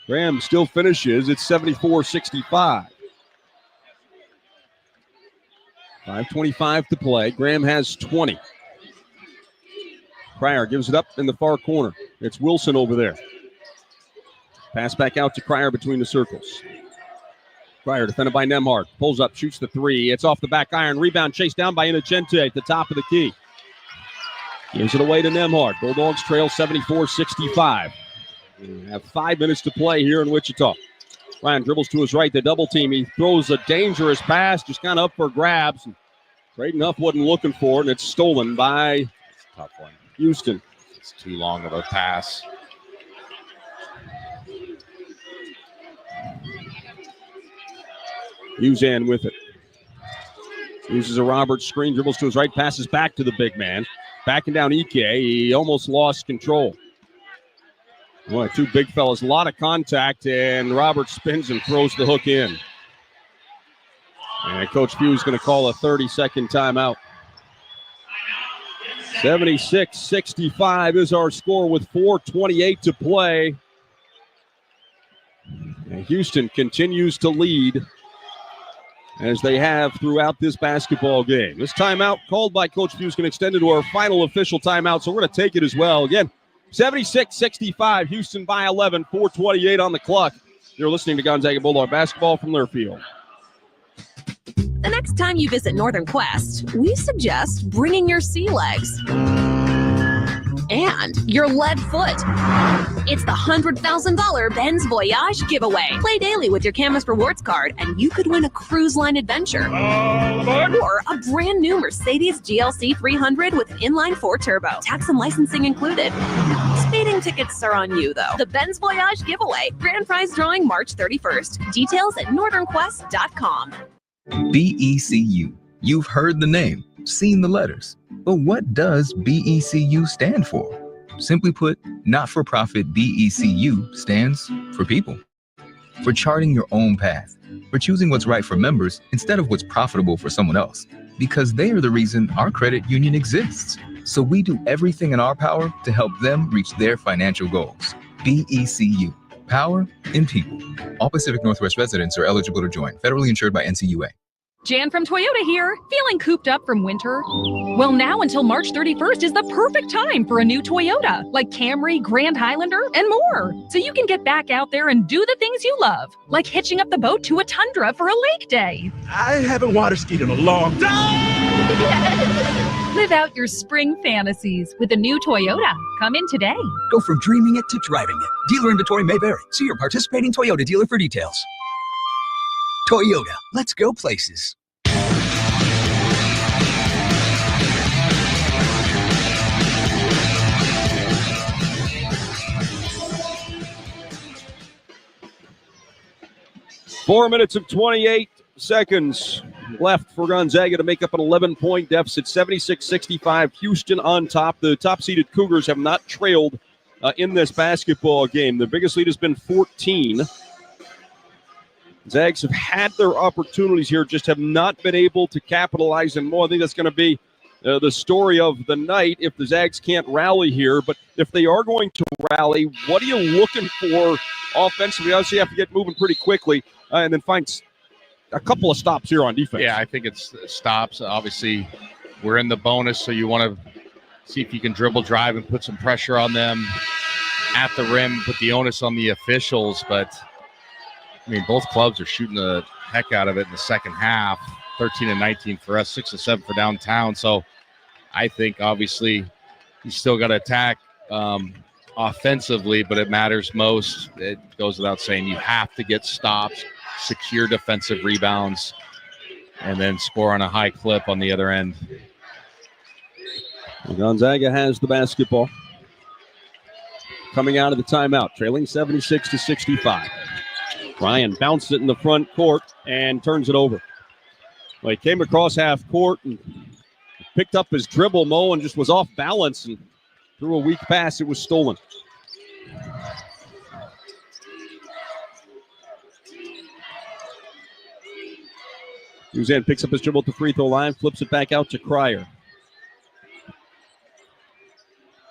Graham still finishes. It's 74-65. 5:25 to play. Graham has 20. Cryer gives it up in the far corner. It's Wilson over there. Pass back out to Cryer between the circles. Cryer defended by Nemhard. Pulls up, shoots the 3. It's off the back iron. Rebound chased down by Inocente at the top of the key. Gives it away to Nemhard. Bulldogs trail 74-65. We have 5 minutes to play here in Wichita. Ryan dribbles to his right, the double team. He throws a dangerous pass, just kind of up for grabs. Braden Huff wasn't looking for it, and it's stolen by tough one. Houston. It's too long of a pass. Uzan with it. Uses a Roberts screen, dribbles to his right, passes back to the big man. Backing down Ike. He almost lost control. Boy, 2 big fellas, a lot of contact, and Roberts spins and throws the hook in. And Coach Pugh is going to call a 30-second timeout. 76-65 is our score with 4:28 to play. And Houston continues to lead as they have throughout this basketball game. This timeout called by Coach Pugh is going to extend into our final official timeout, so we're going to take it as well. Again, 76-65, Houston by 11, 4:28 on the clock. You're listening to Gonzaga Bulldog basketball from Learfield. The next time you visit Northern Quest, we suggest bringing your sea legs and your lead foot. It's the $100,000 Benz Voyage giveaway. Play daily with your Camus Rewards card, and you could win a cruise line adventure or a brand new Mercedes GLC 300 with inline 4 turbo. Tax and licensing included. Speeding tickets are on you, though. The Benz Voyage giveaway. Grand prize drawing March 31st. Details at northernquest.com. BECU. You've heard the name, seen the letters. But what does BECU stand for? Simply put, not-for-profit BECU stands for people. For charting your own path. For choosing what's right for members instead of what's profitable for someone else. Because they are the reason our credit union exists. So we do everything in our power to help them reach their financial goals. BECU. Power in people. All Pacific Northwest residents are eligible to join. Federally insured by NCUA. Jan from Toyota here. Feeling cooped up from winter? Well, now until March 31st is the perfect time for a new Toyota, like Camry, Grand Highlander, and more. So you can get back out there and do the things you love, like hitching up the boat to a tundra for a lake day. I haven't water skied in a long time. Live out your spring fantasies with a new Toyota. Come in today. Go from dreaming it to driving it. Dealer inventory may vary. See your participating Toyota dealer for details. Toyota, let's go places. Four minutes and 28 seconds left for Gonzaga to make up an 11-point deficit, 76-65. Houston on top. The top-seeded Cougars have not trailed in this basketball game. The biggest lead has been 14. Zags have had their opportunities here, just have not been able to capitalize and more. I think that's going to be the story of the night if the Zags can't rally here. But if they are going to rally, what are you looking for offensively? Obviously, you have to get moving pretty quickly and then find a couple of stops here on defense. Yeah, I think it's stops. Obviously, we're in the bonus, so you want to see if you can dribble, drive, and put some pressure on them. at the rim, put the onus on the officials. But, I mean, both clubs are shooting the heck out of it in the second half. 13 and 19 for us, 6 and 7 for downtown. So I think, obviously, you still got to attack offensively, but it matters most. It goes without saying, you have to get stops, secure defensive rebounds, and then score on a high clip on the other end. Gonzaga has the basketball. Coming out of the timeout, trailing 76-65. Ryan bounces it in the front court and turns it over. Well, he came across half court and picked up his dribble, Mo, and just was off balance and threw a weak pass. It was stolen. Uzan picks up his dribble at the free throw line, flips it back out to Cryer.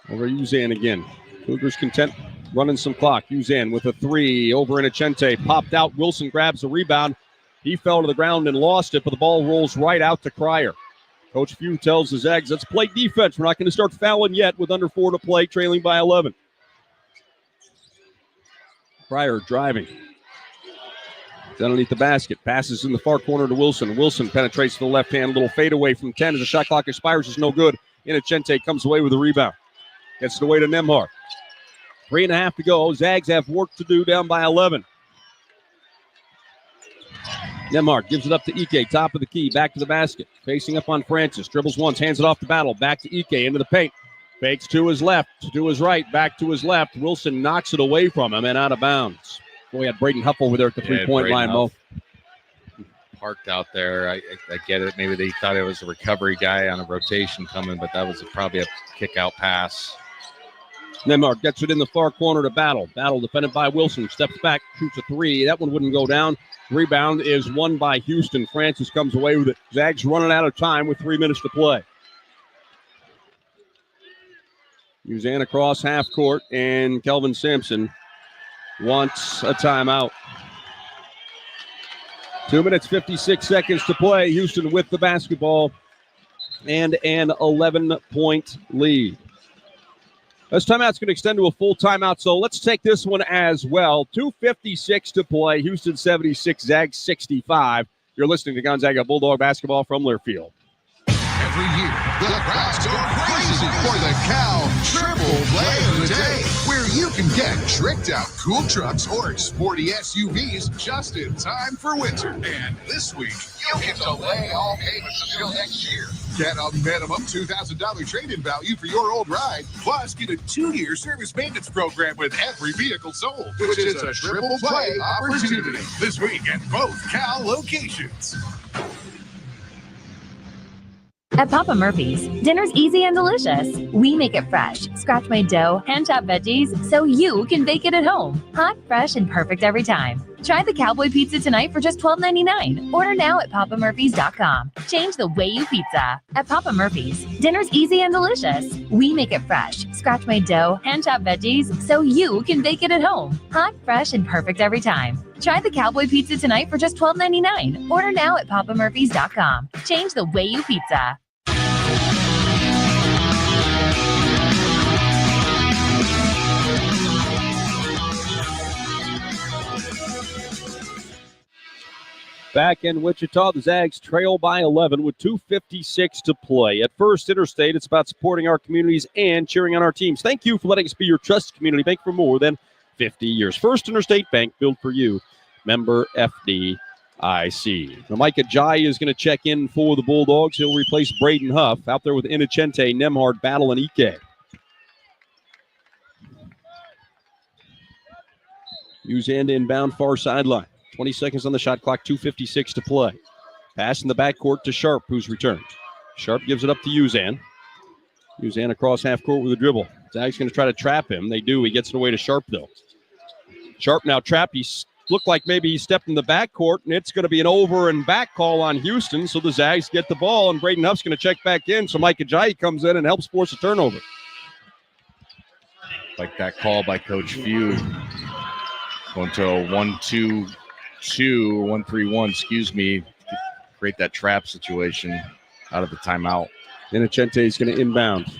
Over Uzan again. Cougars content running some clock. Uzan with a three over Innocente. Popped out. Wilson grabs the rebound. He fell to the ground and lost it, but the ball rolls right out to Cryer. Coach Few tells the Zags, let's play defense. We're not going to start fouling yet with under 4 to play, trailing by 11. Cryer driving. It's underneath the basket. Passes in the far corner to Wilson. Wilson penetrates to the left hand. Little fadeaway from 10 as the shot clock expires. Is no good. Innocente comes away with the rebound. Gets it away to Nembhard. 3.5 to go. Zags have work to do down by 11. Nembhard gives it up to Ike, top of the key, back to the basket. Facing up on Francis. Dribbles once, hands it off to Battle. Back to Ike, into the paint. Fakes to his left, to his right, back to his left. Wilson knocks it away from him and out of bounds. We had Braden Huff over there at the three-point line, Mo. Parked out there. I get it. Maybe they thought it was a recovery guy on a rotation coming, but that was probably a kick-out pass. Nembhard gets it in the far corner to Battle. Battle defended by Wilson. Steps back, shoots a three. That one wouldn't go down. Rebound is won by Houston. Francis comes away with it. Zags running out of time with 3 minutes to play. Uzan across half court, and Kelvin Sampson wants a timeout. 2 minutes, 56 seconds to play. Houston with the basketball and an 11-point lead. This timeout's going to extend to a full timeout, so let's take this one as well. 2:56 to play. Houston 76, Zags 65. You're listening to Gonzaga Bulldog basketball from Learfield. Every year, the crowds go crazy for the Cal Triple Play of the Day, where you can get tricked out cool trucks or sporty SUVs just in time for winter. And this week, you can delay all payments until next year. Get a minimum $2,000 trade-in value for your old ride, plus get a 2-year service maintenance program with every vehicle sold, which is a triple play opportunity this week at both Cal locations. At Papa Murphy's, dinner's easy and delicious. We make it fresh. Scratch-made dough, hand-chopped veggies, so you can bake it at home. Hot, fresh, and perfect every time. Try the Cowboy Pizza tonight for just $12.99. Order now at papamurphys.com. Change the way you pizza. At Papa Murphy's, dinner's easy and delicious. We make it fresh. Scratch-made dough, hand-chopped veggies, so you can bake it at home. Hot, fresh, and perfect every time. Try the Cowboy Pizza tonight for just $12.99. Order now at papamurphys.com. Change the way you pizza. Back in Wichita, the Zags trail by 11 with 2:56 to play. At First Interstate, it's about supporting our communities and cheering on our teams. Thank you for letting us be your trusted community bank for more than 50 years. First Interstate Bank, built for you. Member FDIC. Now, Mike Ajayi is going to check in for the Bulldogs. He'll replace Braden Huff out there with Innocente, Nembhard, Battle, and Ike. Uzan inbound far sideline. 20 seconds on the shot clock, 2:56 to play. Pass in the backcourt to Sharp, who's returned. Sharp gives it up to Uzan. Uzan across half court with a dribble. Zag's going to try to trap him. They do. He gets it away to Sharp, though. Sharp now trapped. He looked like maybe he stepped in the backcourt, and it's going to be an over and back call on Houston. So the Zags get the ball, and Braden Huff's going to check back in. So Mike Ajayi comes in and helps force a turnover. Like that call by Coach Few. Going to a 1-2-2 or 1-3-1, excuse me, create that trap situation out of the timeout. Innocente is going to inbound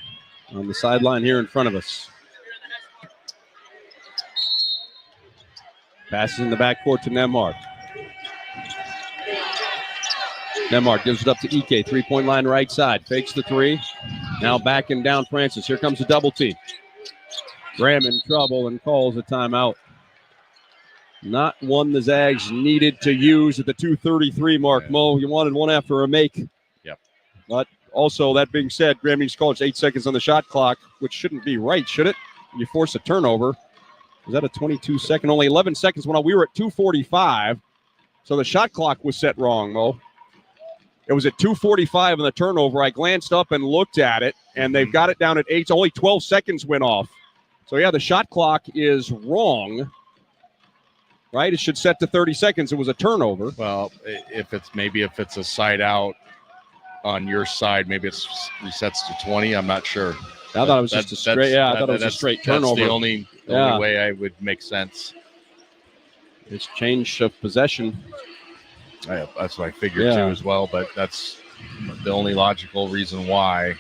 on the sideline here in front of us. Passes in the backcourt to Nemhard. Nemhard gives it up to Ike. 3-point line right side. Fakes the three. Now backing down Francis. Here comes a double team. Graham in trouble and calls a timeout. Not one the Zags needed to use at the 2:33 mark. Mo, you wanted one after a make. Yep. But also, that being said, Graham needs to call it 8 seconds on the shot clock, which shouldn't be right, should it? You force a turnover. Was that a 22-second? Only 11 seconds when we were at 2:45. So the shot clock was set wrong, Mo. It was at 2:45 on the turnover. I glanced up and looked at it, and they've got it down at 8. Only 12 seconds went off. So, yeah, the shot clock is wrong. Right? It should set to 30 seconds. It was a turnover. Well, if it's a side out on your side, maybe it resets to 20. I'm not sure. I thought it was just a straight. Yeah, I thought it was a straight turnover. That's the only way I would make sense. It's change of possession. That's what I figured too as well. But that's the only logical reason why.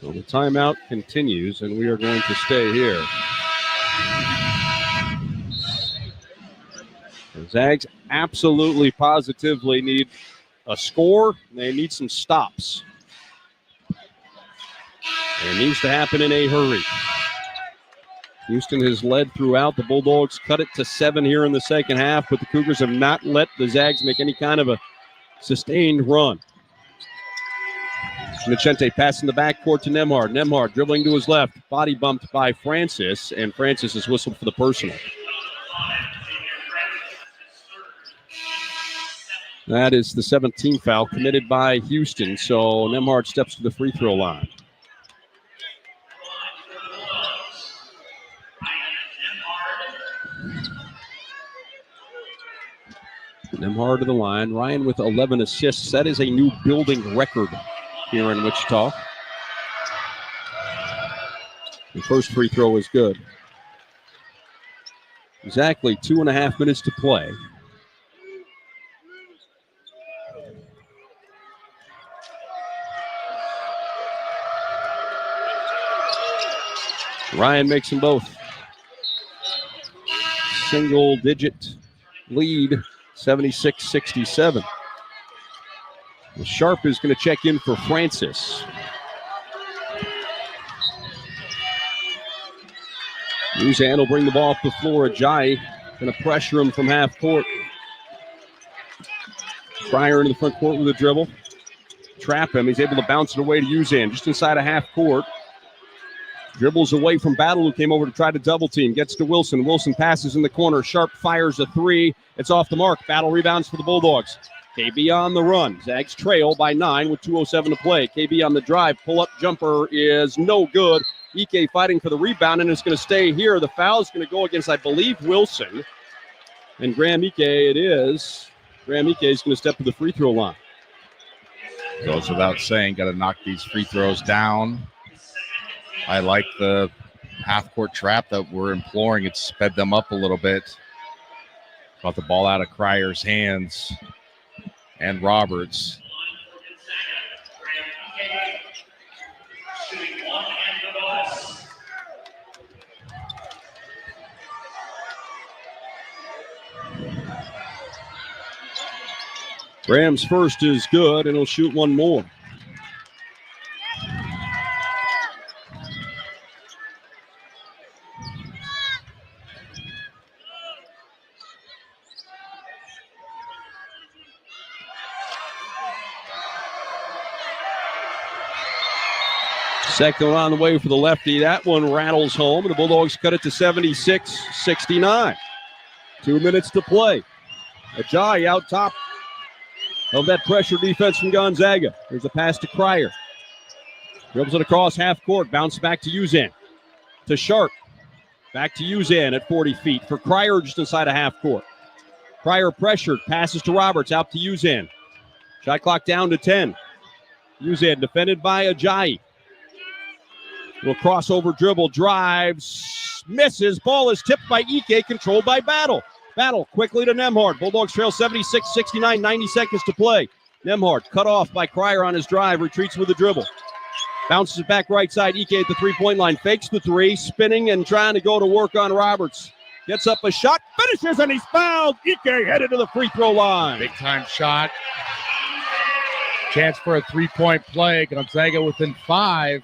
So the timeout continues, and we are going to stay here. The Zags absolutely, positively need a score. They need some stops. And it needs to happen in a hurry. Houston has led throughout. The Bulldogs cut it to 7 here in the second half, but the Cougars have not let the Zags make any kind of a sustained run. Vicente passing the backcourt to Nemhard. Nemhard dribbling to his left. Body bumped by Francis, and Francis is whistled for the personal. That is the 17th foul committed by Houston, so Nemhard steps to the free throw line. Nemhard to the line. Ryan with 11 assists. That is a new building record here in Wichita. The first free throw is good. Exactly 2.5 minutes to play. Ryan makes them both. Single digit lead, 76-67. Sharp is going to check in for Francis. Uzan will bring the ball up the floor. Ajayi going to pressure him from half court. Fryer into the front court with a dribble. Trap him. He's able to bounce it away to Uzan just inside of half court. Dribbles away from Battle, who came over to try to double team. Gets to Wilson. Wilson passes in the corner. Sharp fires a three. It's off the mark. Battle rebounds for the Bulldogs. KB on the run. Zags trail by 9 with 2:07 to play. KB on the drive. Pull-up jumper is no good. Ike fighting for the rebound, and it's going to stay here. The foul is going to go against, I believe, Wilson. And Graham Ike it is. Graham Ike is going to step to the free throw line. Goes without saying, got to knock these free throws down. I like the half-court trap that we're imploring. It sped them up a little bit. Got the ball out of Cryer's hands and Roberts. Graham's first is good, and he'll shoot one more. Second on the way for the lefty. That one rattles home, and the Bulldogs cut it to 76-69. 2 minutes to play. Ajayi out top of that pressure defense from Gonzaga. There's a pass to Cryer. Dribbles it across half court. Bounce back to Uzan. To Sharp. Back to Uzan at 40 feet. For Cryer just inside of half court. Cryer pressured. Passes to Roberts. Out to Uzan. Shot clock down to 10. Uzan defended by Ajayi. Little crossover dribble. Drives. Shoots, misses. Ball is tipped by Ike, controlled by Battle. Battle quickly to Nemhard. Bulldogs trail 76-69, 90 seconds to play. Nemhard cut off by Cryer on his drive, retreats with a dribble. Bounces it back right side. Ike at the three-point line. Fakes the three, spinning and trying to go to work on Roberts. Gets up a shot, finishes, and he's fouled. Ike headed to the free throw line. Big time shot. Chance for a three-point play. Gonzaga within 5.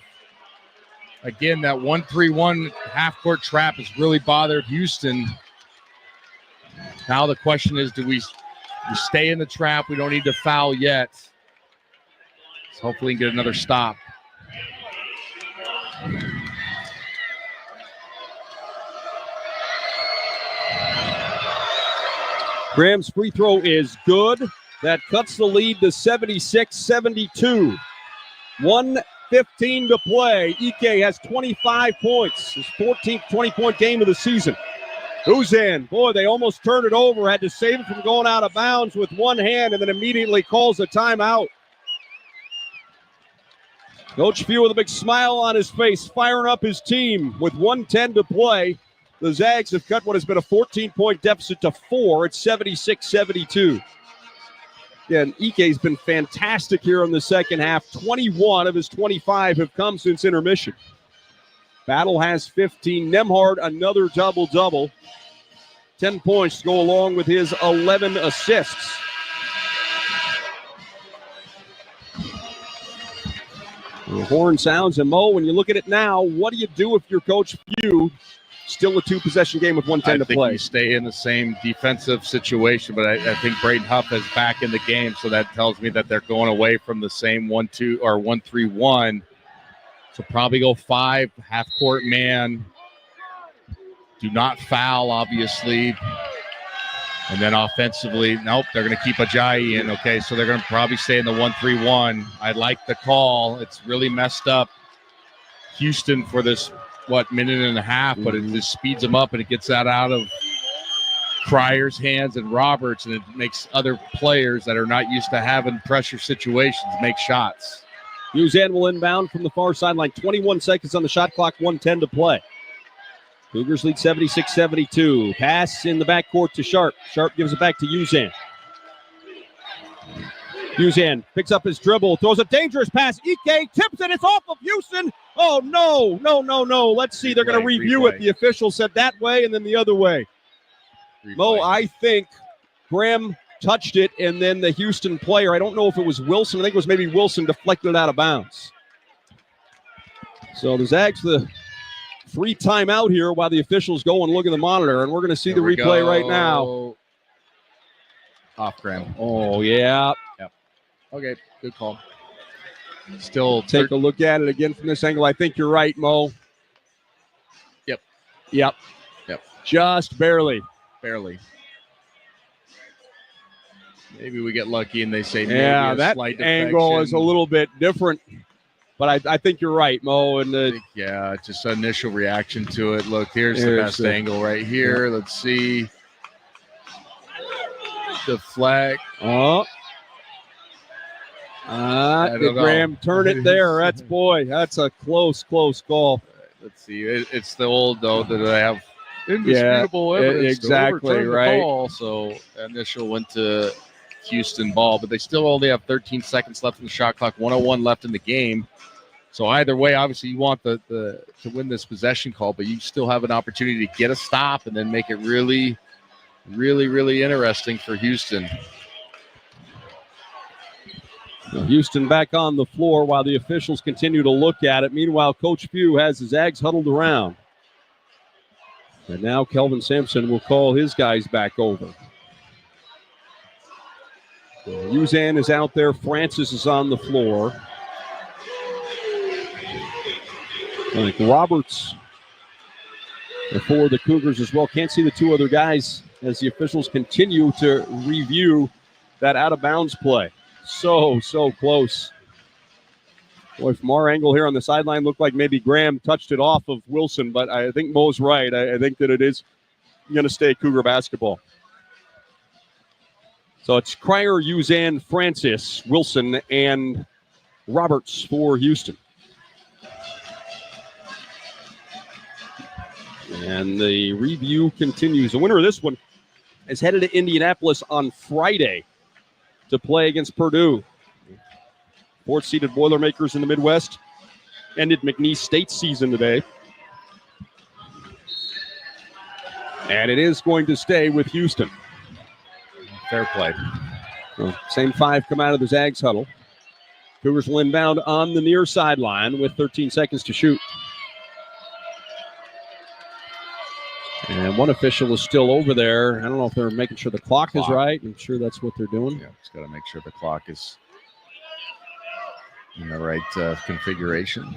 Again, that 1-3-1 half-court trap has really bothered Houston. Now the question is, do we stay in the trap? We don't need to foul yet. So hopefully we can get another stop. Graham's free throw is good. That cuts the lead to 76-72. 1:15 to play. Ike has 25 points. His 14th 20-point game of the season. Uzan, boy, they almost turned it over. Had to save it from going out of bounds with one hand and then immediately calls a timeout. Coach Few with a big smile on his face, firing up his team with 1:10 to play. The Zags have cut what has been a 14-point deficit to 4. It's 76-72. Again, Ike's been fantastic here in the second half. 21 of his 25 have come since intermission. Battle has 15. Nemhard, another double-double. 10 points to go along with his 11 assists. The horn sounds, and Mo, when you look at it now, what do you do if you're Coach Few? Still a two-possession game with 1:10 to play. I think you stay in the same defensive situation, but I think Braden Huff is back in the game, so that tells me that they're going away from the same 1-2 or 1-3-1. So probably go 5, half-court man. Do not foul, obviously. And then offensively, nope, they're going to keep Ajayi in. Okay, so they're going to probably stay in the 1-3-1. I like the call. It's really messed up Houston for this, minute and a half, but it just speeds them up and it gets that out of Cryer's hands and Roberts, and it makes other players that are not used to having pressure situations make shots. Uzan will inbound from the far sideline. 21 seconds on the shot clock, 1:10 to play. Cougars lead 76-72. Pass in the backcourt to Sharp. Sharp gives it back to Uzan. Uzan picks up his dribble, throws a dangerous pass. Ike tips it. It's off of Houston. Oh, no. Let's see. They're going to review it. The official said that way and then the other way. Mo, I think Graham touched it, and then the Houston player, I don't know if it was Wilson. I think it was maybe Wilson deflected it out of bounds. So the Zags, the free timeout here while the officials go and look at the monitor, and we're going to see the replay right now. Off Graham. Oh, yeah. Yep. Okay, good call. Still take a look at it again from this angle. I think you're right, Mo. Yep. Just barely. Maybe we get lucky and they say yeah, that angle is a little bit different. But I think you're right, Mo. And just initial reaction to it. Look, here's the best angle right here. Yeah. Let's see. The flag. Oh. Did Graham turn it there? That's a close call. Let's see. It's the old, though, that I have indisputable evidence exactly, to overturn right. the call. So initial went to Houston ball, but they still only have 13 seconds left in the shot clock, 1:01 left in the game. So either way, obviously you want the to win this possession call, but you still have an opportunity to get a stop and then make it really, really, really interesting for Houston. Houston back on the floor while the officials continue to look at it. Meanwhile, Coach Few has the Zags huddled around. And now Kelvin Sampson will call his guys back over. Uzan is out there. Francis is on the floor. I think Roberts for the Cougars as well. Can't see the two other guys as the officials continue to review that out-of-bounds play. So close. Boy, from our angle here on the sideline, looked like maybe Graham touched it off of Wilson, but I think Mo's right. I think that it is going to stay Cougar basketball. So it's Cryer, Uzan, Francis, Wilson, and Roberts for Houston. And the review continues. The winner of this one is headed to Indianapolis on Friday to play against Purdue. Fourth-seeded Boilermakers in the Midwest ended McNeese State's season today. And it is going to stay with Houston. Fair play. Well, same five come out of the Zags huddle. Cougars will inbound on the near sideline with 13 seconds to shoot. And one official is still over there. I don't know if they're making sure the clock is right. I'm sure that's what they're doing. Yeah, just got to make sure the clock is in the right configuration.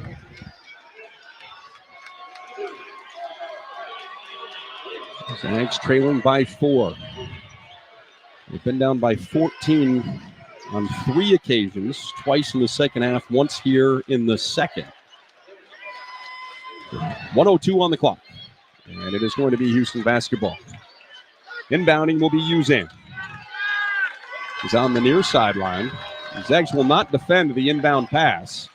Zags trailing by 4. They've been down by 14 on 3 occasions, twice in the second half, once here in the second. 1:02 on the clock. And it is going to be Houston basketball. Inbounding will be Uzan. He's on the near sideline. The Zags will not defend the inbound pass.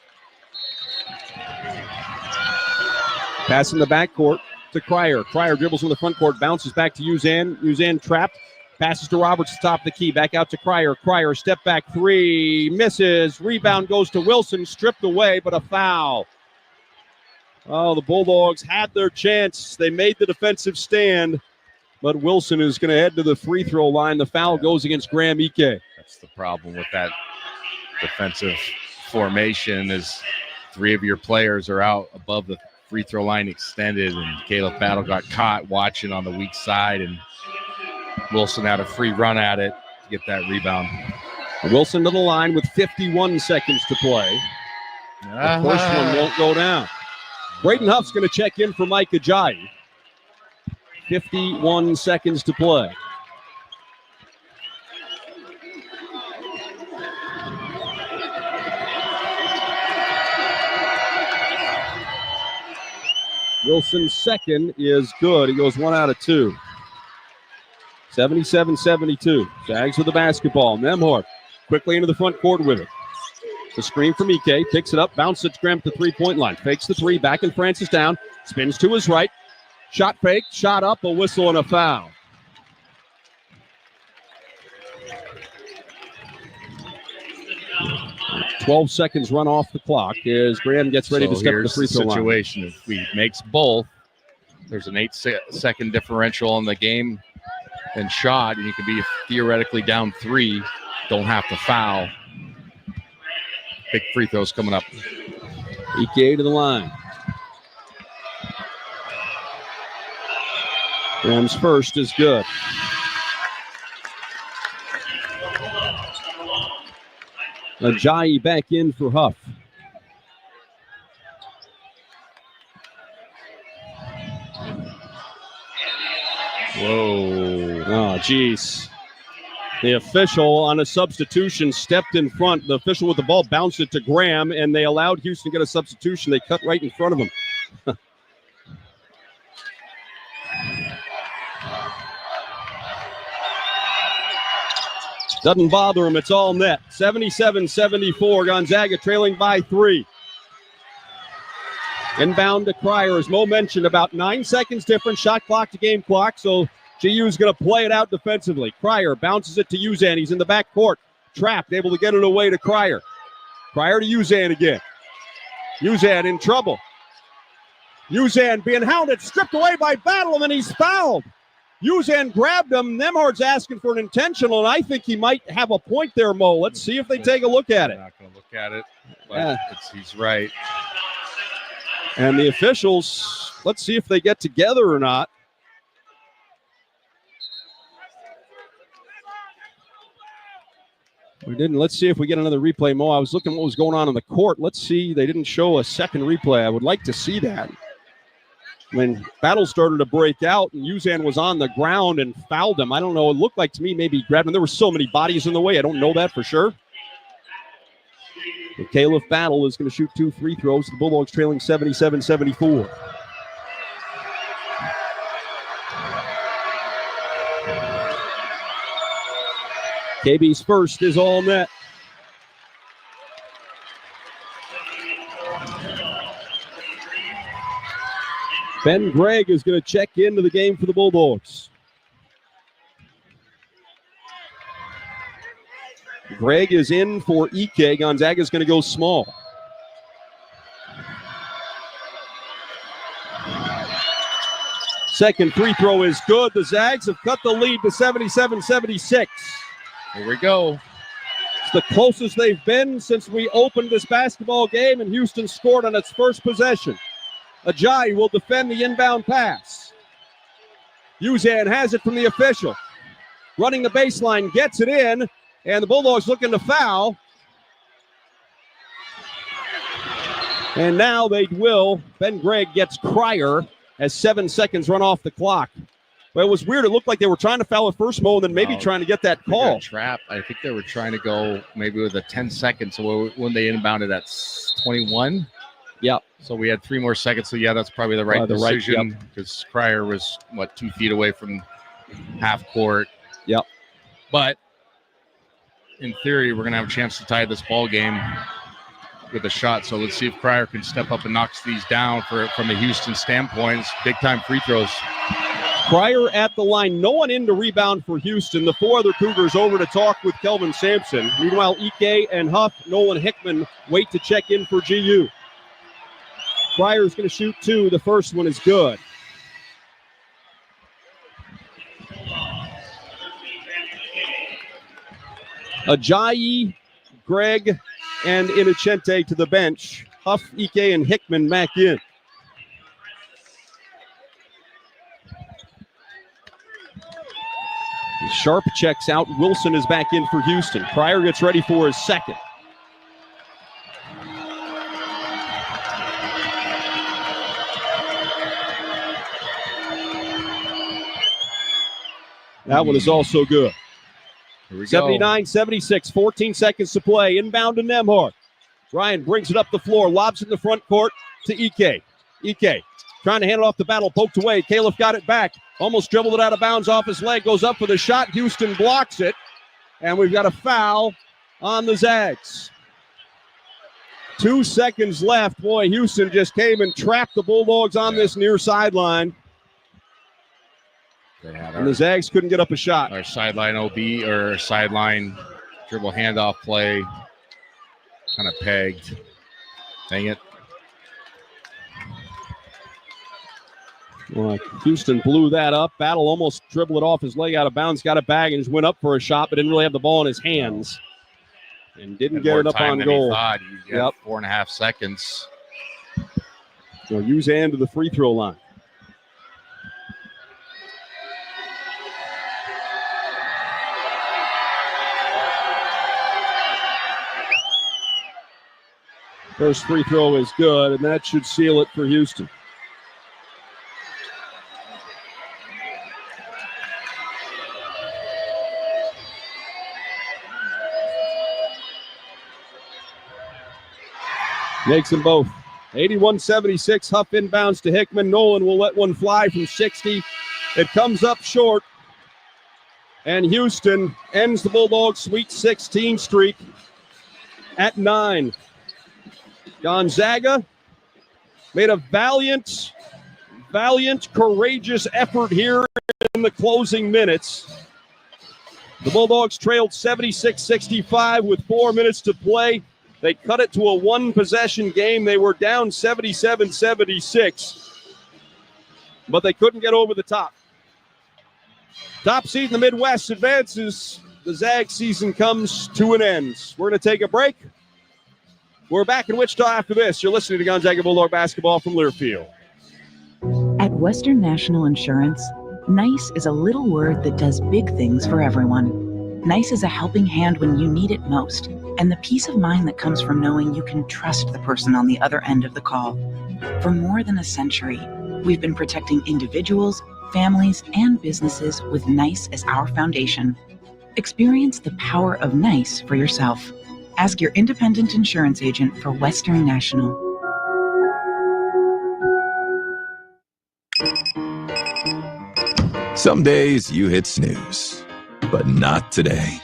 Pass in the backcourt to Cryer. Cryer dribbles in the front court, bounces back to Uzan. Uzan trapped. Passes to Roberts to top of the key. Back out to Cryer. Cryer, step back 3. Misses. Rebound goes to Wilson. Stripped away, but a foul. Oh, the Bulldogs had their chance. They made the defensive stand, but Wilson is going to head to the free throw line. The foul goes against Graham Ike. That's the problem with that defensive formation is 3 of your players are out above the free throw line extended, and Caleb Battle got caught watching on the weak side, and Wilson had a free run at it to get that rebound. Wilson to the line with 51 seconds to play. The first one won't go down. Braden Huff's going to check in for Mike Ajayi. 51 seconds to play. Wilson's second is good. He goes 1 out of 2. 77-72. Zags with the basketball. Nemhort quickly into the front court with it. The screen from Ike, picks it up, bounces it to Graham to the 3-point line. Fakes the 3, back and Francis down, spins to his right. Shot fake, shot up, a whistle and a foul. "12 seconds run off the clock as Graham gets ready to step to the free throw line. Situation, if he makes both, there's an 8-second differential in the game and shot, and you could be theoretically down 3, don't have to foul. Big free throws coming up. Ike to the line. Graham's first is good. Ajayi back in for Huff. Whoa. Oh, geez. The official on a substitution stepped in front. The official with the ball bounced it to Graham, and they allowed Houston to get a substitution. They cut right in front of him. Doesn't bother him. It's all net. 77-74. Gonzaga trailing by 3. Inbound to Cryer. As Mo mentioned, about 9 seconds difference. Shot clock to game clock, so GU's going to play it out defensively. Cryer bounces it to Uzan. He's in the back court. Trapped, able to get it away to Cryer. Cryer to Uzan again. Uzan in trouble. Uzan being hounded, stripped away by Battle, and then he's fouled. Uzan grabbed him. Nemhard's asking for an intentional, and I think he might have a point there, Mo. Let's see if they take a look at it. I'm not going to look at it, but he's right. And the officials, let's see if they get together or not. We didn't. Let's see if we get another replay, Mo. I was looking what was going on the court. Let's see. They didn't show a second replay. I would like to see that. When Battle started to break out and Uzan was on the ground and fouled him. I don't know. It looked like to me maybe he grabbed him. There were so many bodies in the way. I don't know that for sure. But Caleb Battle is going to shoot 2 free throws. The Bulldogs trailing 77-74. KB's first is all net. Ben Gregg is going to check into the game for the Bulldogs. Gregg is in for Ike. Gonzaga is going to go small. Second free throw is good. The Zags have cut the lead to 77-76. Here we go. It's the closest they've been since we opened this basketball game, and Houston scored on its first possession. Ajayi will defend the inbound pass. Uzan has it from the official. Running the baseline, gets it in, and the Bulldogs looking to foul. And now they will. Ben Gregg gets Cryer as 7 seconds run off the clock. But it was weird. It looked like they were trying to foul at first, Mo, and then maybe trying to get that call. Trap. I think they were trying to go maybe with a 10 seconds. So when they inbounded at 21. Yep. So we had 3 more seconds. So, yeah, that's probably the right decision because Cryer was, 2 feet away from half court. Yep. But in theory, we're going to have a chance to tie this ball game with a shot. So let's see if Cryer can step up and knocks these down from a Houston standpoint. It's big-time free throws. Cryer at the line. No one in to rebound for Houston. The 4 other Cougars over to talk with Kelvin Sampson. Meanwhile, Ike and Huff, Nolan Hickman wait to check in for GU. Cryer's going to shoot 2. The first one is good. Ajayi, Gregg, and Innocente to the bench. Huff, Ike, and Hickman back in. Sharp checks out. Wilson is back in for Houston. Cryer gets ready for his second. That one is also good. 79-76, 14 seconds to play. Inbound to Nembhard. Ryan brings it up the floor, lobs it in the front court to Ike. Ike trying to hand it off the battle, poked away. Caleb got it back, almost dribbled it out of bounds off his leg, goes up for the shot. Houston blocks it, and we've got a foul on the Zags. 2 seconds left. Boy, Houston just came and trapped the Bulldogs on this near sideline. And the Zags couldn't get up a shot. Our sideline OB or sideline dribble handoff play kind of pegged. Dang it. Well, Houston blew that up. Battle almost dribbled it off his leg out of bounds, got it back, and just went up for a shot, but didn't really have the ball in his hands. And didn't get it up on goal. He got 4.5 seconds. So Uzan to the free throw line. First free throw is good, and that should seal it for Houston. Makes them both. 81-76, Huff inbounds to Hickman. Nolan will let one fly from 60. It comes up short. And Houston ends the Bulldogs' Sweet 16 streak at 9. Gonzaga made a valiant, courageous effort here in the closing minutes. The Bulldogs trailed 76-65 with 4 minutes to play. They cut it to a 1-possession game. They were down 77-76, but they couldn't get over the top. Top seed in the Midwest advances. The Zag season comes to an end. We're going to take a break. We're back in Wichita after this. You're listening to Gonzaga Bulldog basketball from Learfield. At Western National Insurance, NICE is a little word that does big things for everyone. NICE is a helping hand when you need it most, and the peace of mind that comes from knowing you can trust the person on the other end of the call. For more than a century, we've been protecting individuals, families, and businesses with NICE as our foundation. Experience the power of NICE for yourself. Ask your independent insurance agent for Western National. Some days you hit snooze, but not today.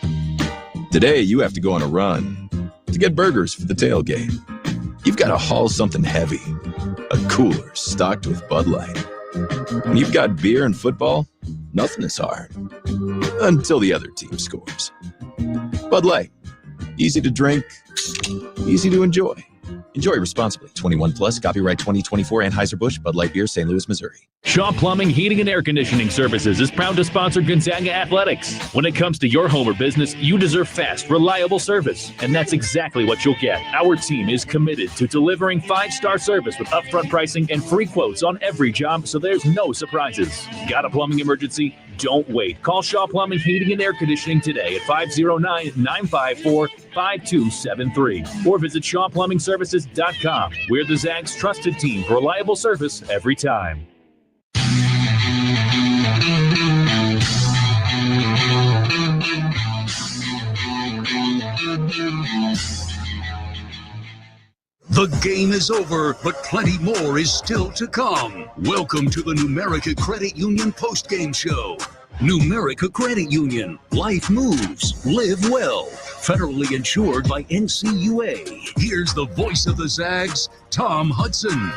Today you have to go on a run to get burgers for the tailgate. You've got to haul something heavy. a cooler stocked with Bud Light. When you've got beer and football, nothing is hard. Until the other team scores. Bud Light. Easy to drink, easy to enjoy. Enjoy responsibly. 21 plus. Copyright 2024 Anheuser-Busch Bud Light Beer, St. Louis, Missouri. Shaw Plumbing, Heating, and Air Conditioning Services is proud to sponsor Gonzaga Athletics. When it comes to your home or business, you deserve fast, reliable service. And that's exactly what you'll get. Our team is committed to delivering 5-star service with upfront pricing and free quotes on every job, so there's no surprises. Got a plumbing emergency? Don't wait. Call Shaw Plumbing, Heating, and Air Conditioning today at 509-954-5273 or visit ShawPlumbingServices.com. We're the Zags' trusted team for reliable service every time. The game is over, but plenty more is still to come. Welcome to the Numerica Credit Union postgame show. Numerica Credit Union. Life moves. Live well. Federally insured by NCAA. Here's the voice of the Zags, Tom Hudson.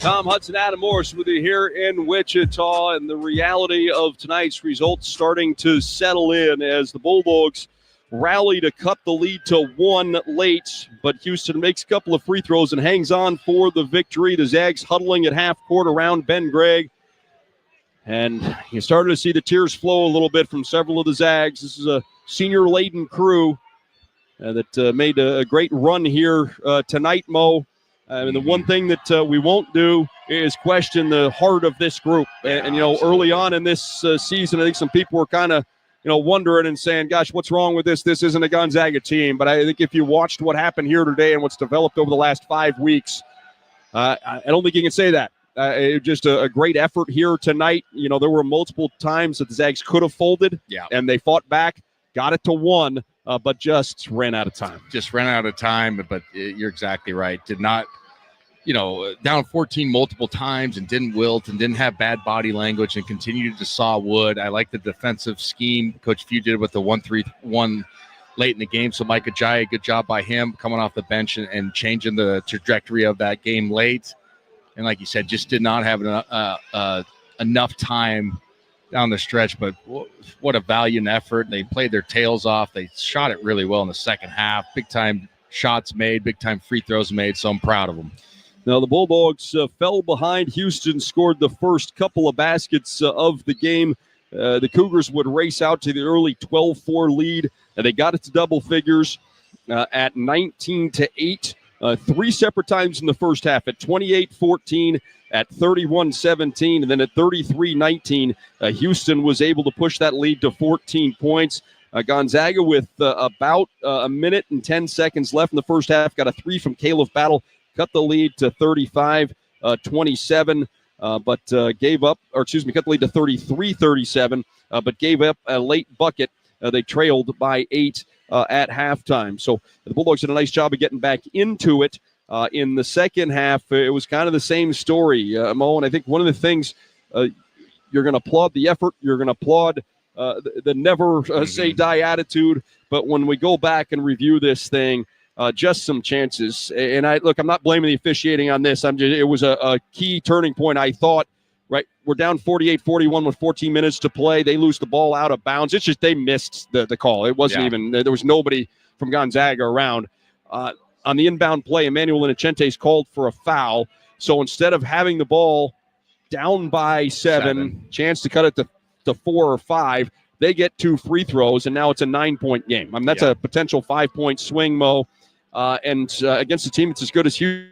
Tom Hudson, Adam Morris with you here in Wichita, and the reality of tonight's results starting to settle in as the Bulldogs rally to cut the lead to 1 late, but Houston makes a couple of free throws and hangs on for the victory. The Zags huddling at half court around Ben Gregg, and you started to see the tears flow a little bit from several of the Zags. This is a senior-laden crew that made a great run here tonight, Mo. And the one thing that we won't do is question the heart of this group. And early on in this season, I think some people were kind of, wondering and saying, gosh, what's wrong with this? This isn't a Gonzaga team. But I think if you watched what happened here today and what's developed over the last 5 weeks, I don't think you can say that. It was just a great effort here tonight. There were multiple times that the Zags could have folded, and they fought back, got it to 1, but just ran out of time. Just ran out of time, but you're exactly right. Did not, down 14 multiple times and didn't wilt and didn't have bad body language and continued to saw wood. I like the defensive scheme Coach Few did with the 1-3-1 late in the game. So Mike Ajayi, good job by him coming off the bench and changing the trajectory of that game late. And like you said, just did not have enough time down the stretch, but what a valiant effort. They played their tails off. They shot it really well in the second half. Big-time shots made, big-time free throws made, so I'm proud of them. Now, the Bulldogs fell behind. Houston scored the first couple of baskets of the game. The Cougars would race out to the early 12-4 lead, and they got it to double figures at 19-8. 3 separate times in the first half, at 28-14, at 31-17, and then at 33-19. Houston was able to push that lead to 14 points. Gonzaga, with about a minute and 10 seconds left in the first half, got a 3 from Caleb Battle, cut the lead to 35-27, but gave up, cut the lead to 33-37, but gave up a late bucket. They trailed by 8 at halftime. So the Bulldogs did a nice job of getting back into it. In the second half, it was kind of the same story, Mo, and I think one of the things you're going to applaud the effort, you're going to applaud the never say die attitude, but when we go back and review this thing, just some chances. And I'm not blaming the officiating on this. It was a key turning point, I thought. Right, we're down 48-41 with 14 minutes to play. They lose the ball out of bounds. It's just they missed the call. It wasn't even – there was nobody from Gonzaga around. On the inbound play, Emmanuel Innocente's called for a foul. So instead of having the ball down by 7, chance to cut it to 4 or 5, they get 2 free throws, and now it's a 9-point game. That's a potential 5-point swing, Mo. And against a team that's as good as Houston,